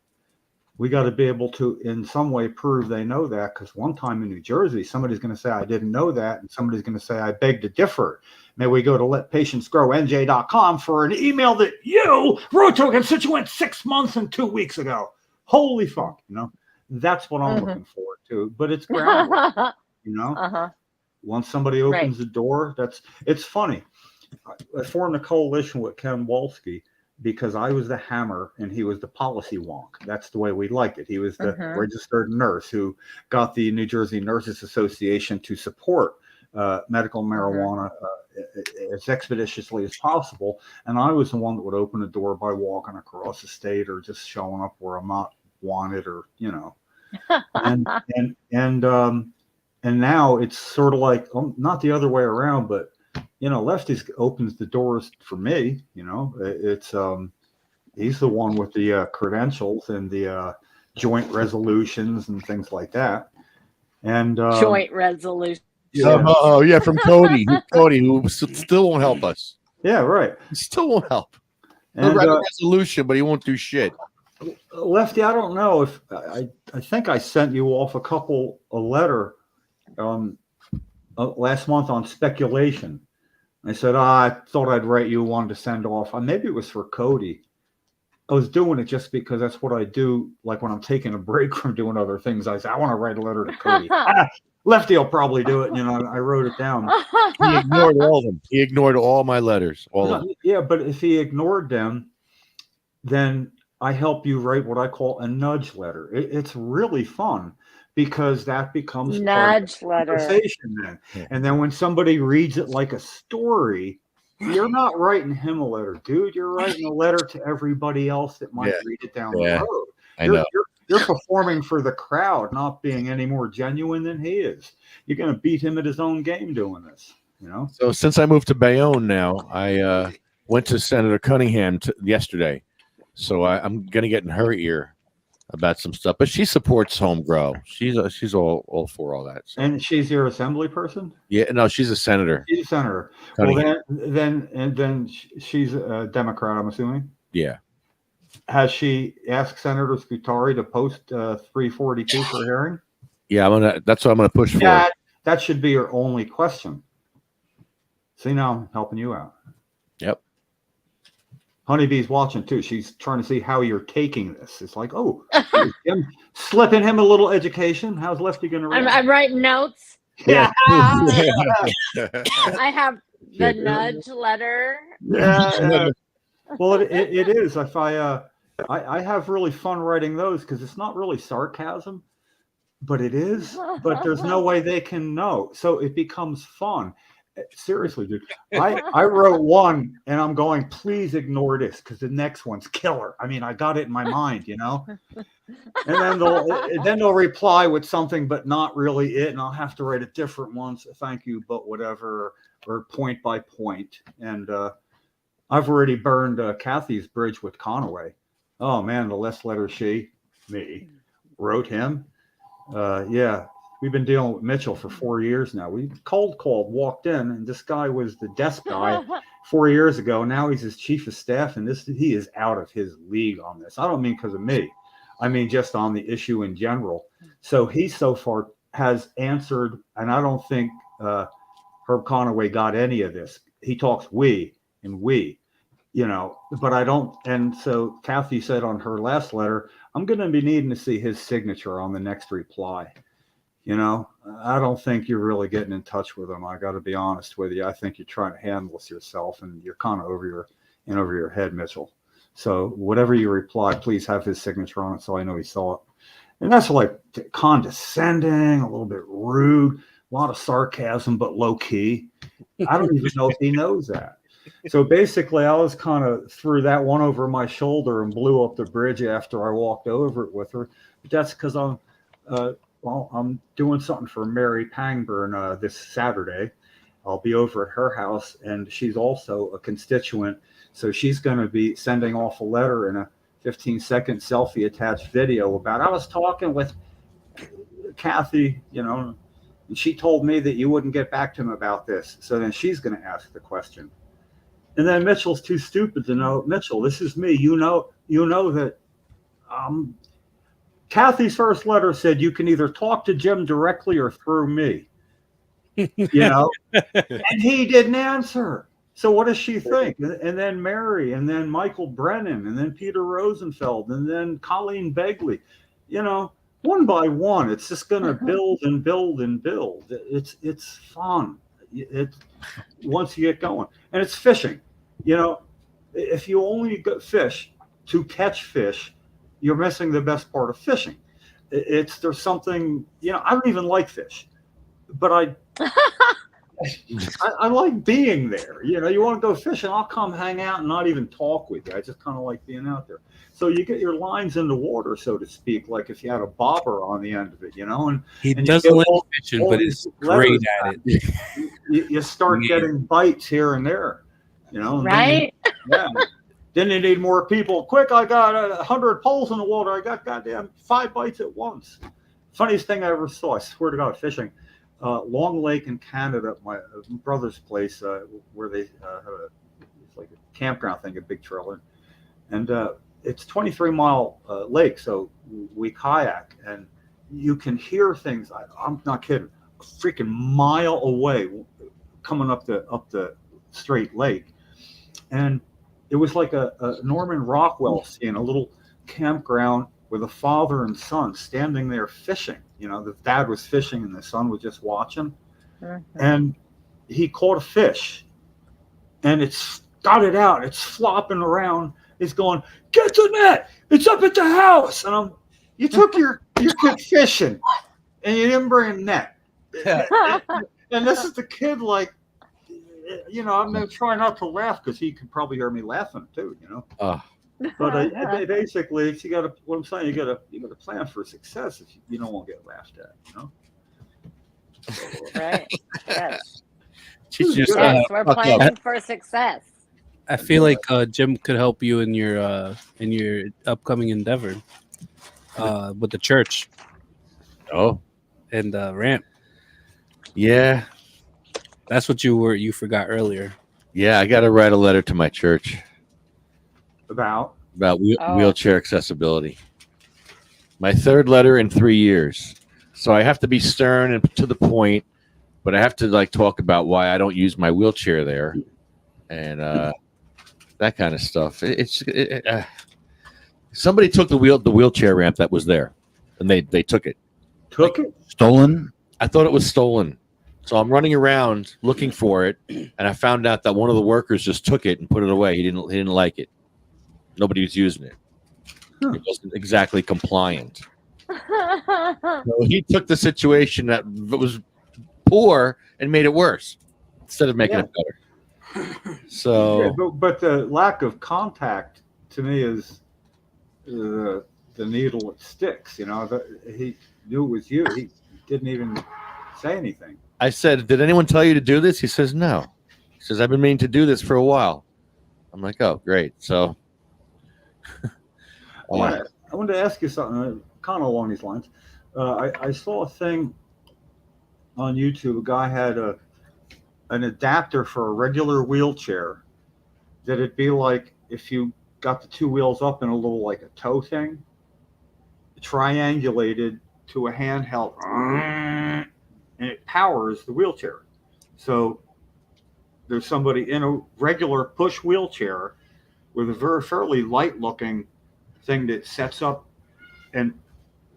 We got to be able to, in some way, prove they know that, because one time in New Jersey, somebody's going to say, I didn't know that, and somebody's going to say, I beg to differ. May we go to letpatientsgrowNJ.com for an email that you wrote to a constituent 6 months and 2 weeks ago. Holy fuck, that's what I'm looking forward to. But it's groundwork, Once somebody opens the door, it's funny. I formed a coalition with Ken Wolski because I was the hammer and he was the policy wonk. That's the way we liked it. He was the registered nurse who got the New Jersey Nurses Association to support medical marijuana as expeditiously as possible. And I was the one that would open the door by walking across the state or just showing up where I'm not wanted, or and now it's sort of like, not the other way around, but Lefties opens the doors for me. It's he's the one with the credentials and the joint resolutions and things like that. And joint resolution. Yeah, from Cody. Cody, who still won't help us. Yeah, right. He still won't help. He'll write a resolution, but he won't do shit. Lefty, I don't know if I think I sent you off a letter last month on speculation. I said, I thought I'd write you one to send off. Maybe it was for Cody. I was doing it just because that's what I do. Like when I'm taking a break from doing other things, I say, I want to write a letter to Cody. Lefty will probably do it. I wrote it down. He ignored all of them. He ignored all my letters. All of them. Yeah, but if he ignored them, then I help you write what I call a nudge letter. It's really fun because that becomes nudge part of the conversation then. And then when somebody reads it like a story, you're not writing him a letter, dude. You're writing a letter to everybody else that might read it down the road. I know. You're performing for the crowd, not being any more genuine than he is. You're going to beat him at his own game doing this, So since I moved to Bayonne now, I went to Senator Cunningham yesterday. So I'm going to get in her ear about some stuff. But she supports home grow. She's all for all that. So. And she's your assembly person? Yeah, no, she's a senator. She's a senator. Cunningham. Well, then she's a Democrat, I'm assuming? Yeah. Has she asked Senator Scutari to post 342 for hearing? Yeah, that's what I'm gonna push for. That should be your only question. See, now I'm helping you out. Yep. Honeybee's watching too. She's trying to see how you're taking this. It's like, slipping him a little education. How's Lefty gonna react? I'm writing notes. Yeah. I have the nudge letter. Yeah. Well, it is. If I have really fun writing those because it's not really sarcasm, but it is. But there's no way they can know, so it becomes fun. Seriously, dude. I wrote one, and I'm going, please ignore this because the next one's killer. I mean, I got it in my mind, And then they'll reply with something, but not really it, and I'll have to write a different one. So thank you, but whatever, or point by point, and. I've already burned Kathy's bridge with Conaway. Oh man, the last letter she, me, wrote him. Yeah, we've been dealing with Mitchell for 4 years now. We cold called, walked in, and this guy was the desk guy 4 years ago. Now he's his chief of staff, and he is out of his league on this. I don't mean because of me. I mean just on the issue in general. So he so far has answered, and I don't think Herb Conaway got any of this. He talks we, but I don't. And so Kathy said on her last letter, I'm going to be needing to see his signature on the next reply. I don't think you're really getting in touch with him. I got to be honest with you. I think you're trying to handle this yourself, and you're kind of over your head, Mitchell. So whatever you reply, please have his signature on it so I know he saw it. And that's like condescending, a little bit rude, a lot of sarcasm, but low key. I don't even know if he knows that. So basically, I was kind of threw that one over my shoulder and blew up the bridge after I walked over it with her. But that's because I'm doing something for Mary Pangburn this Saturday. I'll be over at her house, and she's also a constituent. So she's going to be sending off a letter and a 15-second selfie attached video about, I was talking with Kathy, and she told me that you wouldn't get back to him about this. So then she's going to ask the question. And then Mitchell's too stupid to know, Mitchell, this is me. You know that Kathy's first letter said you can either talk to Jim directly or through me. And he didn't answer. So what does she think? And then Mary, and then Michael Brennan, and then Peter Rosenfeld, and then Colleen Begley. One by one, it's just going to build and build and build. It's fun. Once you get going, and it's fishing. If you only go fish to catch fish, you're missing the best part of fishing. There's something, I don't even like fish, but I like being there. You want to go fishing, I'll come hang out and not even talk with you. I just kind of like being out there. So you get your lines in the water, so to speak, like if you had a bobber on the end of it, and he doesn't like fishing, but he's great at it. You start getting bites here and there, right? Then you need more people. Quick, I got 100 poles in the water. I got goddamn 5 bites at once. Funniest thing I ever saw, I swear to God, fishing. Long Lake in Canada, my brother's place, where they have it's like a campground thing, a big trailer. And it's 23-mile lake, so we kayak, and you can hear things. I'm not kidding, a freaking mile away, coming up the straight lake. And it was like a Norman Rockwell scene, a little campground with a father and son standing there fishing. The dad was fishing and the son was just watching. Mm-hmm. And he caught a fish, and it's got it out. It's flopping around. It's going, get the net. It's up at the house. And you took your kid fishing, and you didn't bring a net. And this is the kid, like, I'm going to try not to laugh because he could probably hear me laughing too, But basically, what I'm saying, you got to plan for success if you don't want to get laughed at, Right. Yes. Yes, we're planning for success. I feel like Jim could help you in your upcoming endeavor with the church. Oh, and ramp. Yeah, that's what you forgot earlier. Yeah, I got to write a letter to my church about wheelchair accessibility. My third letter in 3 years, so I have to be stern and to the point, but I have to talk about why I don't use my wheelchair there, and that kind of stuff. Somebody took the wheelchair ramp that was there, and they took it. Took it? Stolen? I thought it was stolen. So I'm running around looking for it, and I found out that one of the workers just took it and put it away. He didn't like it. Nobody was using it. It wasn't exactly compliant. So he took the situation that was poor and made it worse instead of making it better. So, but the lack of contact to me is the needle that sticks. He knew it was you. He didn't even say anything. I said, "Did anyone tell you to do this?" He says, "No." He says, "I've been meaning to do this for a while." I'm like, oh, great. So I wanted to ask you something kind of along these lines. I saw a thing on YouTube. A guy had an adapter for a regular wheelchair that it'd be like if you got the two wheels up in a little like a tow thing, triangulated to a handheld, and it powers the wheelchair. So there's somebody in a regular push wheelchair with a fairly light looking thing that sets up and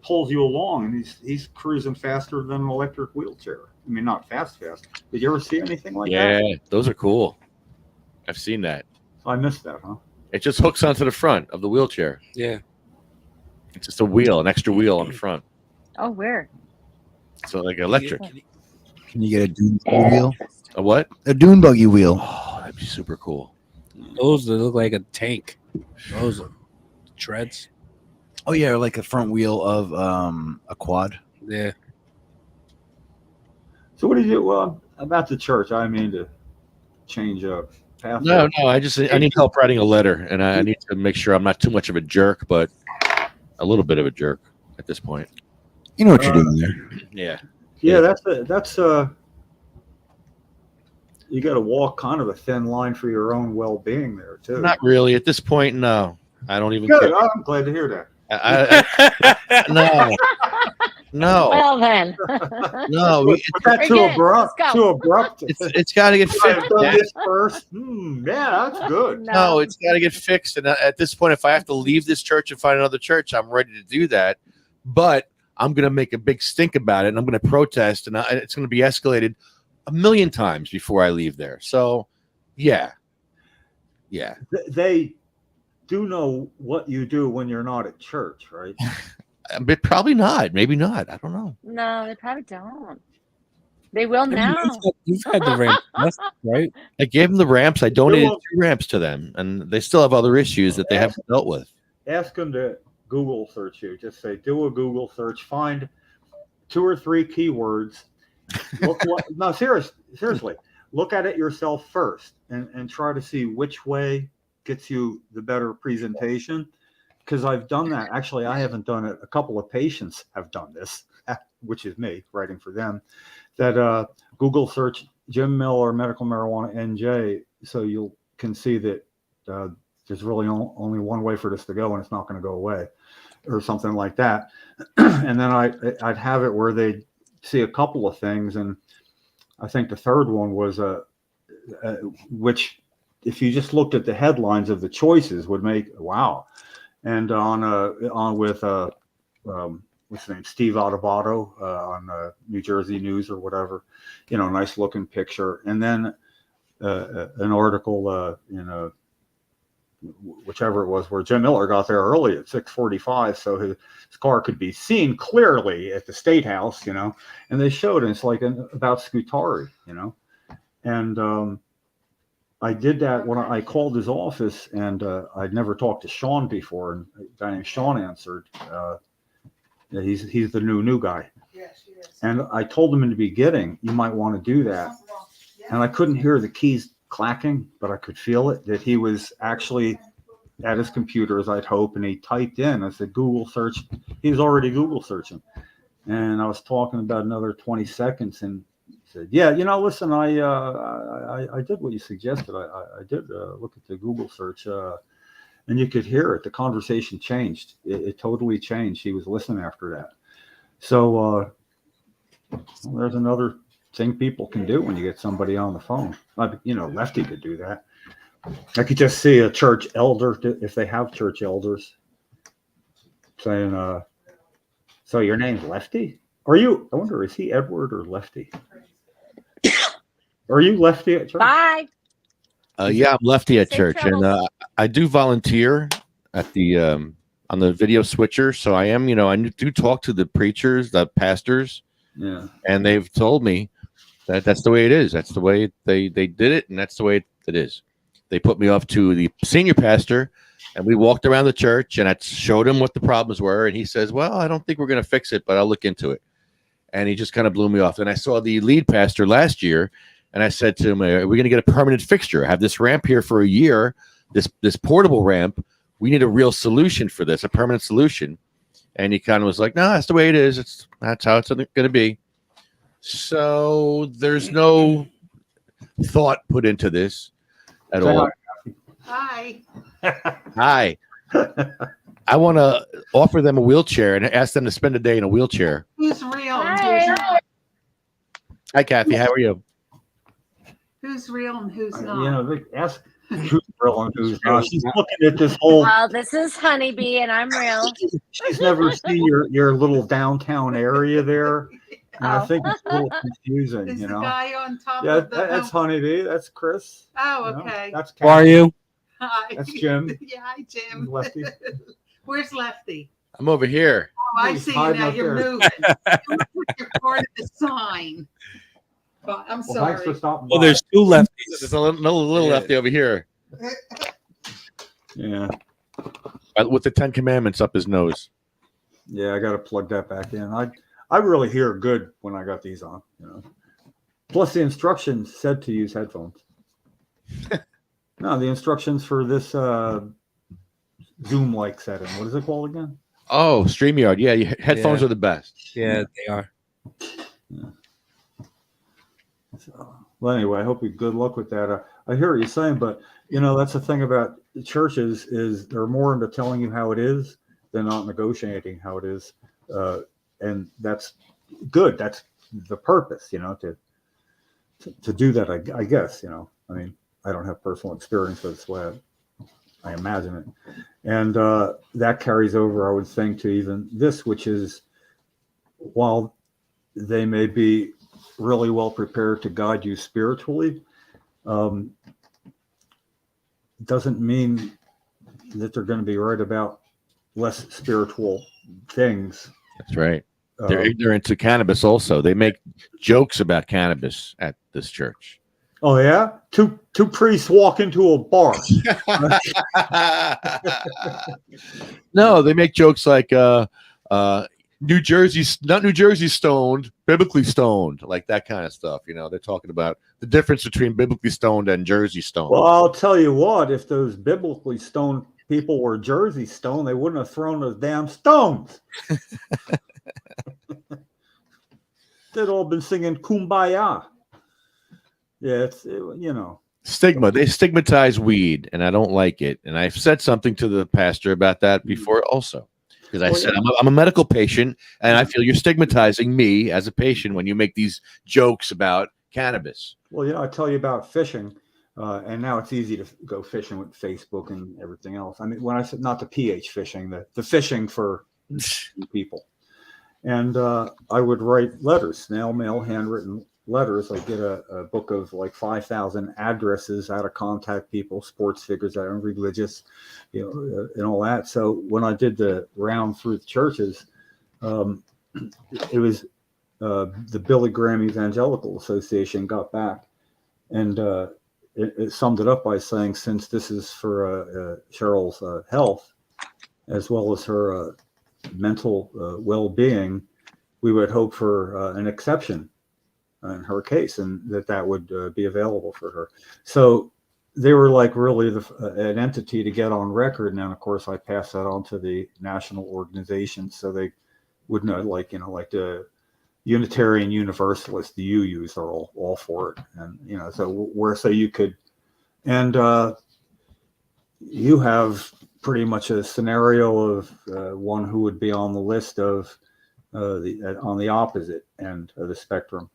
pulls you along, and he's cruising faster than an electric wheelchair. I mean, not fast. Did you ever see anything like that? yeah, those are cool. I've seen that. I missed that, huh? It just hooks onto the front of the wheelchair. Yeah. It's just a wheel, an extra wheel on the front. Oh, weird. So like electric. Can you get a dune buggy wheel? A what? A dune buggy wheel. Oh, that'd be super cool. Those that look like a tank. Those are treads. Oh yeah, like a front wheel of a quad. Yeah. So what do you do? Well, about the church, I mean to change up. No, I need help writing a letter, and I need to make sure I'm not too much of a jerk, but a little bit of a jerk at this point. You know what you're doing there. Yeah. That's you got to walk kind of a thin line for your own well-being there too. Not really at this point. No, I don't even. Good. Care. I'm glad to hear that. No. Well then. No. Was that too Again, abrupt? let's go. Too abrupt. It's got to get I've fixed. done Yeah. this first. Yeah, that's good. No, it's got to get fixed. And at this point, if I have to leave this church and find another church, I'm ready to do that. But I'm going to make a big stink about it, and I'm going to protest, and it's going to be escalated 1,000,000 times before I leave there. So, yeah. They do know what you do when you're not at church, right? But probably not. Maybe not. I don't know. No, they probably don't. They will now. You've had the ramp, right? I gave them the ramps. I donated 2 ramps to them, and they still have other issues that they haven't dealt with. Ask them to Google search you. Just say, do a Google search, find 2 or 3 keywords. No, seriously, look at it yourself first and try to see which way gets you the better presentation. Because I've done that. Actually, I haven't done it. A couple of patients have done this, which is me writing for them. That Google search Jim Miller medical marijuana NJ, so you can see that there's really only one way for this to go, and it's not going to go away, or something like that. And then I'd have it where they see a couple of things, and I think the third one was which, if you just looked at the headlines of the choices, would make wow. And on with what's his name, Steve Adubato on New Jersey News or whatever, nice looking picture, and then an article in whichever it was, where Jim Miller got there early at 6:45, so his car could be seen clearly at the State House, and they showed it. It's like about Scutari, and I did that when I called his office, and I'd never talked to Sean before, and a guy named Sean answered. He's the new guy. Yes, he is. And I told him in the beginning, you might want to do that. And I couldn't hear the keys clacking, but I could feel it, that he was actually at his computer, as I'd hope, and he typed in. I said, Google search. He was already Google searching. And I was talking about another 20 seconds, and he said, yeah, listen, I did what you suggested. I did look at the Google search, and you could hear it. The conversation changed. It totally changed. He was listening after that. So there's another thing people can do when you get somebody on the phone. Lefty could do that. I could just see a church elder, if they have church elders, saying, so your name's Lefty? I wonder, is he Edward or Lefty? Are you Lefty at church? Bye. Yeah, I'm Lefty at Safe church, travels. and I do volunteer at the on the video switcher. So I am, I do talk to the preachers, the pastors, Yeah. and they've told me that that's the way it is. That's the way they did it, and that's the way it is. They put me off to the senior pastor, and we walked around the church, and I showed him what the problems were, and he says, well, I don't think we're going to fix it, but I'll look into it. And he just kind of blew me off. And I saw the lead pastor last year, and I said to him, are we going to get a permanent fixture? Have this ramp here for a year this portable ramp. We need a real solution for this, a permanent solution. And he kind of was like, no, that's the way it is. That's how it's going to be. So there's no thought put into this at all. Hi. Hi. I want to offer them a wheelchair and ask them to spend a day in a wheelchair. Who's real and Hi. who's not? Hi, Kathy. How are you? Who's real and who's You not? know, they ask who's real and who's not. She's looking at this whole. Well, this is Honeybee, and I'm real. She's never seen your little downtown area there, and I think it's a little confusing. Is You the know. guy on top Yeah, of the that's Honeybee. That's Chris. Oh, you know, okay. That's How are you? Hi. That's Jim. Yeah, hi, Jim. Lefty. Where's Lefty? I'm over here. Oh, I He's see you hiding now. up You're there. moving. You're part of the sign. But I'm Well, thanks for sorry. stopping Well, by. there's two lefties. There's a little lefty over here Yeah, with the 10 Commandments up his nose. yeah. I got to plug that back in. I really hear good when I got these on. You know. Plus, the instructions said to use headphones. No, the instructions for this Zoom-like setting. What is it called again? Oh, StreamYard. Yeah, your headphones Yeah. are the best. Yeah, they are. So, well, anyway, I hope you good luck with that. I hear what you're saying, but you know that's the thing about the churches is they're more into telling you how it is than not negotiating how it is, and that's good. That's the purpose, you know, to do that. I guess, you know. I mean, I don't have personal experience, but it's the way I imagine it, and that carries over, I would think, to even this, which is while they may be really well prepared to guide you spiritually, doesn't mean that they're going to be right about less spiritual things. That's right. They're ignorant to cannabis also. They make jokes about cannabis at this church. Oh yeah, two priests walk into a bar. No, they make jokes like New Jersey, not New Jersey stoned, biblically stoned, like that kind of stuff. You know, they're talking about the difference between biblically stoned and Jersey stoned. Well, I'll tell you what, if those biblically stoned people were Jersey stoned, they wouldn't have thrown those damn stones. They'd all been singing Kumbaya. Yeah, you know. Stigma. They stigmatize weed, and I don't like it. And I've said something to the pastor about that before also. Because I said, I'm a medical patient, and I feel you're stigmatizing me as a patient when you make these jokes about cannabis. Well, you know, I tell you about fishing, and now it's easy to go fishing with Facebook and everything else. I mean, when I said not the pH fishing, the fishing for people. And I would write letters, snail mail, handwritten letters. I get a book of like 5,000 addresses, how to contact people, sports figures that are religious, you know, and all that. So when I did the round through the churches, it was the Billy Graham Evangelical Association got back, and it summed it up by saying, since this is for Cheryl's health as well as her mental well-being, we would hope for an exception in her case, and that would be available for her. So they were like really an entity to get on record. And then, of course, I passed that on to the national organization, so they would know, like, you know, like the Unitarian Universalists, the UUs are all for it. And, you know, so you could, and you have pretty much a scenario of one who would be on the list of on the opposite end of the spectrum.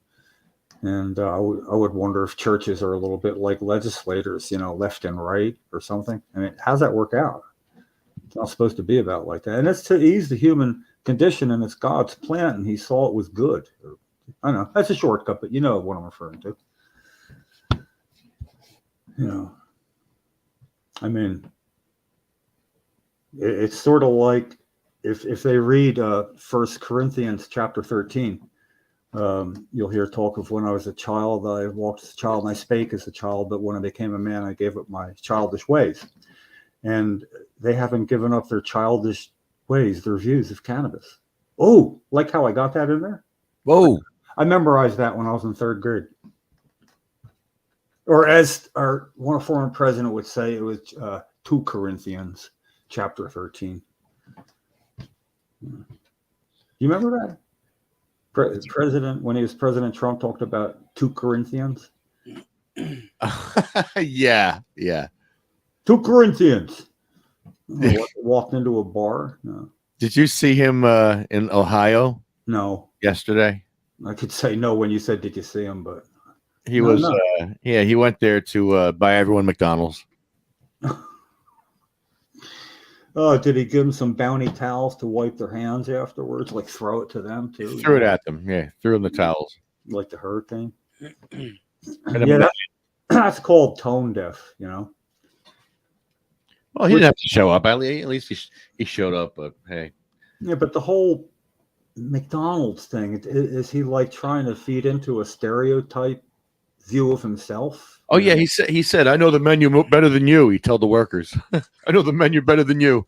And I would wonder if churches are a little bit like legislators, you know, left and right or something. I mean, how's that work out? It's not supposed to be about like that. And it's to ease the human condition, and it's God's plan, and he saw it was good. I know that's a shortcut, but you know what I'm referring to. You know, I mean, it's sort of like if they read 1 Corinthians chapter 13, you'll hear talk of when I was a child, I walked as a child and I spake as a child, but when I became a man, I gave up my childish ways. And they haven't given up their childish ways, their views of cannabis. Oh, like how I got that in there? Whoa. I memorized that when I was in third grade. Or as our one former president would say, it was 2 Corinthians, chapter 13. You remember that? President, when he was President Trump, talked about 2 Corinthians. Yeah. 2 Corinthians. Walked into a bar. No. Did you see him in Ohio? No. Yesterday? I could say no when you said, did you see him? But he was, he went there to buy everyone McDonald's. Oh, did he give them some Bounty towels to wipe their hands afterwards? Like throw it to them too? He threw it at them. Yeah, threw them the towels. Like the hurricane. Yeah, that's called tone deaf, you know. Well, he didn't have to show up. At least he showed up. But hey. Yeah, but the whole McDonald's thing, is he like trying to feed into a stereotype view of himself? Oh yeah, he said, I know the menu better than you. He told the workers, I know the menu better than you.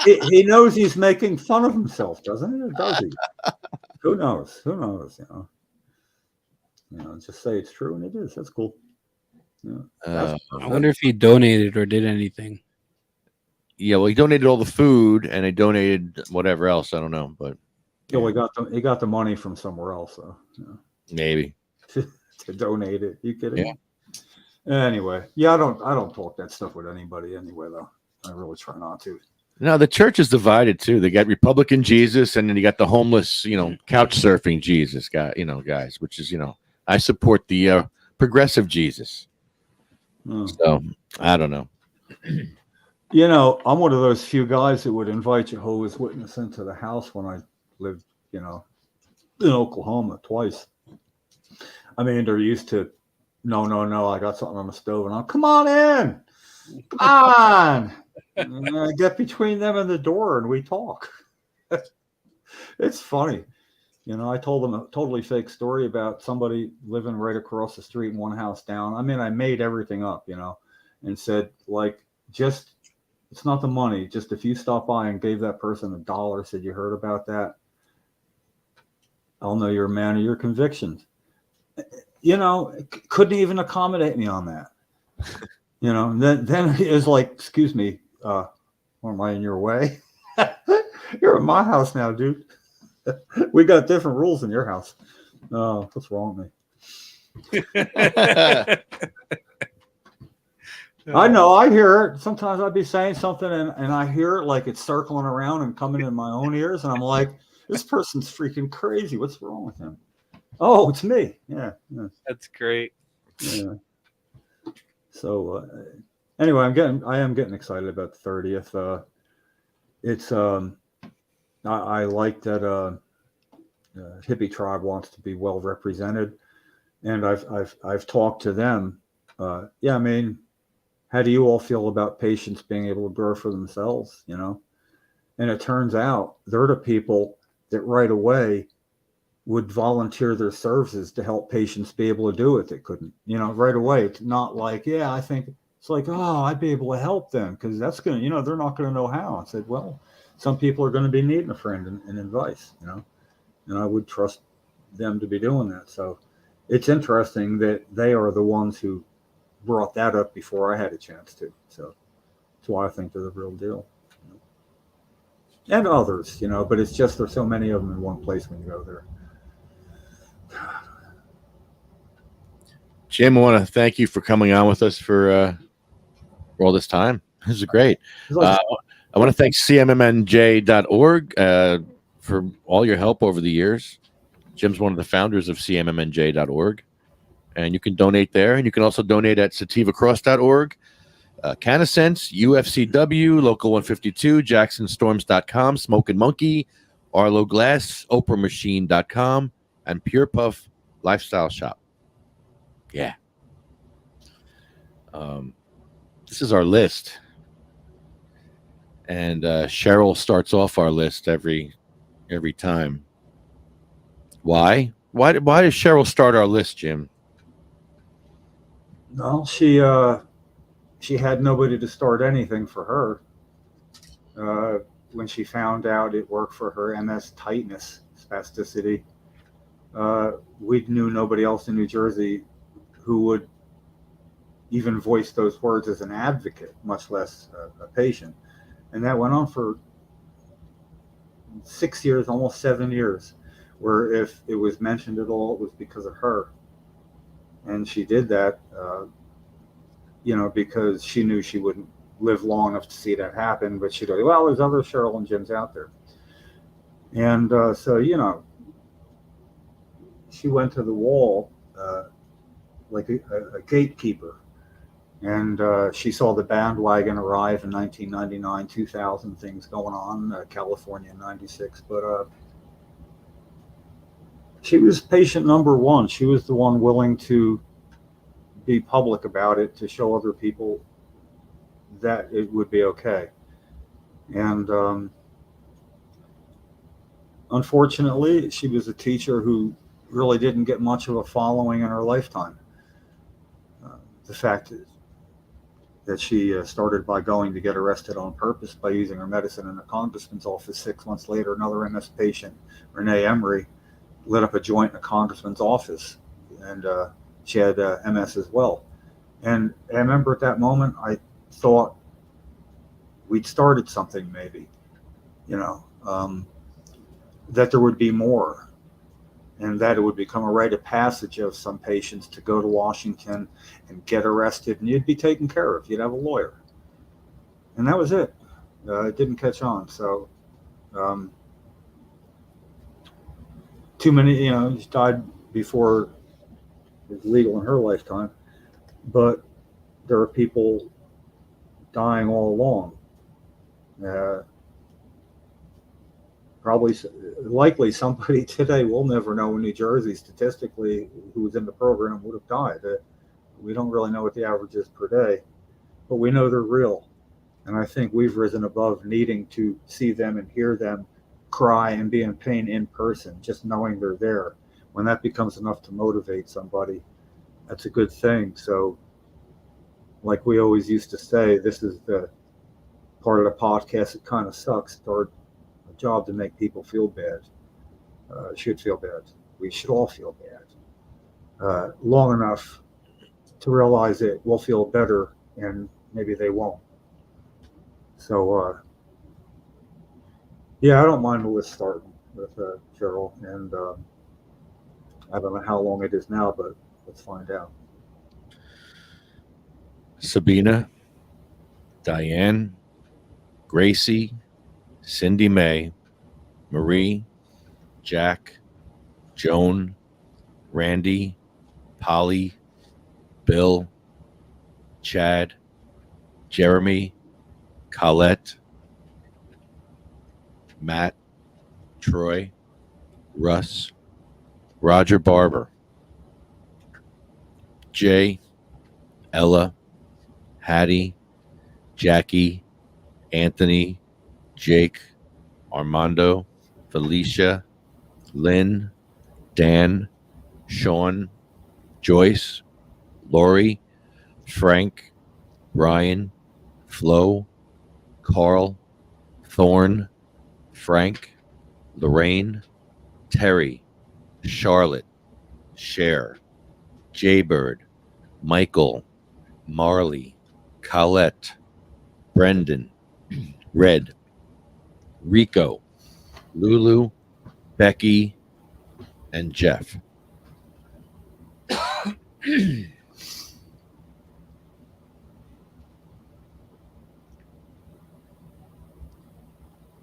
He knows he's making fun of himself, doesn't he? Or does he? Who knows? You know, just say it's true, and it is. That's cool. Yeah, I wonder if he donated or did anything. Yeah, well, he donated all the food, and he donated whatever else. I don't know, but yeah, well, he got the money from somewhere else, so maybe to donate it. You kidding? Yeah. Anyway, yeah, I don't talk that stuff with anybody anyway, though. I really try not to. No, the church is divided too. They got Republican Jesus, and then you got the homeless, couch surfing Jesus guys, which is, I support the progressive Jesus. So I don't know. I'm one of those few guys that would invite Jehovah's Witness into the house when I lived, in Oklahoma twice. I mean, they're used to, no, I got something on the stove, and I'll come on in. Come on. And I get between them and the door, and we talk. It's funny. I told them a totally fake story about somebody living right across the street in one house down. I mean, I made everything up, and said, just, it's not the money. Just if you stop by and gave that person $1, said, you heard about that? I'll know you're a man of your convictions. Couldn't even accommodate me on that. Then it was like, excuse me, am I in your way? You're in my house now, dude. We got different rules in your house. Oh, what's wrong with me? I know, I hear it. Sometimes I'd be saying something and I hear it like it's circling around and coming in my own ears. And I'm like, this person's freaking crazy. What's wrong with him? Oh, it's me. Yeah. That's great. Yeah. So anyway, I am getting excited about the 30th. It's I like that hippie tribe wants to be well represented, and I've talked to them. I mean, how do you all feel about patients being able to grow for themselves? And it turns out they're the people that right away would volunteer their services to help patients be able to do it that couldn't. Right away. It's not like, I think it's like, oh, I'd be able to help them because that's gonna, they're not gonna know how. I said, well, some people are going to be needing a friend and advice, and I would trust them to be doing that. So it's interesting that they are the ones who brought that up before I had a chance to. So that's why I think they're the real deal. And others, but it's just there's so many of them in one place when you go there. Jim, I want to thank you for coming on with us for all this time. This is great. I want to thank cmmnj.org for all your help over the years. Jim's one of the founders of cmmnj.org, and you can donate there. And you can also donate at sativacross.org, Canasense, UFCW, Local 152, JacksonStorms.com, Smokin' Monkey, Arlo Glass, OprahMachine.com, and Pure Puff Lifestyle Shop. Yeah. This is our list. And Cheryl starts off our list every time. Why? Why does Cheryl start our list, Jim? Well, she had nobody to start anything for her. When she found out it worked for her MS tightness, spasticity, we knew nobody else in New Jersey who would even voice those words as an advocate, much less a patient. And that went on for 6 years, almost 7 years, where if it was mentioned at all, it was because of her. And she did that, because she knew she wouldn't live long enough to see that happen. But she'd go, well, there's other Cheryl and Jims out there. And so, she went to the wall like a gatekeeper. And she saw the bandwagon arrive in 1999, 2000, things going on, California in 96. But she was patient number one. She was the one willing to be public about it, to show other people that it would be okay. And unfortunately, she was a teacher who really didn't get much of a following in her lifetime. The fact is that she started by going to get arrested on purpose by using her medicine in a congressman's office. 6 months later, another MS patient, Renee Emery, lit up a joint in a congressman's office, and she had MS as well. And I remember at that moment, I thought we'd started something, maybe, that there would be more, and that it would become a rite of passage of some patients to go to Washington and get arrested, and you'd be taken care of. You'd have a lawyer. And that was it. It didn't catch on. So too many, she died before it was legal in her lifetime. But there are people dying all along. Likely somebody today, we'll never know in New Jersey statistically who was in the program would have died. We don't really know what the average is per day, but we know they're real. And I think we've risen above needing to see them and hear them cry and be in pain in person, just knowing they're there. When that becomes enough to motivate somebody, that's a good thing. So like we always used to say, this is the part of the podcast that kind of sucks. It's our job to make people feel bad. Should feel bad. We should all feel bad. Long enough to realize it will feel better, and maybe they won't. So, I don't mind the list starting with Cheryl, and I don't know how long it is now, but let's find out. Sabina, Diane, Gracie, Cindy Mae, Marie, Jack, Joan, Randy, Polly, Bill, Chad, Jeremy, Colette, Matt, Troy, Russ, Roger Barber, Jay, Ella, Hattie, Jackie, Anthony, Jake, Armando, Felicia, Lynn, Dan, Sean, Joyce, Lori, Frank, Ryan, Flo, Carl, Thorne, Frank, Lorraine, Terry, Charlotte, Cher, Jaybird, Michael, Marley, Colette, Brendan, Red, Rico, Lulu, Becky, and Jeff.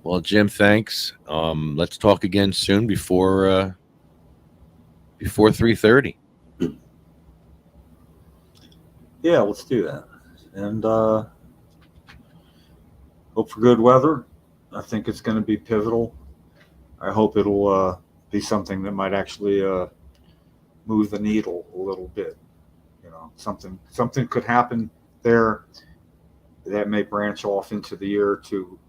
Well, Jim, thanks. Let's talk again soon before 3:30. Yeah, let's do that. And hope for good weather. I think it's going to be pivotal. I hope it'll be something that might actually move the needle a little bit. Something could happen there that may branch off into the year to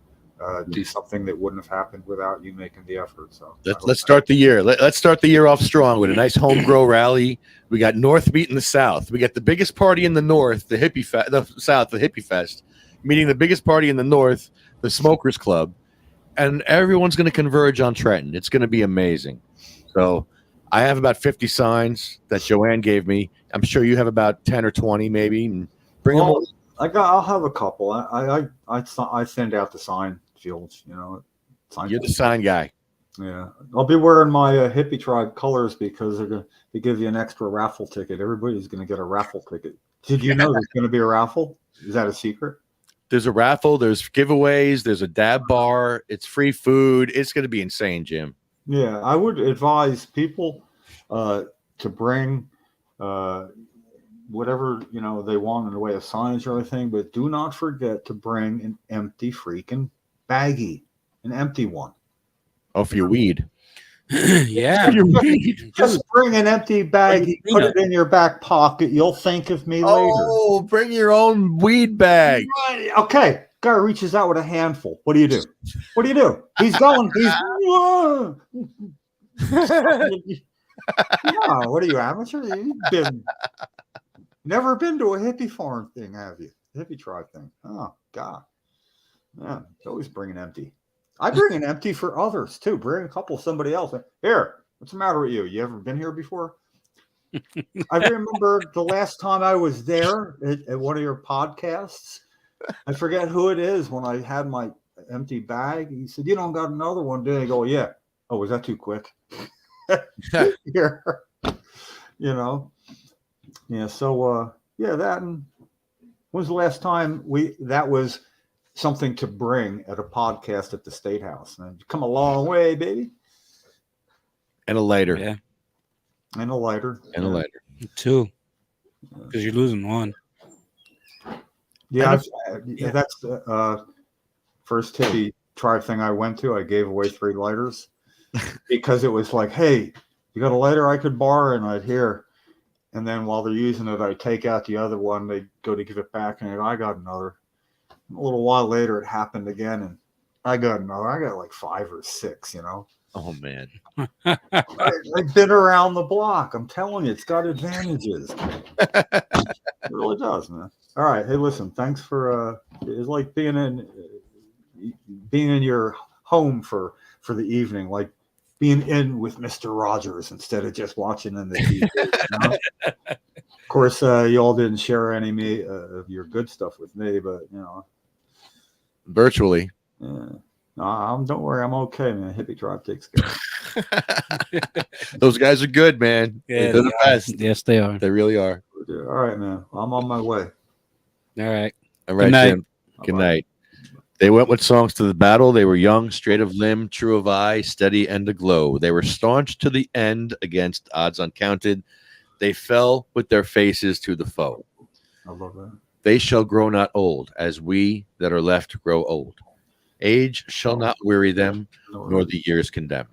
do something that wouldn't have happened without you making the effort. So let's start the year. Let's start the year off strong with a nice home grow rally. We got North meeting the South. We got the biggest party in the North, the South, the Hippie Fest, meeting the biggest party in the North, the Smokers Club, and everyone's going to converge on Trenton. It's going to be amazing. So I have about 50 signs that Joanne gave me. I'm sure you have about 10 or 20, maybe. Bring them. I'll have a couple. I send out the sign fields. You're the sign guy. Yeah, I'll be wearing my Hippie Tribe colors because they give you an extra raffle ticket. Everybody's going to get a raffle ticket. Did you know there's going to be a raffle? Is that a secret? There's a raffle. There's giveaways. There's a dab bar. It's free food. It's going to be insane, Jim. Yeah, I would advise people to bring whatever they want in the way of signs or anything, but do not forget to bring an empty freaking baggie, an empty one. Oh, for your weed. Yeah. Just bring an empty baggie, put it in your back pocket. You'll think of me later. Oh, bring your own weed bag. Right. Okay. Guy reaches out with a handful. What do you do? What do you do? He's going. He's. Yeah, what are you, amateur? You've never been to a hippie farm thing, have you? Hippie tribe thing. Oh, God. Yeah, always bring an empty. I bring an empty for others, too. Bring a couple, somebody else. Here, what's the matter with you? You ever been here before? I remember the last time I was there at one of your podcasts. I forget who it is when I had my empty bag. He said, "You don't got another one, do you?" I go, "Yeah." Oh, was that too quick? Here. Yeah, so that, and when was the last time that was something to bring at a podcast at the State House? And come a long way, baby. And a lighter. Yeah. And a lighter. And a lighter. 2. Because you're losing 1. Yeah, that's the first hippie tribe thing I went to. I gave away 3 lighters because it was like, hey, you got a lighter I could borrow? And I'd hear. And then while they're using it, I take out the other one. They go to give it back, and I got another. A little while later, it happened again, and I got another. I got like 5 or 6, Oh, man. I've been around the block. I'm telling you, it's got advantages. It really does, man. All right. Hey, listen, thanks for it's like being in your home for the evening, like being in with Mr. Rogers instead of just watching in the TV. Of course, you all didn't share any of your good stuff with me, but virtually. Yeah. Don't worry, I'm okay, man. Hippie Tribe takes care. Those guys are good, man. Yeah, they're the best. Yes, they are. They really are. All right, man. I'm on my way. All right. All right, Jim. Good night. They went with songs to the battle. They were young, straight of limb, true of eye, steady and aglow. They were staunch to the end against odds uncounted. They fell with their faces to the foe. I love that. They shall grow not old, as we that are left grow old. Age shall not weary them, nor the years condemn.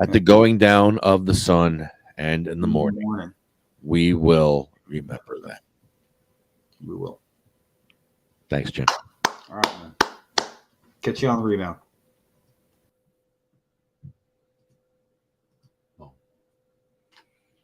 At the going down of the sun and in the morning, we will remember that. We will. Thanks, Jim. All right, man. Catch you on the rebound.